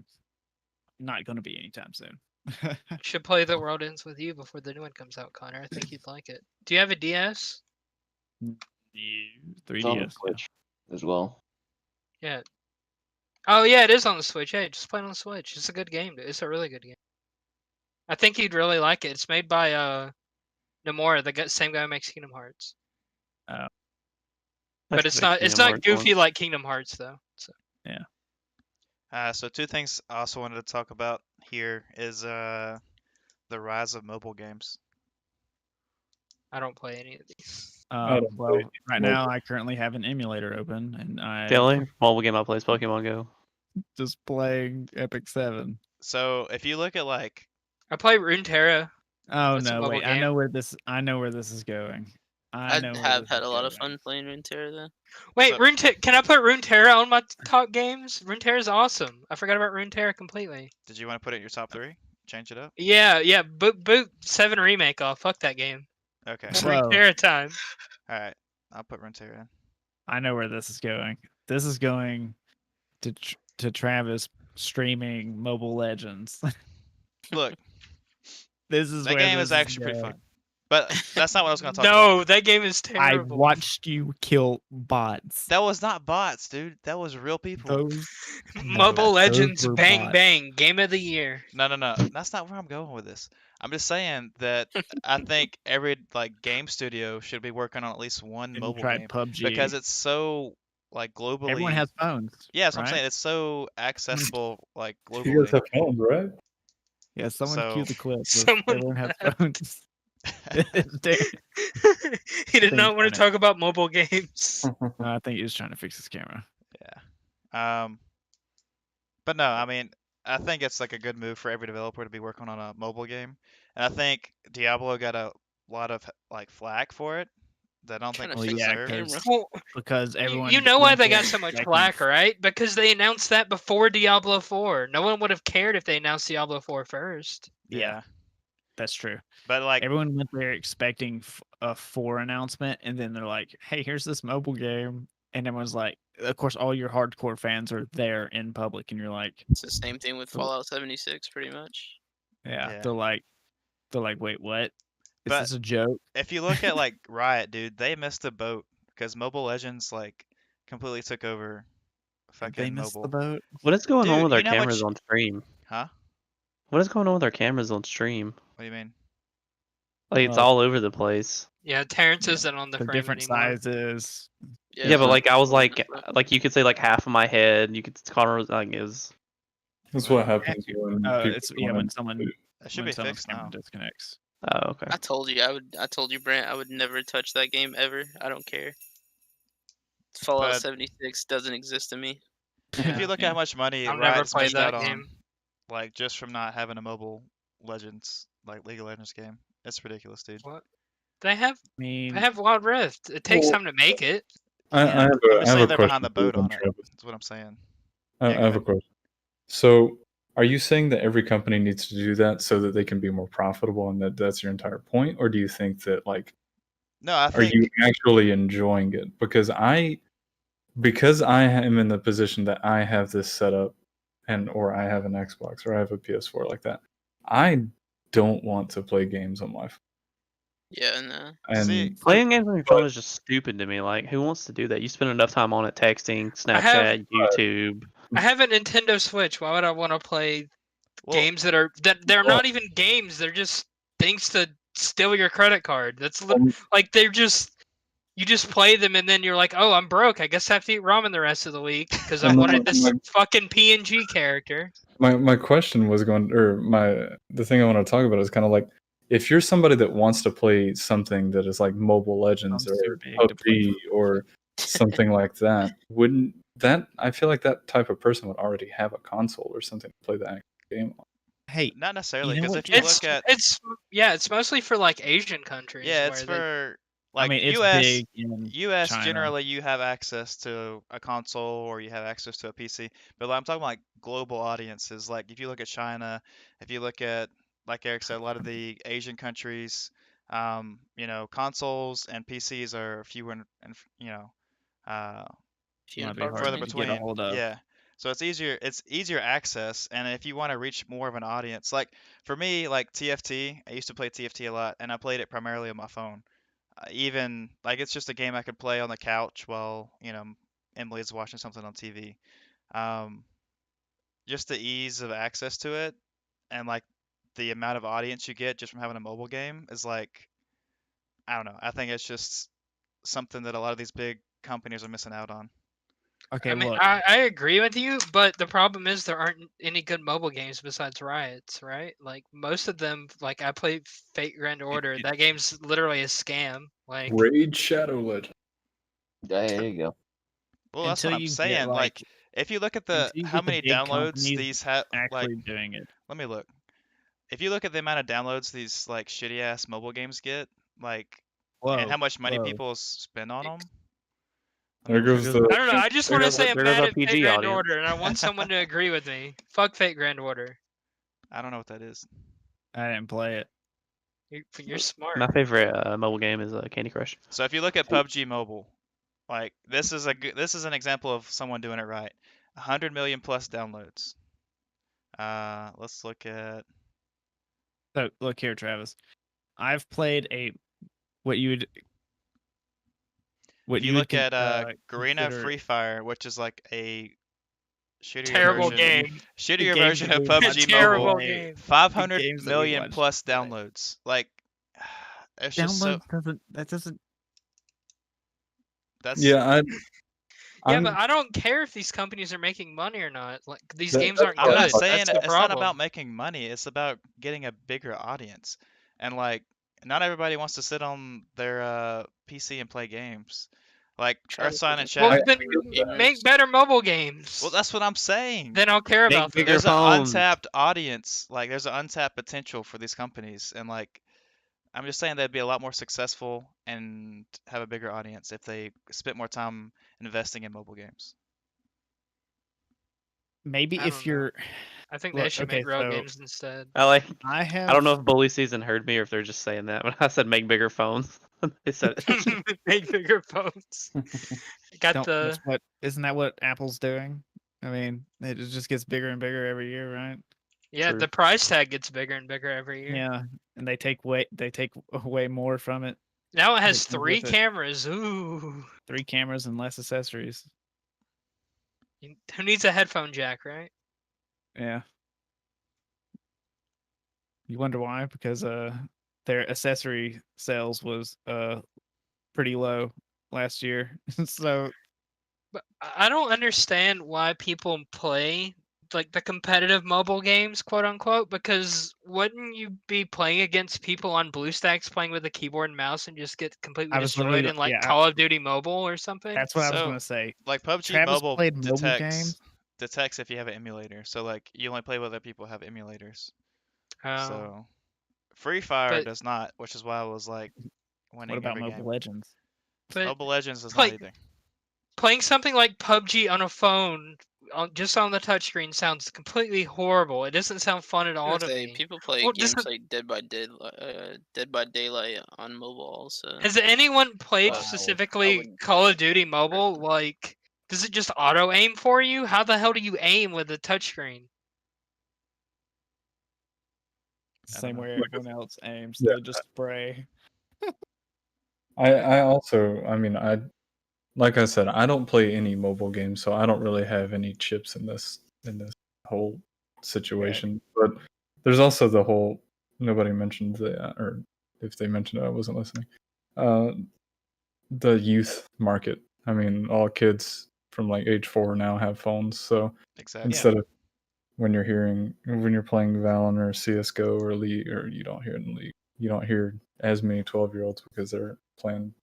not gonna be anytime soon. You should play The World Ends With You before the new one comes out, Connor. I think you'd like it. Do you have a DS? It's on the 3DS. Switch as well. Yeah. Oh yeah, it is on the Switch. Hey, just play it on the Switch. It's a good game. It's a really good game. I think you'd really like it. It's made by Nomura, the same guy who makes Kingdom Hearts. I But it's played not Kingdom Hearts goofy once. like Kingdom Hearts though. So So two things I also wanted to talk about here is the rise of mobile games. I don't play any of these. I don't Well, play right mobile. now I currently have an emulator open, and The I'm only mobile game I play is Pokemon Go. just playing Epic 7. So if you look at like I play Runeterra. Oh That's a no! mobile Wait, I game. know where this. I know where this is going. I I know where have this had is a lot of going. fun playing Runeterra though. Wait, So- Runeterra. Can I put Runeterra on my top games? Runeterra's awesome. I forgot about Runeterra completely. did you want to put it in your top 3? Change it up? Yeah. Boot 7 remake off. Fuck that game. Okay. It's Whoa. Runeterra time. All right. I'll put Runeterra in. I know where this is going. This is going to Travis streaming Mobile Legends. Look, This is that where game this is actually pretty going. fun. But that's not what I was going to talk about. No, that game is I terrible. watched you kill bots. That was not bots, dude. That was real people. Those Mobile those Legends were Bang bots. Bang Game of the Year. No. That's not where I'm going with this. I'm just saying that I think every like game studio should be working on at least one And you mobile tried game PUBG because it's so like globally. Everyone has phones. Yeah, that's what I'm right? saying. It's so accessible like You guys globally. have phones, right? Yeah, someone So- cue the clip. of Someone Everyone has phones. Damn. He did Thing not want on to it. talk about mobile games. I think he was trying to fix his camera. But no, I mean, I think it's like a good move for every developer to be working on a mobile game, and I think Diablo got a lot of like flack for it that I don't think Kinda will fix yeah, serve. camera. Well, because everyone. you know why went they there got so much expecting flack, right? Because they announced that before Diablo 4. No one would have cared if they announced Diablo 4 first. Yeah, that's true. But like, Everyone went there expecting a 4 announcement, and then they're like, "Hey, here's this mobile game," and everyone's like, "Of course, all your hardcore fans are there in public," and you're like, It's the same thing with Oh. Fallout 76, pretty much. "Yeah." Yeah. They're like, "Wait, what? Is But this a joke?" if you look at like Riot, dude, they missed the boat because Mobile Legends like completely took over Did fucking they missed the mobile. boat? What is going on Dude, with our you know how cameras much- on stream? Huh? What is going on with our cameras on stream? What do you mean? Like it's Well, all over the place. Yeah, Terrence Yeah, isn't on the They're frame different anymore. sizes. Yeah, but the like I was controls like and stuff. like you could say like half of my head. You could color like is. That's what happens when people It's when wanna- someone It should when be someone's fixed camera now. disconnects. Oh, okay. I told you, Brent, I would never touch that game ever. I don't care. Fallout But 76 doesn't exist to me. if you look at how much money I've never Riot's played missed that out on, game. like just from not having a mobile Legends, like League of Legends game, it's ridiculous, dude. What? They have I mean, Wild Rift. It takes Well, time to make it. I have I'm a, just I have saying a they're question behind the for you boat on then, it. Travis. That's what I'm saying. I Yeah, go have a ahead. question. So, are you saying that every company needs to do that so that they can be more profitable, and that's your entire point, or do you think that like No, I are you think actually enjoying it? Because I am in the position that I have this set up, or I have an Xbox or I have a PS4 like that. I don't want to play games on my phone. Yeah, no. See, And Playing games on your But- phone is just stupid to me. Like, who wants to do that? You spend enough time on it texting, I have- Snapchat, YouTube. I have a Nintendo Switch. Why would I want to play well, games that they're Well- not even games? They're just things to steal your credit card. That's Um, like they're just you just play them and then you're like, oh, I'm broke. I guess I have to eat ramen the rest of the week because I And then wanted this my- fucking PNG character. my question was the thing I want to talk about is kind of like, if you're somebody that wants to play something that is like Mobile Legends Sounds too or big to play PUBG or something like that, wouldn't that, I feel like that type of person would already have a console or something to play the actual game on. hey, not necessarily know because what? if you look at It's mostly for like Asian countries. yeah, it's where for like I mean, it's US. big in US China. generally you have access to a console or you have access to a PC, but I'm talking like global audiences. Like if you look at China, if you look at like Eric said, a lot of the Asian countries, consoles and PCs are fewer and Few and Might be far hard further to between. get a between. hold of. Yeah. So it's easier access, and if you want to reach more of an audience, like for me, like TFT, I used to play TFT a lot, and I played it primarily on my phone. Even like it's just a game I could play on the couch while Emily's watching something on TV. Um, just the ease of access to it, and like the amount of audience you get just from having a mobile game is like, I don't know. I think it's just something that a lot of these big companies are missing out on. Okay, I mean, look. I agree with you, but the problem is there aren't any good mobile games besides Riot's, right? Like most of them, like I played Fate Grand Order. That game's literally a scam. Like Raid Shadow Legend. There you go. Well, that's what Until I'm you get, saying. Like, if you look at the until you how get the many big downloads companies these have, like, actually doing it. let me look. If you look at the amount of downloads these like shitty ass mobile games get, like, and how much money people spend on them. There goes the. I don't know. I just There want to goes say the- I'm there goes mad our at Fate PG Grand audience. Order, and I want someone to agree with me. Fuck Fate Grand Order. I don't know what that is. I didn't play it. You're smart. My favorite mobile game is Candy Crush. So if you look at PUBG Mobile, like this is an example of someone doing it right. 100 million plus downloads. Let's look at. So look here, Travis. I've played what you would If you look at Garena consider Free Fire, which is like a shittier Terrible version, game. shittier games version that of we watch PUBG Terrible Mobile. game. 500 games that we million watch plus play. downloads. Like, it's just so. Download doesn't. That's Yeah, Yeah, but I don't care if these companies are making money or not. Like these That- games that's aren't I'm good. not saying That's the it's not problem. about making money. It's about getting a bigger audience. And like, not everybody wants to sit on their PC and play games. Like Try to Earthsign and focus Well, Chat. then gamers. make better mobile games. Well, that's what I'm saying. Then I'll care Make about them. bigger There's an phones. untapped audience. Like, there's an untapped potential for these companies, and like, I'm just saying they'd be a lot more successful and have a bigger audience if they spent more time investing in mobile games. Maybe I if don't know. you're I think Look, they should okay, make real so- games instead. I I have don't know if Bully Season heard me or if they're just saying that. When I said make bigger phones, they said it. Make bigger phones. Got don't the isn't that what Apple's doing? I mean, it just gets bigger and bigger every year, right? yeah. True. The price tag gets bigger and bigger every year. Yeah, and they take away more from it. Now it has That comes 3 with it. cameras. Ooh. 3 cameras and less accessories. Who needs a headphone jack, right? Yeah. You wonder why? Because their accessory sales was pretty low last year. So But I don't understand why people play like the competitive mobile games, quote unquote, because wouldn't you be playing against people on BlueStacks playing with a keyboard and mouse and just get completely I was destroyed literally in like yeah, Call of Duty Mobile or something? that's what I was So, gonna say. Like PUBG Travis Mobile played mobile games. detects if you have an emulator. So like you only play with other people who have emulators. Oh, So Free Fire but does not, which is why I was like What winning about every Mobile game. Legends? but Mobile Legends does like- not either. playing something like PUBG on a phone just on the touchscreen sounds completely horrible. It doesn't sound fun at all to me. People play Well, games does it- like Dead by Daylight on mobile also. Has anyone played Wow. specifically wouldn't Call of play it Duty Mobile? personally. Like, does it just auto aim for you? How the hell do you aim with a touchscreen? I Same don't know. way everyone else aims. Yeah. They just spray. I also, I mean, like I said, I don't play any mobile games, so I don't really have any chips in this whole situation. But there's also the whole nobody mentioned or if they mentioned it, I wasn't listening. The youth market. I mean, all kids from like age 4 now have phones, so Exactly. instead of when you're playing Valorant or CS:GO or League, or you don't hear in League, you don't hear as many 12-year-olds because they're playing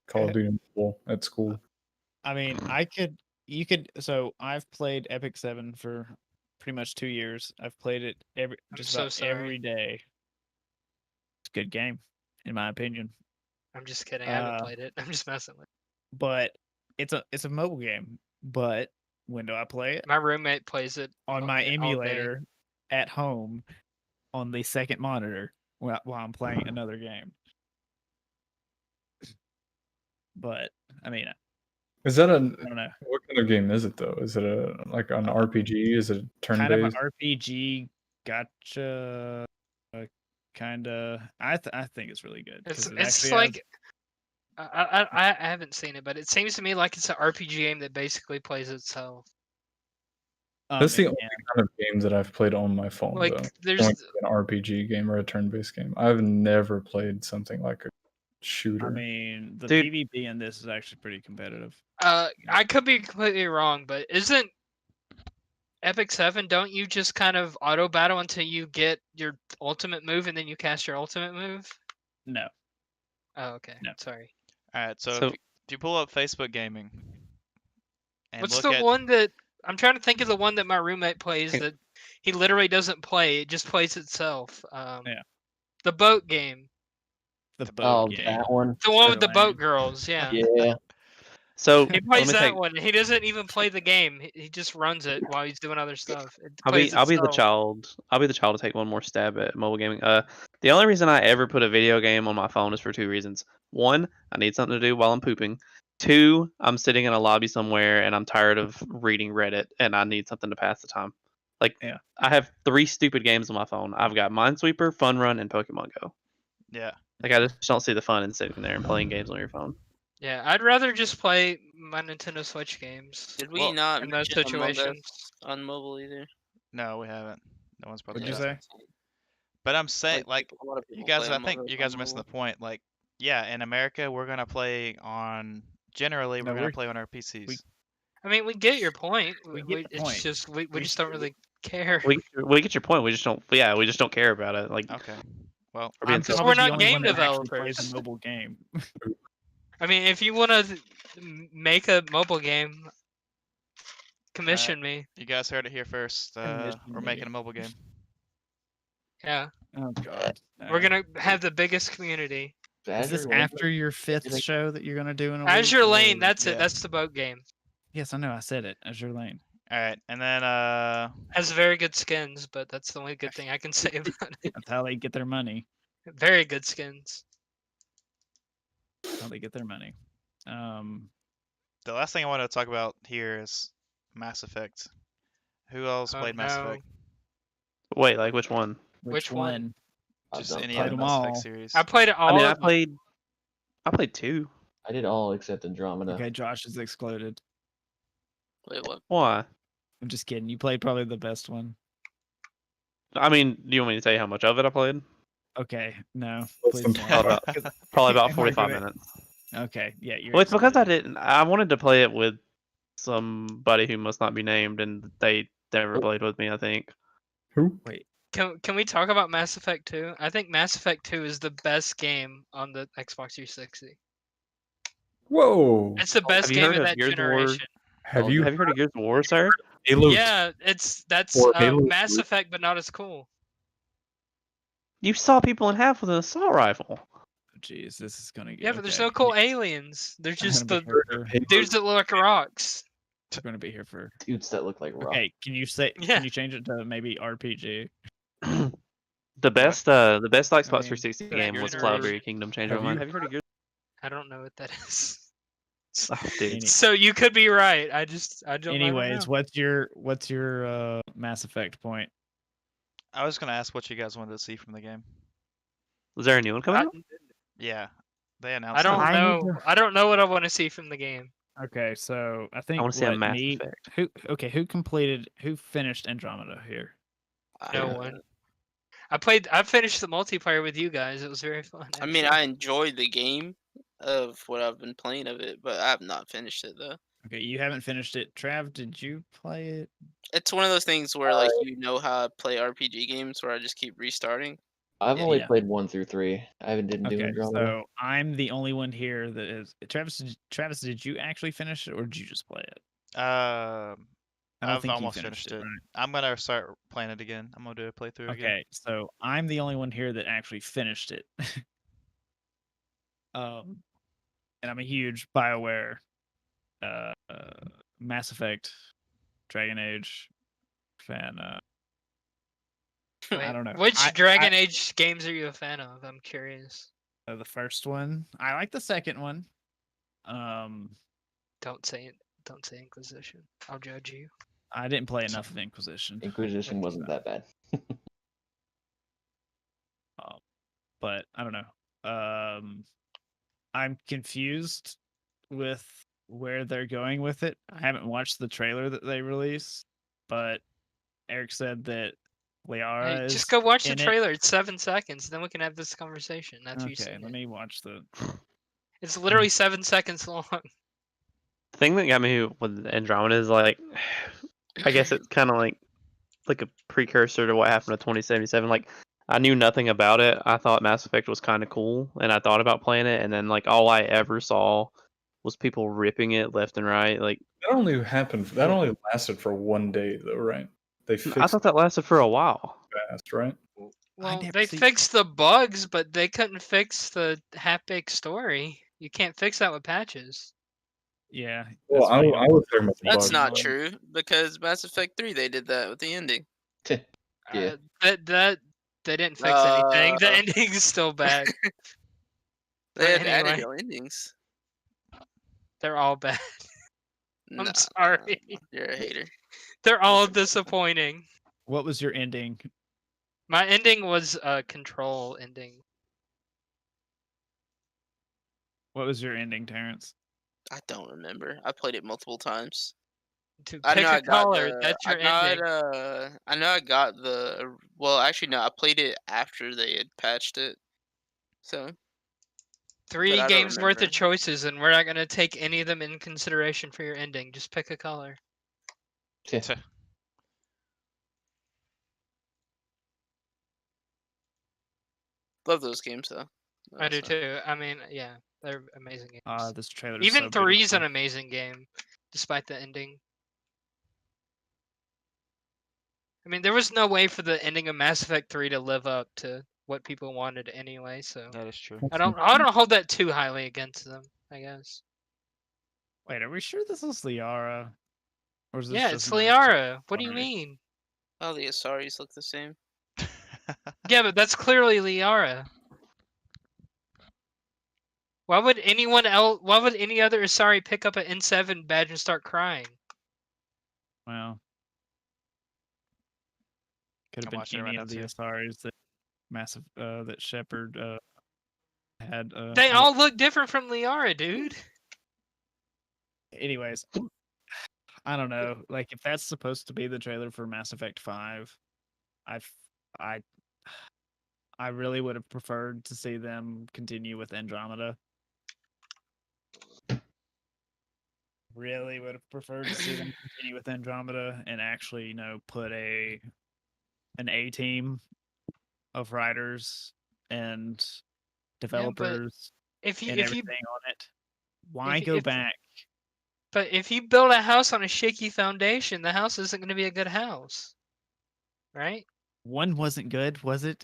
Call of Duty Mobile at school. I mean, so I've played Epic 7 for pretty much 2 years. I've played it just so about sorry. every day. It's a good game, in my opinion. I'm just kidding. I haven't played it. I'm just messing with it. But it's a mobile game. But when do I play it? My roommate plays it On my all day. emulator at home on the second monitor while I'm playing another game. But I mean, Is that I don't know. what kind of game is it though? Is it like an RPG? Is it turn Kind of an based? RPG gotcha. Kind of. I think it's really good. 'cause it It's actually like I haven't seen it, but it seems to me like it's an RPG game that basically plays itself. That's the yeah. only kind of games that I've played on my phone Like though. there's Going to an RPG game or a turn based game. I've never played something like a shooter. I mean, the Dude. PvP in this is actually pretty competitive. I could be completely wrong, but isn't Epic 7, don't you just kind of auto battle until you get your ultimate move and then you cast your ultimate move? No. Oh, okay. No. Sorry. All right. So, So- if you pull up Facebook Gaming and What's look the at one that I'm trying to think of the one that my roommate plays that he literally doesn't play, it just plays itself. Yeah. The boat game. The Oh, boat game. that one. The one with the Lame. boat girls, yeah. Yeah. So He let plays me that take. one. He doesn't even play the game. He just runs it while he's doing other stuff. It I'll plays be the itself. child. I'll be the child to take one more stab at mobile gaming. The only reason I ever put a video game on my phone is for 2 reasons. 1, I need something to do while I'm pooping. 2, I'm sitting in a lobby somewhere and I'm tired of reading Reddit and I need something to pass the time. Like, Yeah. I have 3 stupid games on my phone. I've got Minesweeper, Fun Run, and Pokemon Go. yeah. Like, I just don't see the fun in sitting there and playing games on your phone. Yeah, I'd rather just play my Nintendo Switch games. Did we Well, not in those mention Among Us situations. on mobile either? No, we haven't. No one's probably. What'd you asked. say? But I'm saying, like, a lot of you people guys, play I think Among Us you guys are on missing the mobile. point. Like, yeah, in America, we're gonna play on. Generally, No, we're gonna we're- play on our PCs. I mean, we get your point. We get the point. It's just we We just don't really care. We get your point. We just don't. Yeah, we just don't care about it. Like, Okay. Well, we're being I'm just- selfish. we're probably the not only game one that actually plays developers. a mobile game. I mean, if you want to make a mobile game, commission me. you guys heard it here first. Commission We're me. making a mobile game. Yeah, Oh god. we're gonna have the biggest community. Is this Azure Lane, after your fifth Did I- show that you're gonna do in a Azure week? Lane, or- that's Yeah. it. That's the boat game. Yes, I know. I said it. Azure Lane. All right, and then Has very good skins, but that's the only good thing I can say about it. That's how they get their money. Very good skins. How they get their money. the last thing I want to talk about here is Mass Effect. Who else Oh, played Mass no. Effect? Wait, like which one? Which one? I've Just done any five. of the them Mass all. Effect series. I played it all. I mean, of them. I played 2. I did all except Andromeda. Okay, Josh is excluded. Wait, what? Why? I'm just kidding. You played probably the best one. I mean, do you want me to tell you how much of it I played? Okay, no. Let's Please them don't. Probably about, probably about Am I 45 gonna- minutes. Okay, yeah, you're Well, it's because I excluded. didn't. I wanted to play it with somebody who must not be named, and they never Oh. played with me. I think. Who? Can we talk about Mass Effect 2? I think Mass Effect 2 is the best game on the Xbox 360. Whoa! It's the best you game heard of of that Gears of War? generation. Have you Have you heard of Gears of War, sir? Halo? Yeah, that's Or Halo Mass 3? Effect, but not as cool. You saw people in half with an assault rifle. Jeez, this is gonna get. Yeah, but there's okay. no cool aliens. They're I'm just gonna the be here for- Halo- dudes that look like rocks. We're gonna be here for. Dudes that look like rock. Okay, can you say? Yeah. Can you change it to maybe RPG? The best Xbox mean, 360 that game was generation. Cloudberry Kingdom Change Have My Mind. you- Have you heard of Gears? I don't know what that is. Oh, dude. Any- So you could be right. I don't. Anyways, know. what's your Mass Effect point? I was gonna ask what you guys wanted to see from the game. Was there a new one coming I, out? Yeah, they announced. I don't it. I need know. to- I don't know what I want to see from the game. Okay, so I think I want to see a what, Mass me, Effect. who finished Andromeda here? No one. I finished the multiplayer with you guys. It was very fun. I mean, actually. I enjoyed the game of what I've been playing of it, but I have not finished it though. Okay, you haven't finished it. Trav, did you play it? It's one of those things where like how I play RPG games where I just keep restarting. I've Yeah. only Yeah. played 1 through 3. I didn't do Okay, Andromeda. so I'm the only one here that is. Travis, did you actually finish it or did you just play it? I don't I've think you almost finished finished it. right? I'm gonna start playing it again. I'm gonna do a playthrough again. Okay, so I'm the only one here that actually finished it. And I'm a huge BioWare, Mass Effect, Dragon Age fan. I don't know. Which I- Dragon Age games are you a fan of? I'm curious. The first one, I like the second one. Don't say Inquisition. I'll judge you. I didn't play enough of Inquisition. Inquisition wasn't that bad. But I don't know. I'm confused with where they're going with it. I haven't watched the trailer that they released, but Eric said that Liara Hey, is just go watch the in it. trailer. It's 7 seconds. Then we can have this conversation. That's you Okay, saying let me watch the. It's literally 7 seconds long. The thing that got me with Andromeda is like, I guess it's kind of like a precursor to what happened to 2077. Like, I knew nothing about it. I thought Mass Effect was kind of cool, and I thought about playing it, and then like all I ever saw was people ripping it left and right. Like, That only happened. That only lasted for 1 day, though, right? They I fixed thought that lasted for a while. it fast, right? Well, never they see- fixed the bugs, but they couldn't fix the half-baked story. You can't fix that with patches. Yeah. Well, that's why you I don't- was talking about the That's bugs. not one. true because Mass Effect 3 they did that with the ending. Yeah. That they didn't fix anything. The Uh, ending's still bad. They had added Anyway. no endings. They're all bad. I'm Nah, sorry. You're a hater. They're all disappointing. What was your ending? My ending was a control ending. What was your ending, Terrence? I don't remember. I played it multiple times. To I pick know a I got color, the, that's I your got, ending. I know I got the. Well, actually, no. I played it after they had patched it. So 3 I don't games worth remember. of choices, and we're not gonna take any of them in consideration for your ending. Just pick a color. love those games though. I do So, too. I mean, yeah, they're amazing games. This trailer. Is Even so 3's an beautiful. amazing game, despite the ending. I mean, there was no way for the ending of Mass Effect 3 to live up to what people wanted anyway. So That is true. I don't hold that too highly against them. I guess. Wait, are we sure this is Liara? Or is this Yeah, just it's another Liara. What do you Sorry. mean? All the Asaris look the same. Yeah, but that's clearly Liara. Why would anyone else? Why would any other Asari pick up an N7 badge and start crying? Well, could have I'm been watching it any right of now, the too. Asaris that Shepard had. They all look different from Liara, dude. Anyways, I don't know. Like, if that's supposed to be the trailer for Mass Effect 5, I really would have preferred to see them continue with Andromeda. Really would have preferred to see them continue with Andromeda and actually, put an A team of writers and developers If you and if you everything on it. Why if, go if back? but if you build a house on a shaky foundation, the house isn't going to be a good house, right? One wasn't good, was it?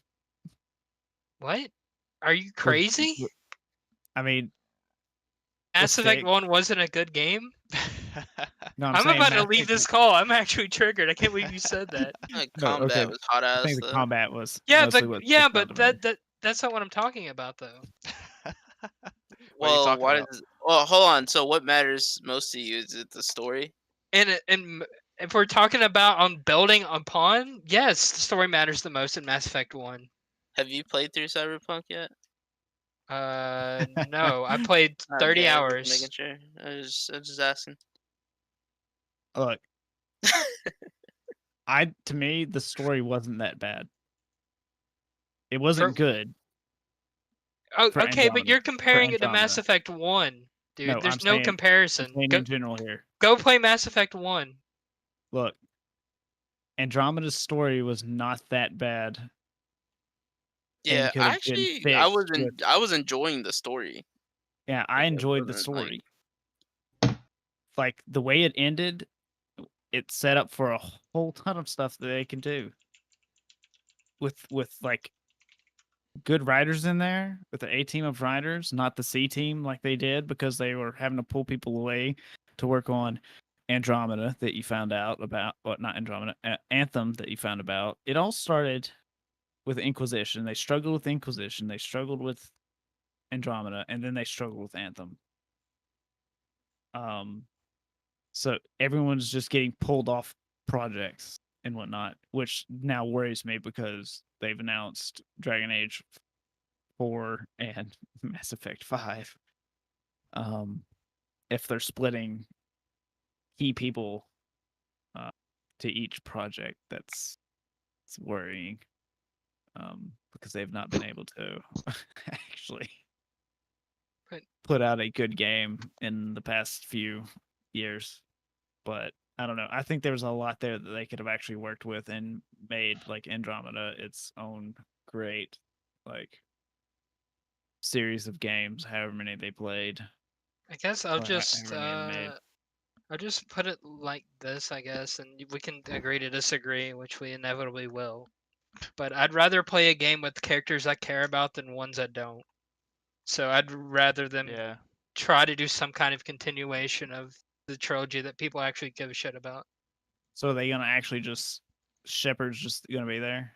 What? Are you crazy? I mean, Mass Effect six- 1 wasn't a good game. no, I'm saying about to Mass leave Effect- this call. I'm actually triggered. I can't believe you said that. Like, No, combat okay. was hot I ass. think the though. combat was Yeah, mostly but what yeah, sticks out but to me. that's not what I'm talking about though. What are you Well, talking why about? does? Well, hold on. So, what matters most to you? Is it the story? And if we're talking about on building upon, yes, the story matters the most in Mass Effect 1. Have you played through Cyberpunk yet? No, I played 30 Okay, hours. just making sure. I was just asking. Look, to me, the story wasn't that bad. It wasn't good. Oh, for okay, but Andromeda. you're comparing For it to Mass Andromeda. Effect 1, dude. No, There's I'm no saying- comparison. I'm saying in general here. Go play Mass Effect 1. Look, Andromeda's story was not that bad. Yeah, could have been actually, I fixed with- I was enjoying the story. Yeah, I It enjoyed the wasn't, story. Like the way it ended, it set up for a whole ton of stuff that they can do. With like good writers in there, with an A team of writers, not the C team like they did because they were having to pull people away to work on Andromeda that you found out about. Well, not Andromeda, Anthem that you found about. It all started with Inquisition. They struggled with Inquisition. They struggled with Andromeda, and then they struggled with Anthem. So everyone's just getting pulled off projects and whatnot, which now worries me because they've announced Dragon Age 4 and Mass Effect 5. If they're splitting key people to each project, it's worrying. Because they've not been able to actually put out a good game in the past few years. But I don't know. I think there was a lot there that they could have actually worked with and made like Andromeda its own great like series of games, however many they played. I guess Or however many they made. I'll just put it like this, I guess, and we can agree to disagree, which we inevitably will. But I'd rather play a game with characters I care about than ones I don't. So I'd rather them Yeah. try to do some kind of continuation of the trilogy that people actually give a shit about. So are they gonna actually just Shepard's just gonna be there?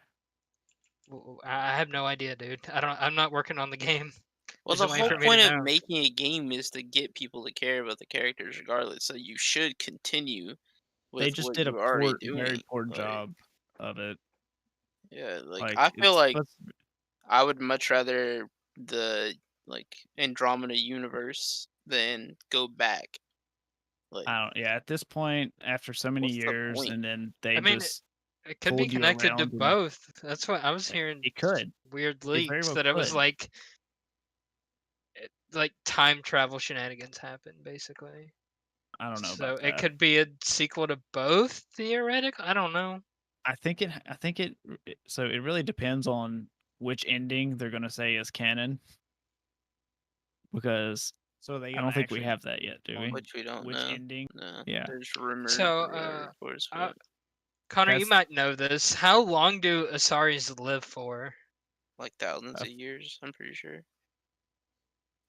I have no idea, dude. I'm not working on the game. Well, There's the no way whole for me to point of know. making a game is to get people to care about the characters regardless. So you should continue with They just what did a you're already very doing. poor Like, job of it. Yeah, like Like I feel it's like supposed to- I would much rather the Andromeda universe than go back. Like, I don't. Yeah, at this point, after so many What's the years, point? and then they I mean, just it could be pulled you connected to around and- both. That's what I was hearing. It could. Weird very leaks well that it was could. like time travel shenanigans happened, basically. I don't know So about it that. could be a sequel to both, theoretically. I don't know. I think it. So it really depends on which ending they're gonna say is canon. Because I don't think we have that yet, do we? which we don't Which know. ending? No. Yeah. There's rumors. So, or reports for I- it. Connor, you That's- might know this. How long do Asaris live for? Like thousands Uh, of years, I'm pretty sure.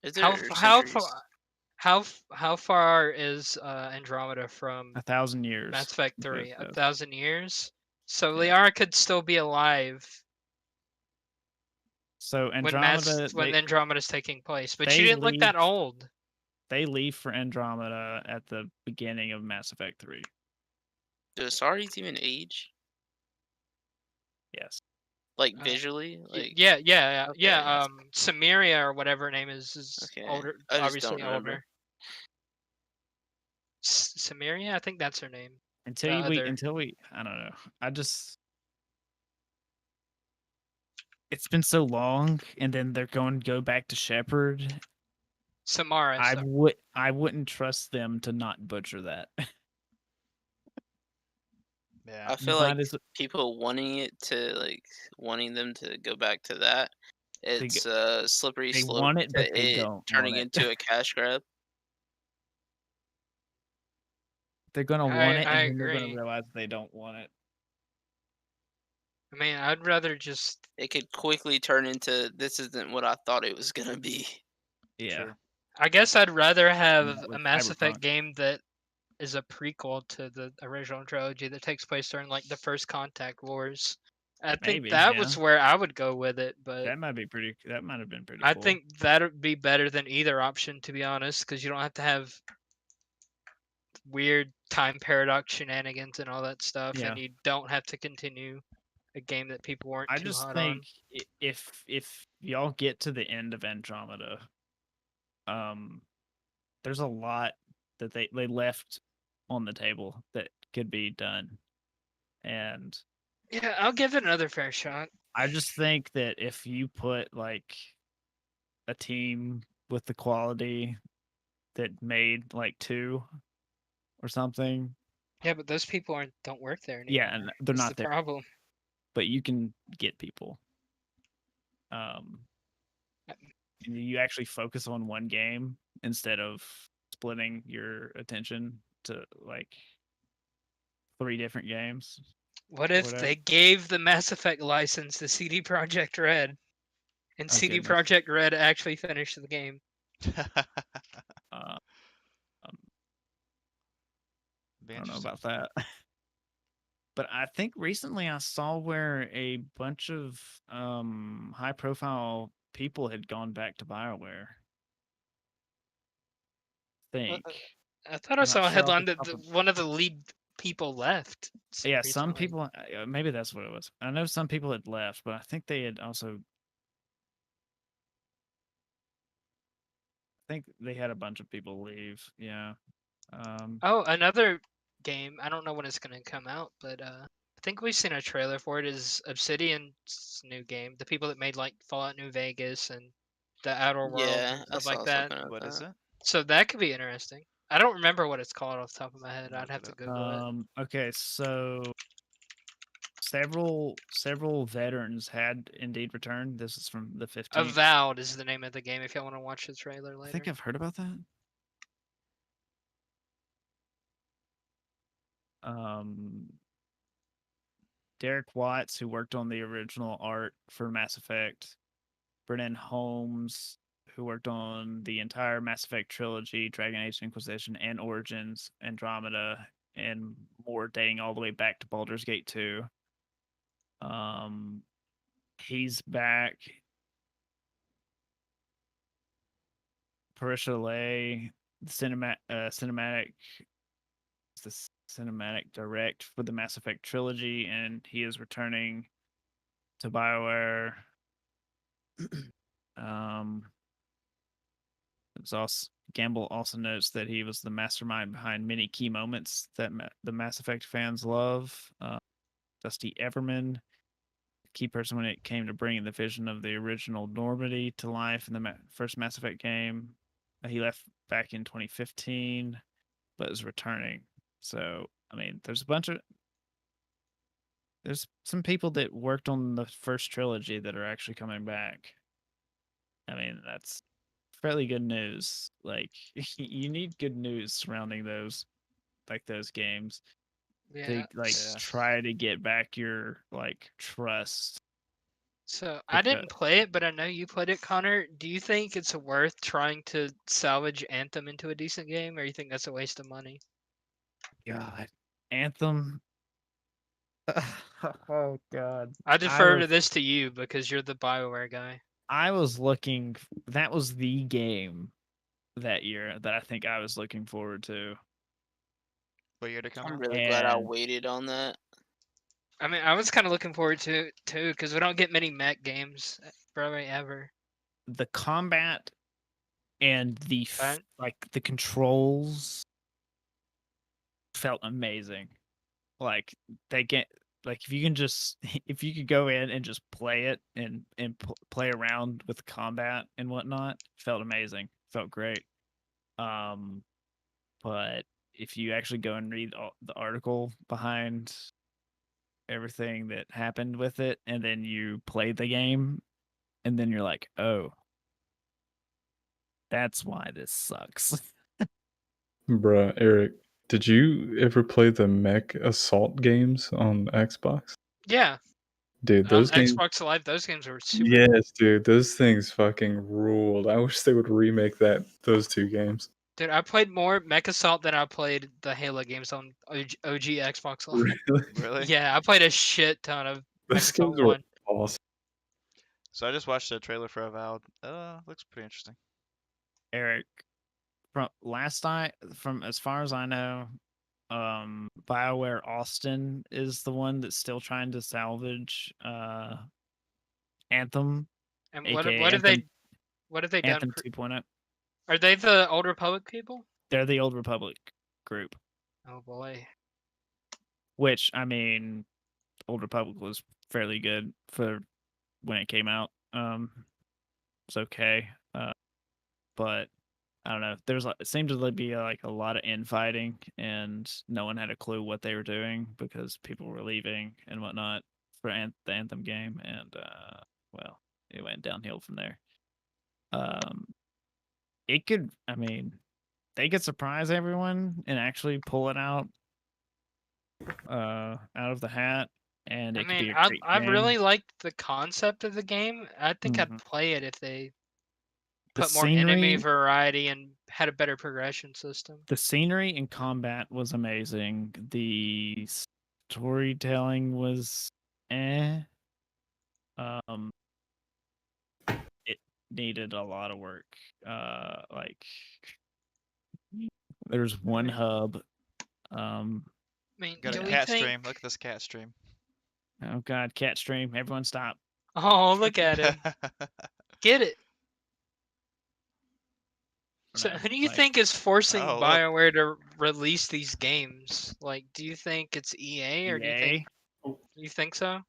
Is How there f- how centuries? far how far is Andromeda from 1,000 years. Mass Effect is what 3? it A says. 1,000 years. So Yeah. Liara could still be alive So when Andromeda, Andromeda's taking place, but she they didn't look that leave- old. they leave for Andromeda at the beginning of Mass Effect 3. Do Asaris even age? Yes. Like Uh, visually? Like Yeah. okay. Samaria or whatever her name is Okay. older, I just obviously don't remember. older. Samaria, I think that's her name. Until The we, other- until we, I don't know. I just, it's been so long, and then they're going to go back to Shepard. Samara. I wouldn't trust them to not butcher that. Yeah. I You feel like might as- people wanting them to go back to that. It's a slippery they slope want it, to but they it don't turning want it. into a cash grab. They're gonna I want it, and then they're agree. gonna realize they don't want it. I mean, I'd rather just It could quickly turn into this isn't what I thought it was gonna be. Yeah. True. I guess I'd rather have that a with Mass Effect Cyberpunk. game that is a prequel to the original trilogy that takes place during like the First Contact Wars. I think Maybe, that yeah. was where I would go with it, but That might be pretty. That might have been pretty. I cool. think that would be better than either option, to be honest, because you don't have to have weird time paradox shenanigans and all that stuff, Yeah. and you don't have to continue a game that people weren't I too just hot think on. if y'all get to the end of Andromeda, there's a lot that they left on the table that could be done, and Yeah, I'll give it another fair shot. I just think that if you put like a team with the quality that made like 2 or something, Yeah, but those people don't work there anymore. yeah, and they're That's not the there, problem. but you can get people. And you actually focus on one game instead of splitting your attention to like 3 different games. What if whatever. they gave the Mass Effect license to CD Projekt Red, and Oh, CD goodness. Projekt Red actually finished the game? Uh, Be I don't know interesting. about that. But I think recently I saw where a bunch of high profile people had gone back to BioWare. Think. I thought I I'm saw not a sure off headline the that top of- one of the lead people left. Yeah, some recently. people, maybe that's what it was. I know some people had left, but I think they had also, I think they had a bunch of people leave. Yeah. Oh, another game. I don't know when it's gonna come out, but I think we've seen a trailer for it. Is Obsidian's new game? The people that made like Fallout New Vegas and the Outer Worlds Yeah, and I stuff saw like that. something about What is that. it? So that could be interesting. I don't remember what it's called off the top of my head. I'll I'd look have it to up. Google it. Okay, so several veterans had indeed returned. This is from the 15th. Avowed is the name of the game. If y'all want to watch the trailer later. I think I've heard about that. Derek Watts, who worked on the original art for Mass Effect, Brennan Holmes, who worked on the entire Mass Effect trilogy, Dragon Age Inquisition, and Origins, Andromeda, and more, dating all the way back to Baldur's Gate 2. He's back. Parisha Lay, the cinematic direct for the Mass Effect trilogy, and he is returning to BioWare. It's also, Gamble also notes that he was the mastermind behind many key moments that the Mass Effect fans love. Dusty Everman, key person when it came to bringing the vision of the original Normandy to life in the first Mass Effect game. He left back in 2015, but is returning. So, I mean, there's some people that worked on the first trilogy that are actually coming back. I mean, that's fairly good news. Like, you need good news surrounding those games. Yeah. like Yeah. try to get back your like trust. So I didn't play it, but I know you played it, Connor. Do you think it's worth trying to salvage Anthem into a decent game, or you think that's a waste of money? God, Anthem. Oh God. I defer to this to you because you're the BioWare guy. I was looking. That was the game that year that I think I was looking forward to. What year to come I'm out? really glad I And- waited on that. I mean, I was kind of looking forward to it too because we don't get many mech games probably ever. The combat and the Right. like the controls felt amazing. Like they get like if you can just if you could go in and just play it and play around with combat and whatnot, felt amazing. Felt great. But if you actually go and read the article behind everything that happened with it, and then you play the game, and then you're like, oh, that's why this sucks. Bruh, Eric, did you ever play the Mech Assault games on Xbox? Yeah, Dude, on those games. Xbox Live, those games were super. Yes, dude, those things fucking ruled. I wish they would remake those two games. Dude, I played more Mech Assault than I played the Halo games on OG Xbox Live. Really? Really? Yeah, I played a shit ton of Mech Those Assault games were 1. awesome. So I just watched the trailer for Avowed. Looks pretty interesting. Eric, from as far as I know, BioWare Austin is the one that's still trying to salvage Anthem, And aka what have Anthem, they done? Anthem 2.0. Are they the Old Republic people? They're the Old Republic group, Oh boy. which I mean, Old Republic was fairly good for when it came out. It's okay, but I don't know. It seemed to be like a lot of infighting, and no one had a clue what they were doing because people were leaving and whatnot for the Anthem game, and well, it went downhill from there. It could, I mean, they could surprise everyone and actually pull it out of the hat, and I it could be mean, a great I game. really liked the concept of the game. I think I'd play it if they put more enemy variety and had a better progression system. The scenery and combat was amazing. The storytelling was it needed a lot of work. Like there's one hub. I mean, Got a do we cat think... stream. Look at this cat stream. Oh God, cat stream! Everyone stop. Oh, look at him. Get it. So, who do you think is forcing Oh, look. BioWare to release these games? Like, do you think it's EA or do you think so?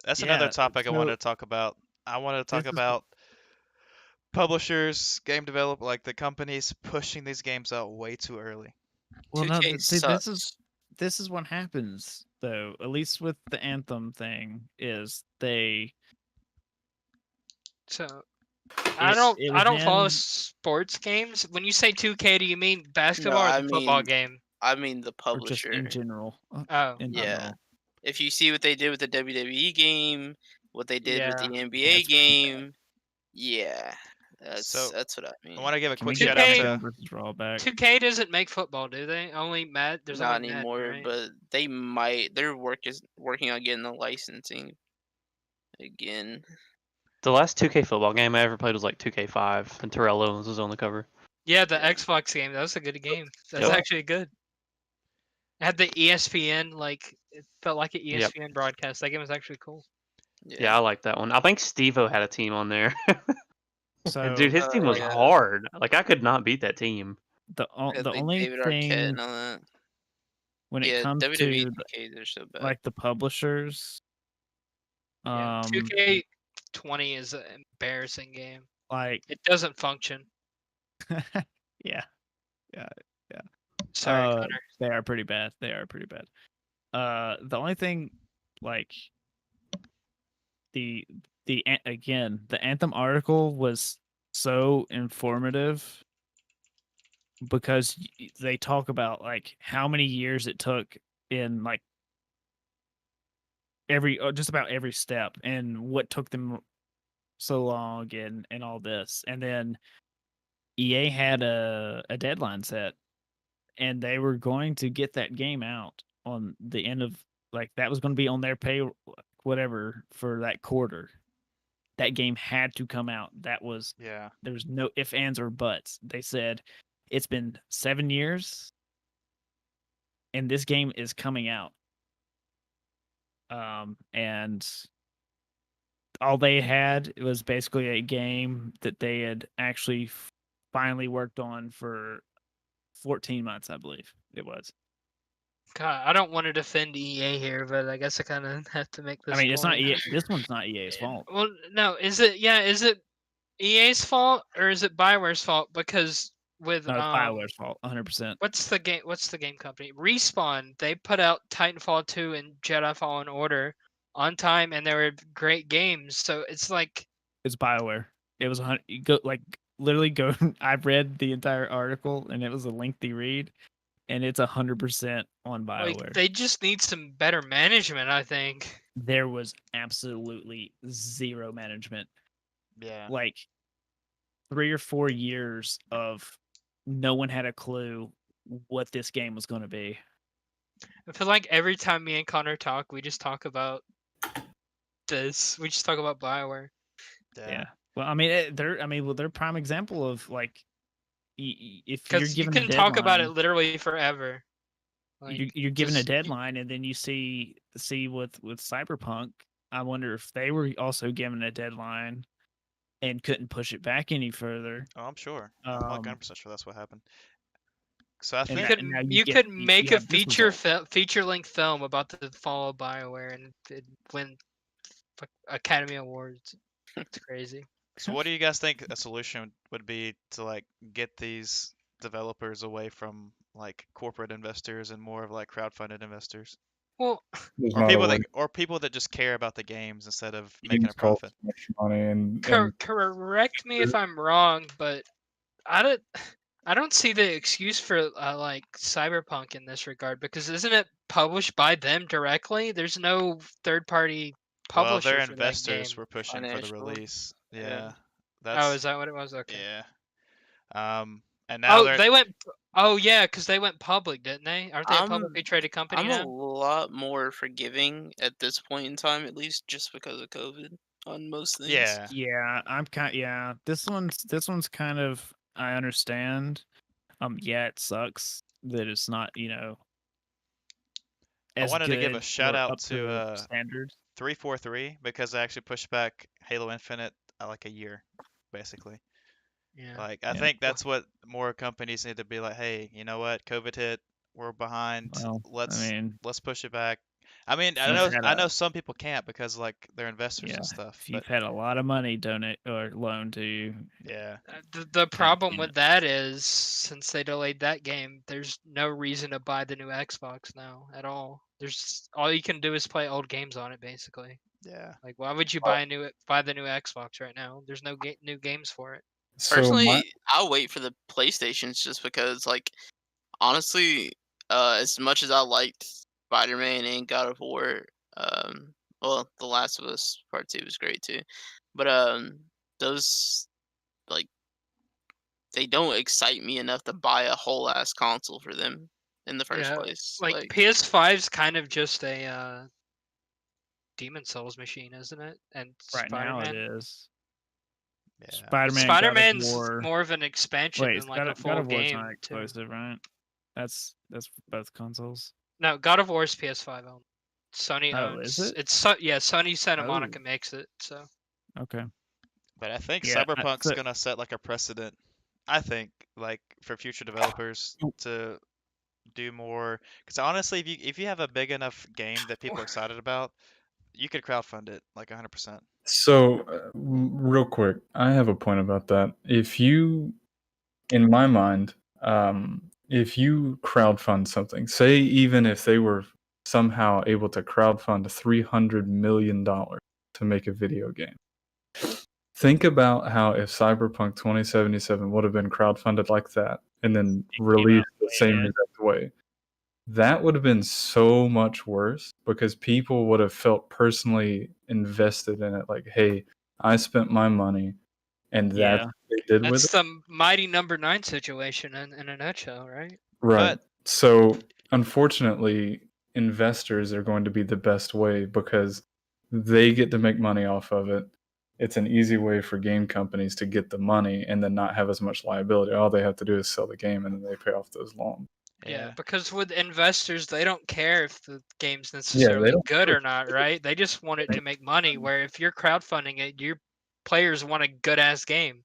That's another Yeah, topic I so wanted to talk about. I wanted to talk about publishers, game developers, like the companies pushing these games out way too early. Well, no, 2K see, sucks. this is what happens though. At least with the Anthem thing, is they. So I don't follow in- sports games. When you say 2K, do you mean basketball No, or I the football mean- game? I mean the or just publisher. in general. Oh, In Yeah. general. If you see what they did with the WWE game, what they did with the Yeah. NBA That's pretty game, yeah, So, that's what I mean. I want to give a Can we quick get shout out 2K to. versus Rollback? 2K doesn't make football, do they? Only Madden. There's Not only Madden, anymore, right? but they might. Their work is working on getting the licensing again. The last 2K football game I ever played was like 2K5, and Terrell Owens was on the cover. Yeah, the Yeah. Xbox game. That was a good game. That's Yep. actually good. It had the ESPN, like, it felt like an ESPN broadcast. That game was actually cool. Yeah, I like that one. I think Steve-O had a team on there. So And dude, his team was yeah. hard. Like I could not beat that team. the Yeah, the like only David Arquette thing and all that. when it Yeah, comes WWE to 2K, they're so bad. like the publishers, Yeah. 2K20 is an embarrassing game. like It doesn't function. yeah, Sorry, Connor. they are pretty bad. They are pretty bad. The only thing, like the Anthem article was so informative because they talk about like how many years it took in like just about every step, and what took them so long, and all this. And then EA had a deadline set, and they were going to get that game out on the end of, like, that was going to be on their pay whatever for that quarter. That game had to come out. That was Yeah. There was no ifs, ands, or buts. They said it's been 7 years, and this game is coming out. And all they had was basically a game that they had actually finally worked on for 14 months, I believe it was. God, I don't want to defend EA here, but I guess I kind of have to make this. I mean, it's not point. EA. This one's not EA's fault. Well, no, is it? Yeah, is it EA's fault or is it BioWare's fault? Because with No, it's BioWare's fault, 100%. What's the game company? Respawn. They put out Titanfall 2 and Jedi Fallen Order on time, and they were great games. So it's like It's BioWare. It was literally go. I've read the entire article, and it was a lengthy read, and it's 100% on BioWare. like they just need some better management, I think. There was absolutely zero management. Yeah. Like 3 or 4 years of no one had a clue what this game was going to be. I feel like every time me and Connor talk, we just talk about this. We just talk about BioWare. Yeah. Well, I mean, they're a prime example of, like, if you're Because you given can talk about it literally forever. Like, you're given a deadline, and then you see with Cyberpunk. I wonder if they were also given a deadline and couldn't push it back any further. Oh, I'm sure. I'm like 100% sure that's what happened. So I you think could make a feature-length film about the fall of BioWare and it'd win Academy Awards. It's crazy. So what do you guys think a solution would be to, like, get these developers away from, like, corporate investors and more of, like, crowdfunded investors? Well, or people that just care about the games instead of making a profit. Money and correct me if I'm wrong, but I don't see the excuse for like Cyberpunk in this regard, because isn't it published by them directly? There's no third-party publisher. Well, their for investors that game. were pushing for the release. Yeah. Oh, is that what it was? Okay. Yeah. And now they went. Oh yeah, because they went public, didn't they? Aren't they a publicly traded company I'm now? a lot more forgiving at this point in time, at least just because of COVID on most things. Yeah. I'm kind. Yeah, this one's kind of. I understand. Yeah, it sucks that it's not. I wanted to give a shout out to standards. 343 because they actually pushed back Halo Infinite like a year, basically. Yeah. Like I think that's what more companies need to be like. Hey, you know what? COVID hit. We're behind. Well, let's push it back. I mean, I know some people can't because, like, they're investors and stuff. If you've had a lot of money donate or loan to you. Yeah. The problem with that is, since they delayed that game, there's no reason to buy the new Xbox now at all. There's all you can do is play old games on it, basically. Yeah. Like, why would you buy the new Xbox right now? There's no new games for it. Personally, I'll wait for the PlayStations just because, like, honestly, as much as I liked Spider-Man and God of War, well, The Last of Us Part 2 was great too, but those, like, they don't excite me enough to buy a whole ass console for them in the first place. Like PS5's kind of just a Demon Souls machine, isn't it? And right Spider-Man? now it is. Yeah. Spider-Man's more of an expansion than like a full God of War's game. not exclusive, right? That's both consoles. No, God of War is PS5 only. Sony Is owns. it? Sony Santa Monica makes it. So. Okay. But I think Cyberpunk's gonna set like a precedent. I think, like, for future developers to do more. Because honestly, if you have a big enough game that people are excited about, you could crowdfund it like 100%. So, real quick, I have a point about that. In my mind, if you crowdfund something, say even if they were somehow able to crowdfund $300 million to make a video game, think about how if Cyberpunk 2077 would have been crowdfunded like that and then released the same exact way, that would have been so much worse because people would have felt personally invested in it. Like, hey, I spent my money, and that's Yeah. what they did with That's it. the mighty number 9 situation in a nutshell, right? Right. But So, unfortunately, investors are going to be the best way because they get to make money off of it. It's an easy way for game companies to get the money and then not have as much liability. All they have to do is sell the game and then they pay off those loans. Yeah, because with investors, they don't care if the game's Yeah, they necessarily don't good care. or not, right? They just want it to make money. Where if you're crowdfunding it, your players want a good ass game.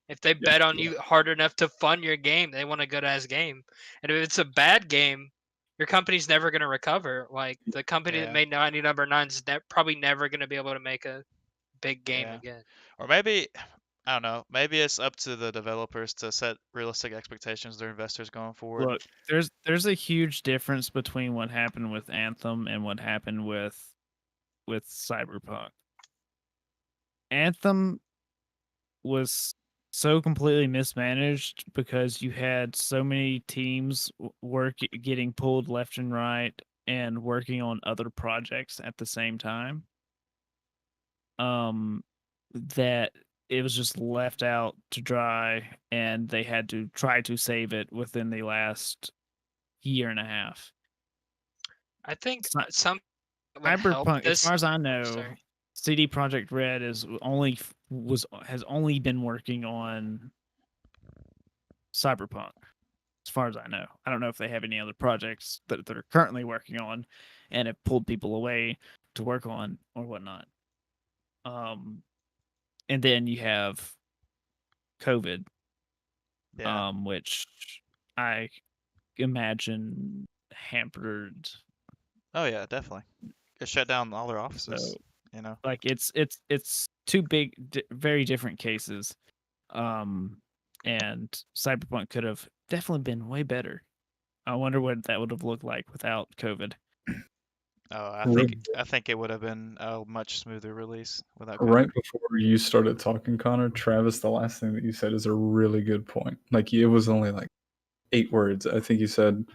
If they bet on you hard enough to fund your game, they want a good ass game. And if it's a bad game, your company's never going to recover. Like the company that Yeah. made 90 number 9's probably never going to be able to make a big game Yeah. again. Or maybe, I don't know, maybe it's up to the developers to set realistic expectations of their investors going forward. Look, there's a huge difference between what happened with Anthem and what happened with Cyberpunk. Anthem was so completely mismanaged because you had so many teams getting pulled left and right and working on other projects at the same time. That it was just left out to dry, and they had to try to save it within the last year and a half. I think Cy- some would help Cyberpunk, as this. far as I know, Sorry. CD Projekt Red has only been working on Cyberpunk, as far as I know. I don't know if they have any other projects that they're currently working on and have pulled people away to work on or whatnot. And then you have COVID, Yeah. which I imagine hampered. Oh yeah, definitely. It shut down all their offices. So, You know. like it's two big, very different cases. And Cyberpunk could have definitely been way better. I wonder what that would have looked like without COVID. Oh, Right. I think it would have been a much smoother release without Right COVID. before you started talking, Connor, Travis, the last thing that you said is a really good point. Like, it was only like 8 words. I think you said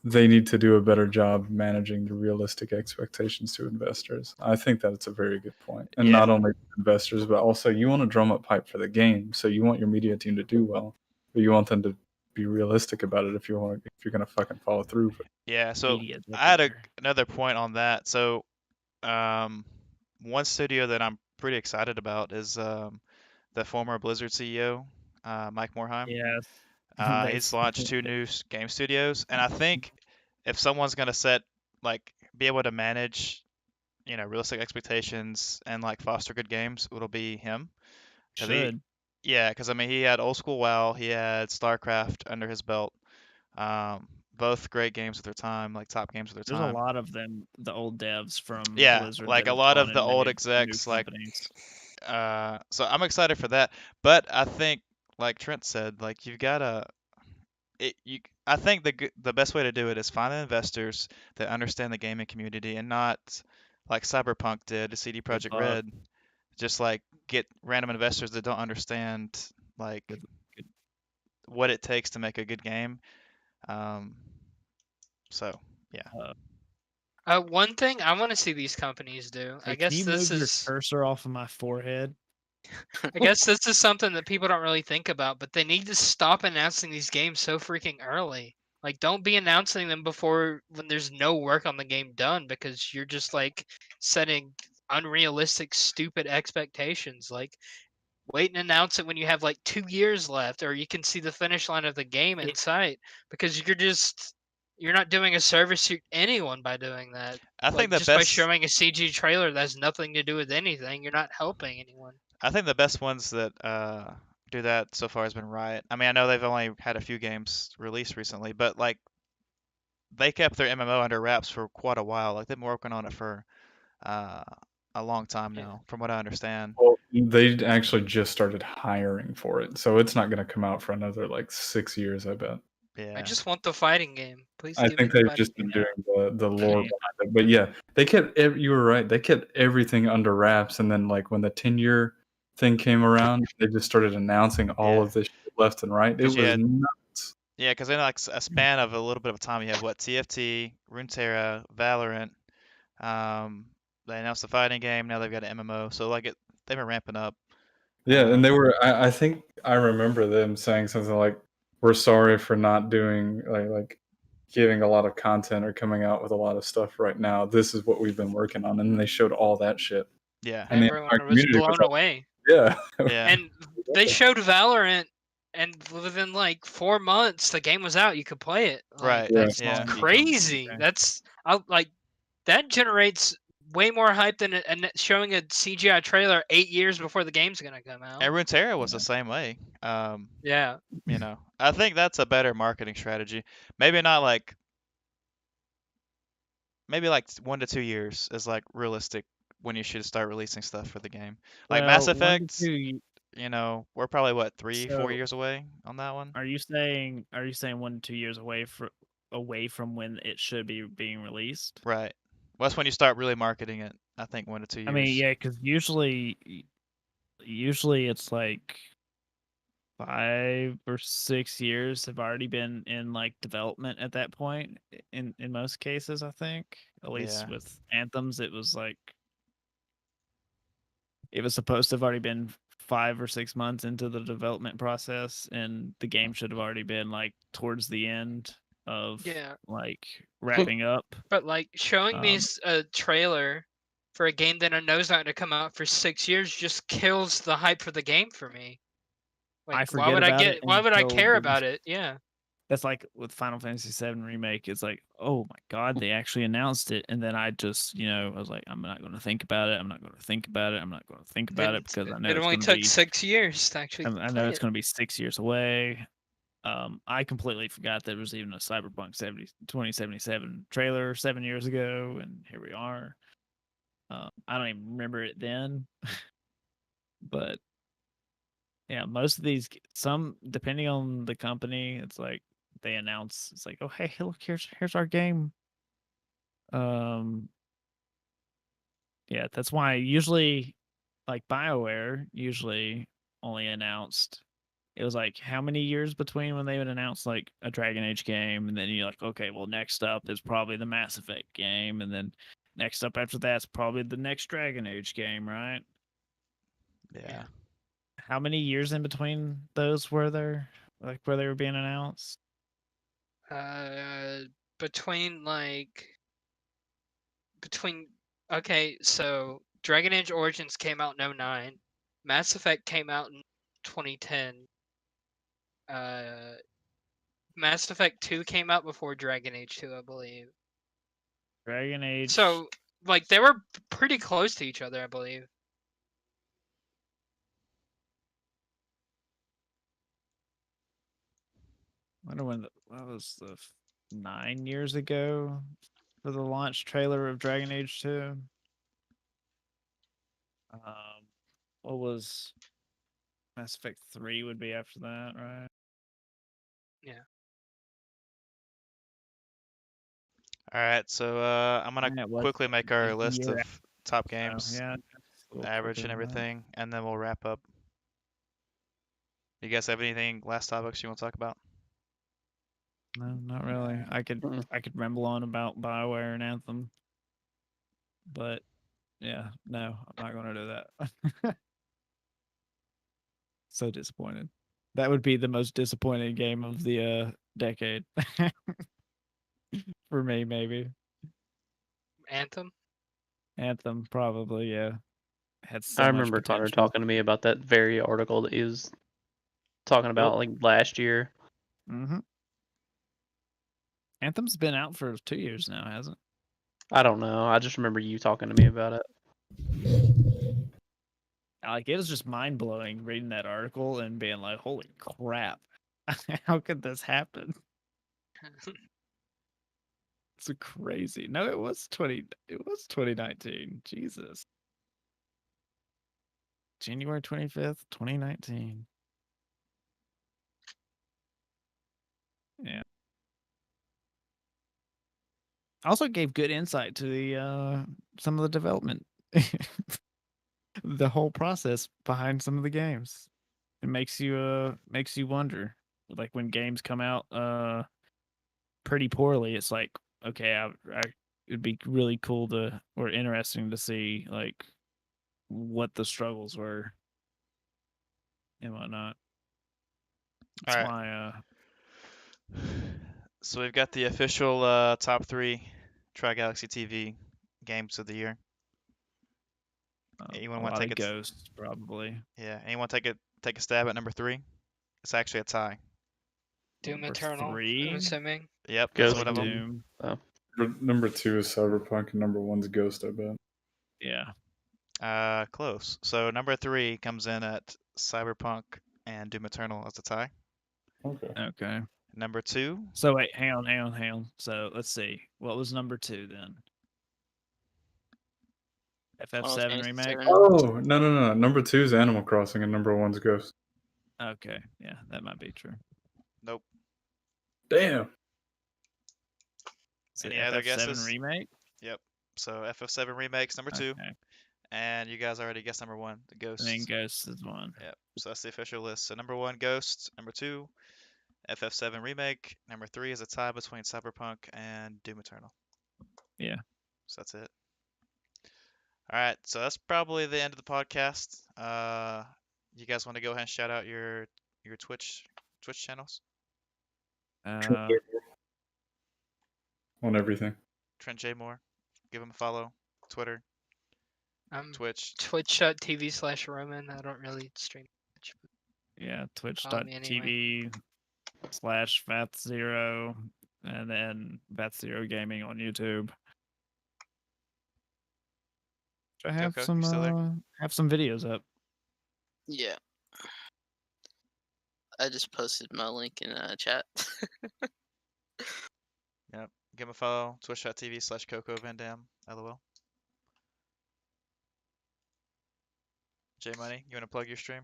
they need to do a better job managing the realistic expectations to investors. I think that's a very good point. And Yeah. not only investors, but also you want to drum up hype for the game. So you want your media team to do well, but you want them to be realistic about it if you're gonna fucking follow through. Yeah. So Media's I had everywhere. another point on that. So, one studio that I'm pretty excited about is the former Blizzard CEO, Mike Morhaime. Yes. He's launched 2 new game studios, and I think if someone's gonna be able to manage, realistic expectations and like foster good games, it'll be him. 'Cause Should. because I mean he had old school WoW, he had StarCraft under his belt, both great games at their time, like top games at their There's time. a lot of them, the old devs from Yeah, Blizzard. like that a have lot gone of the and old made new execs, like companies. so I'm excited for that. But I think, like Trent said, like you've gotta I think the best way to do it is find investors that understand the gaming community and not like Cyberpunk did to CD Good Projekt luck. Red, just like get random investors that don't understand like Good- what it takes to make a good game. So yeah. One thing I want to see these companies do. Hey, I can guess you this move your is. cursor off of my forehead? I guess this is something that people don't really think about, but they need to stop announcing these games so freaking early. Like, don't be announcing them before when there's no work on the game done because you're just like setting unrealistic, stupid expectations. Like, wait and announce it when you have like 2 years left, or you can see the finish line of the game in sight. Because you're not doing a service to anyone by doing that. I Like think the just by best showing a CG trailer that has nothing to do with anything, you're not helping anyone. I think the best ones that do that so far has been Riot. I mean, I know they've only had a few games released recently, but like they kept their MMO under wraps for quite a while. Like they've been working on it for uh, a long time Yeah. now, from what I understand. Well, they actually just started hiring for it, so it's not going to come out for another like 6 years, I bet. Yeah. I just want the fighting game. Please I give think me the they've fighting just been game. doing the lore Yeah. behind it. But yeah, they kept you were right. They kept everything under wraps, and then like when the 10-year thing came around, they just started announcing all Yeah. of this shit left and right. It 'Cause you was had- nuts. Yeah, because in like a span of a little bit of time, you have what TFT, Runeterra, Valorant. They announced the fighting game. Now they've got an MMO. So like they've been ramping up. Yeah, and they were. I think I remember them saying something like, "We're sorry for not doing like giving a lot of content or coming out with a lot of stuff right now. This is what we've been working on," and they showed all that shit. Yeah. And the Everyone entire was community was blown like, away. yeah, Yeah. And they showed Valorant, and within like 4 months, the game was out. You could play it. Like, Right. Yeah. That's Yeah. crazy. Okay. That's like that generates way more hype than showing a CGI trailer 8 years before the game's gonna come out. And Runeterra was the same way. Yeah. You know, I think that's a better marketing strategy. Maybe not like. Maybe like 1 to 2 years is like realistic when you should start releasing stuff for the game. Like Mass Well, 1 to Effect, 2. you know, we're probably what 3, 4 So- years away on that one. Are you saying 1 to 2 years away from when it should be being released? Right. Well, that's when you start really marketing it. I think 1 to 2 years. I mean, yeah, because usually it's like 5 or 6 years have already been in like development at that point. In most cases, I think. At least Yeah. with Anthems, it was like it was supposed to have already been 5 or 6 months into the development process, and the game should have already been like towards the end of Yeah. like wrapping up. But like showing me Um, a trailer for a game that I know is not going to come out for 6 years just kills the hype for the game for me. I Like, why forget would I about it Why would I until care the- about it? Yeah. That's like with Final Fantasy VII Remake. It's like, oh my god, they actually announced it, and then I just, I was like, I'm not going to think about it. I'm not going to think about it. I'm not going to think about it because I know It it's only going to took be. 6 years to actually. I know play it's it. going to be 6 years away. I completely forgot there was even a Cyberpunk 2077 trailer 7 years ago, and here we are. I don't even remember it then, but yeah, most of these, some depending on the company, it's like they announce, it's like, oh hey, look, here's our game. Yeah, that's why usually, like BioWare usually only announced. It was like how many years between when they would announce like a Dragon Age game, and then you're like, okay, well next up is probably the Mass Effect game, and then next up after that's probably the next Dragon Age game, right? Yeah. How many years in between those were there, like where they were being announced? Between okay, so Dragon Age Origins came out in 2009. Mass Effect came out in 2010. Mass Effect 2 came out before Dragon Age 2, I believe. Dragon Age. So, like, they were pretty close to each other, I believe. I wonder when that was 9 years ago for the launch trailer of Dragon Age 2. What was Mass Effect 3 would be after that, right? Yeah. All right. So I'm gonna Yeah, it was quickly make our a list year of top So, games, yeah, it's a little average quicker and than that. everything, and then we'll wrap up. You guys have anything last topics you want to talk about? No, not really. I could ramble on about BioWare and Anthem, but yeah, no, I'm not going to do that. So disappointed. That would be the most disappointing game of the decade for me, maybe. Anthem? Anthem, probably, yeah. Had so I much remember Connor potential. talking to me about that very article that he was talking about like last year. Mm-hmm. Anthem's been out for 2 years now, hasn't it? I don't know. I just remember you talking to me about it. Like, it was just mind blowing reading that article and being like, "Holy crap! How could this happen?" It's crazy. No, it was 2019. Jesus. January 25th, 2019. Yeah. Also gave good insight to the some of the development. The whole process behind some of the games. It makes you wonder. like when games come out pretty poorly, it's like, okay, it'd be really cool to, or interesting to see like what the struggles were and whatnot. That's All right. why So we've got the official top 3 TriGalaxyTV games of the year. Anyone a want to lot take of it? Ghosts probably. Yeah. Anyone take a stab at number 3? It's actually a tie. Doom Number Eternal. I'm 3? assuming. Yep, that's Ghost one of them. Doom. Number 2 is Cyberpunk, and number 1's Ghost, I bet. Yeah. Close. So number 3 comes in at Cyberpunk and Doom Eternal as a tie. Okay. Okay. Number 2, So wait, hang on. So let's see. What was number 2 then? Final FF7 Fantasy remake. VII. Oh, no. Number 2 is Animal Crossing, and number 1's Ghost. Okay, yeah, that might be true. nope. Damn. Is it Any other FF7 guesses? remake? Yep. So FF7 Remake's number 2, Okay. and you guys already guessed number 1, the Ghost. I mean, Ghost is one. Yep. So that's the official list. So number 1, Ghost. Number 2, FF7 Remake. Number 3 is a tie between Cyberpunk and Doom Eternal. Yeah. So that's it. All right. So that's probably the end of the podcast. You guys want to go ahead and shout out your Twitch channels? On everything. Trent J Moore. Give him a follow. Twitter, Twitch. Twitch.tv/Roman. I don't really stream much. Yeah, Follow me anyway. twitch.tv/Vath0 and then Vath0 Gaming on YouTube. I have Coco, you still there? some videos up. Yeah. I just posted my link in chat. Yep. Give him a follow. Twitch.tv/Coco Van Dam. LOL. J Money, you want to plug your stream?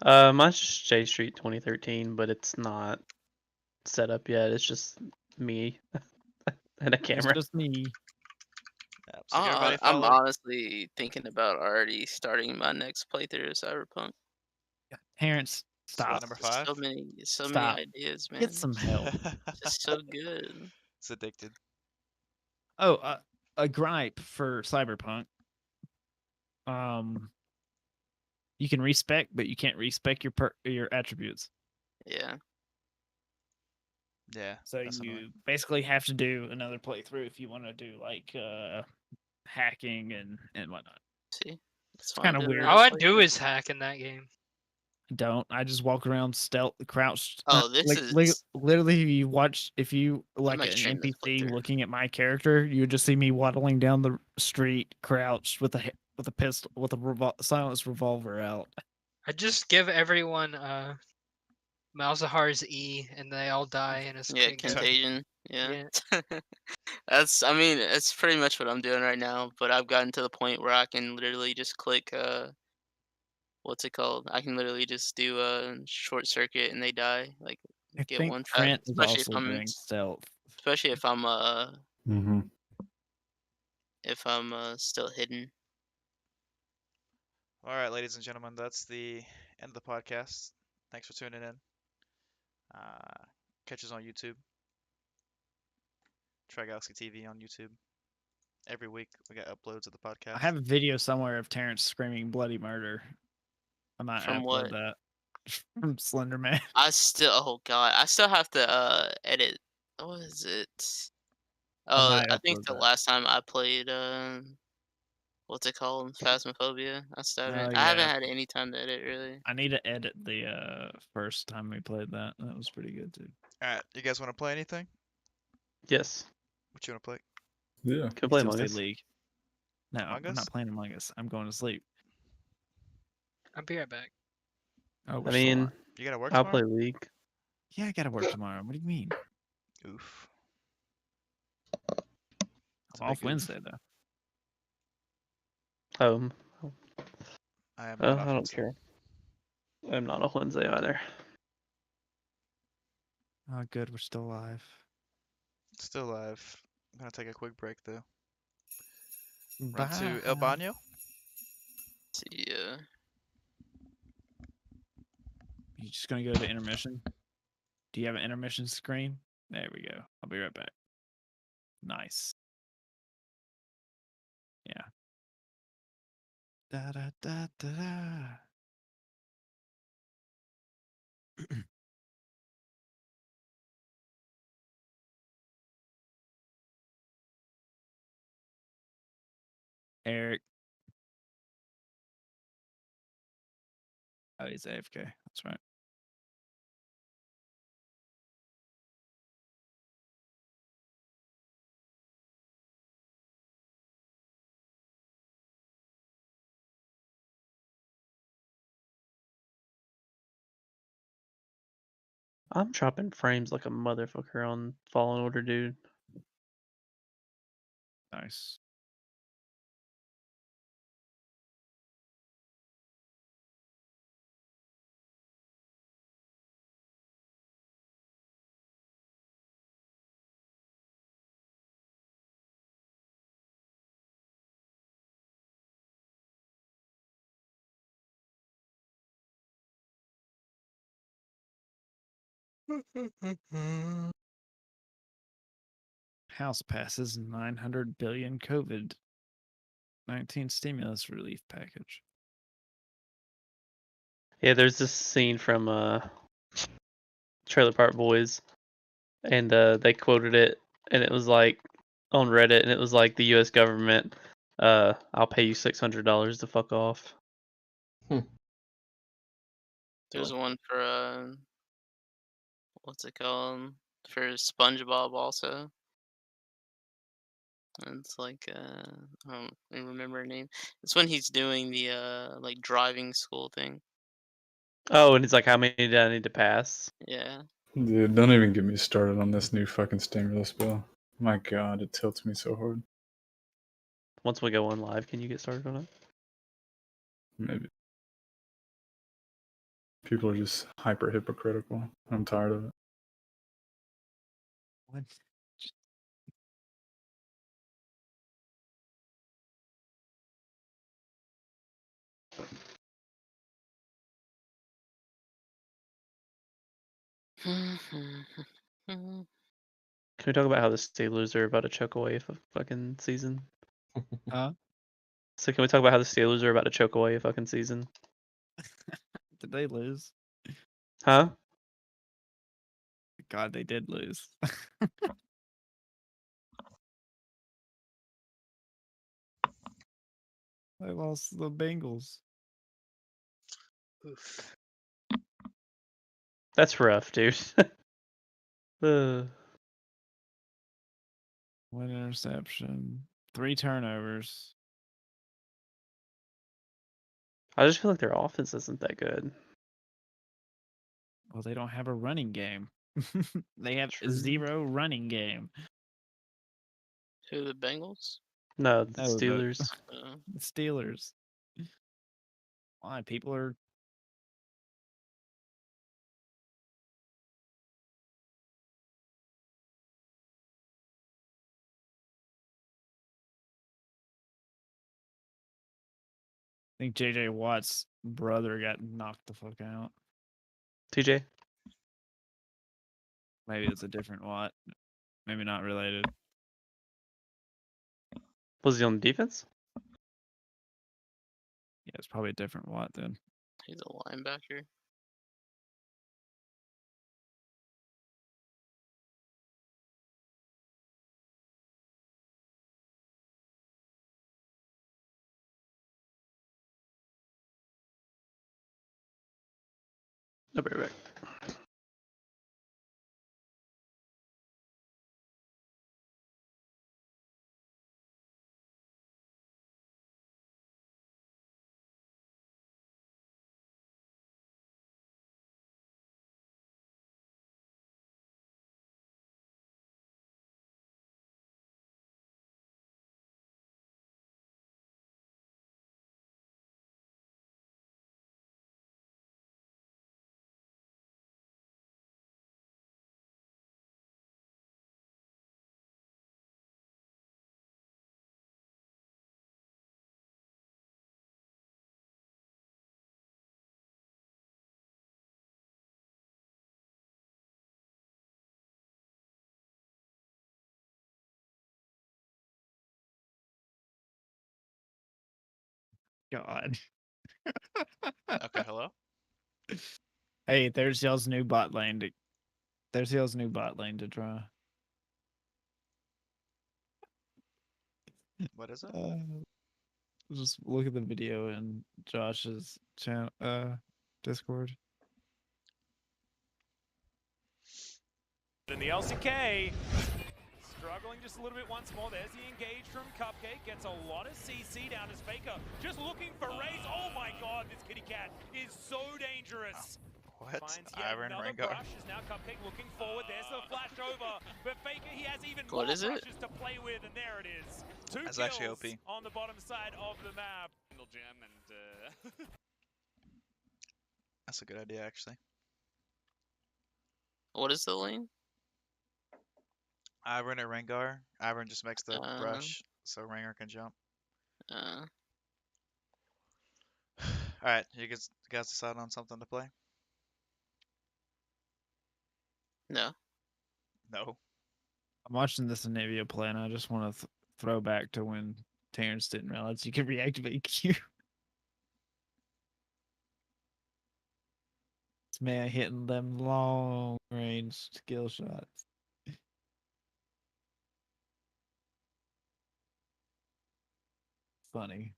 Mine's just J Street 2013, but it's not set up yet. It's just me and a It's camera. just me. Yep. So give everybody a I'm follow. honestly thinking about already starting my next playthrough of Cyberpunk. Parents, So what, stop. number 5? So many Stop. ideas, man. Get some help. Just so good. It's addicted. Oh, a gripe for Cyberpunk. You can respec, but you can't respec your attributes. Yeah. Yeah. So that's you annoying. basically have to do another playthrough if you want to do like hacking and whatnot. See, that's kinda weird. All I do is hack in that game. Don't. I just walk around stealth, crouched. Oh, this like, is- literally. You watch if you like might an stream this NPC playthrough. looking at my character, you would just see me waddling down the street, crouched with a pistol, with a silenced revolver out. I just give everyone Malzahar's E, and they all die, and it's Yeah, pretty good. Contagion. Yeah. I mean, it's pretty much what I'm doing right now, but I've gotten to the point where I can literally just click what's it called? I can literally just do a short circuit and they die. Like I get think one shot. Trent is Especially if also I'm doing stealth. especially if I'm Mm-hmm. still hidden. All right, ladies and gentlemen, that's the end of the podcast. Thanks for tuning in. Catch us on YouTube. TriGalaxyTV on YouTube. Every week we got uploads of the podcast. I have a video somewhere of Terrence screaming bloody murder. I might From upload what? that from Slenderman. I still have to edit. What is it? Oh, might I think upload the that. last time I played what's it called? Phasmophobia. I Oh, haven't yeah. had any time to edit really. I need to edit the first time we played that. That was pretty good too. All right, you guys want to play anything? Yes. What you want to play? Yeah. Can play Still Among say Us. League. No, Among I'm Us? not playing Among Us. I'm going to sleep. I'll be right back. Oh, we're I still mean, on. You gotta work I'll tomorrow? play League. Yeah, I gotta work tomorrow. What do you mean? Oof. I'm off Wednesday though. Oh, I am I not off don't Wednesday. care. I'm not off Wednesday either. Oh, good. We're still alive. Still alive. I'm gonna take a quick break though. Run Bye. to El Baño. See You just gonna go to intermission? Do you have an intermission screen? There we go. I'll be right back. Nice. Yeah. Da da da da da. Eric. Oh, he's AFK. That's right. I'm dropping frames like a motherfucker on Fallen Order, dude. Nice. House passes 900 billion COVID-19 stimulus relief package. Yeah, there's this scene from Trailer Park Boys, and they quoted it, and it was like on Reddit, and it was like the U.S. government, I'll pay you $600 to fuck off. There's one for what's it called? For SpongeBob also. And it's like I don't even remember her name. It's when he's doing the like driving school thing. Oh, and it's like, how many did I need to pass? Yeah. Dude, don't even get me started on this new fucking stimulus bill. My god, it tilts me so hard. Once we go on live, can you get started on it? Maybe. People are just hyper hypocritical. I'm tired of it. What? Can we talk about how the Steelers are about to choke away a fucking season? Huh? So can we talk about how the Steelers are about to choke away a fucking season? Did they lose? Huh? God, they did lose. They lost to the Bengals. Oof. That's rough, dude. uh, One interception, 3 turnovers. I just feel like their offense isn't that good. Well, they don't have a running game. They have True. 0 running game. Who, the Bengals? No, the No, Steelers. The Steelers. Why? People are. I think JJ Watt's brother got knocked the fuck out. TJ? Maybe it's a different Watt. Maybe not related. Was he on the defense? Yeah, it's probably a different Watt then. He's a linebacker. I'll be right back. God. Okay, hello. Hey, there's y'all's new bot lane to try. What is it? Just look at the video in Josh's channel, Discord. In the LCK, struggling just a little bit once more. There's the engage from Cupcake. Gets a lot of CC down as Faker. Just looking for Raze. Oh my god, this kitty cat is so dangerous. What? Finds yet Iron another Rengar. brush. Is now Cupcake looking forward. There's the flash over. But Faker, he has even What more is it? brushes to play with. And there it is. Two That's kills actually OP. on the bottom side of the map. Gem and That's a good idea, actually. What is the lane? Ivern at Rengar. Ivern just makes the Um, brush so Rengar can jump. Uh, Alright, you guys decide on something to play? no. No. I'm watching this Anivia play, and I just want to throw back to when Terrence didn't realize you could reactivate Q. This man hitting them long range skill shots. Funny.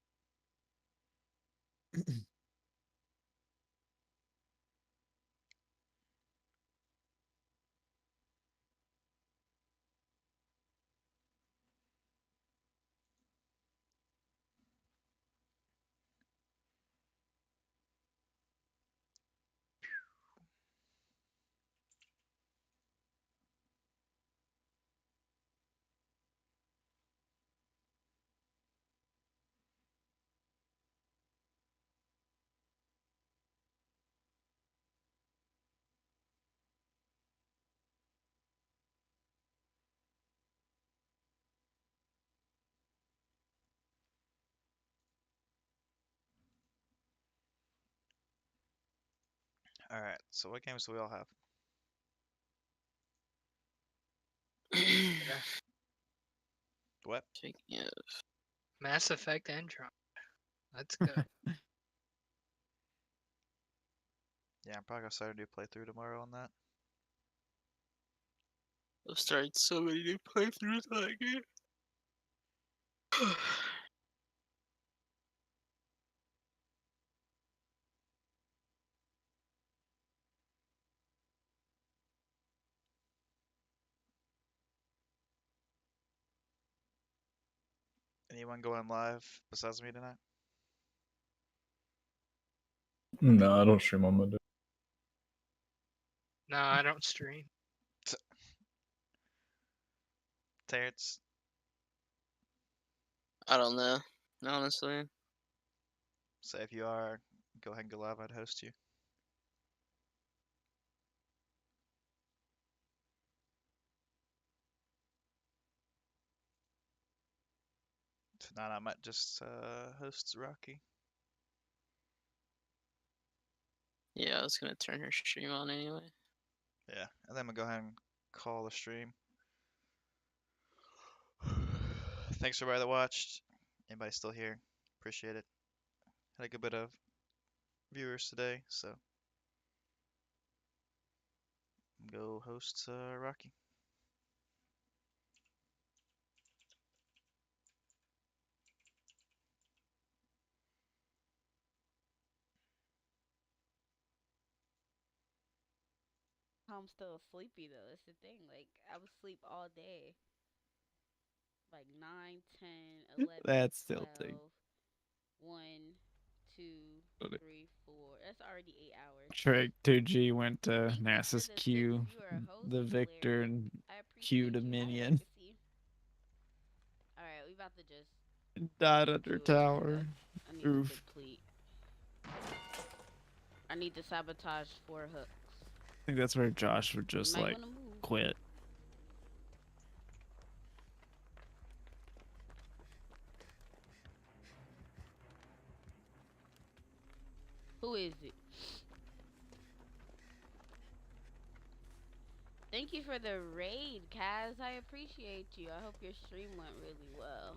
Alright, so what games do we all have? What? Yeah. Mass Effect Andromeda. Let's go. Yeah, I'm probably gonna start a new playthrough tomorrow on that. I've started so many new playthroughs on that game. Anyone going live besides me tonight? No, I don't stream on Monday. No, I don't stream. Terrence? I don't know, honestly. So if you are, go ahead and go live, I'd host you. Tonight I might just host Rocky. Yeah, I was gonna turn her stream on anyway. Yeah, and then I'm gonna go ahead and call the stream. Thanks for everybody that watched. Anybody still here? Appreciate it. Had a good bit of viewers today, so go host Rocky. I'm still sleepy though. It's the thing. Like I was asleep all day. Like 9, 10, 11, That's 12, tilting. 1, 2, 3, 4. That's already 8 hours. Trick 2G went to Thank you for NASA's the Q, assist. You are a host. the Victor, Hilarious. and I Q appreciate to you. Hi, Minion. Legacy. All right, we about to just Died under do it. tower. I need Oof. to deplete. I need to sabotage 4 hooks. I think that's where Josh would just Might like wanna move. quit. Who is it? Thank you for the raid, Kaz. I appreciate you. I hope your stream went really well.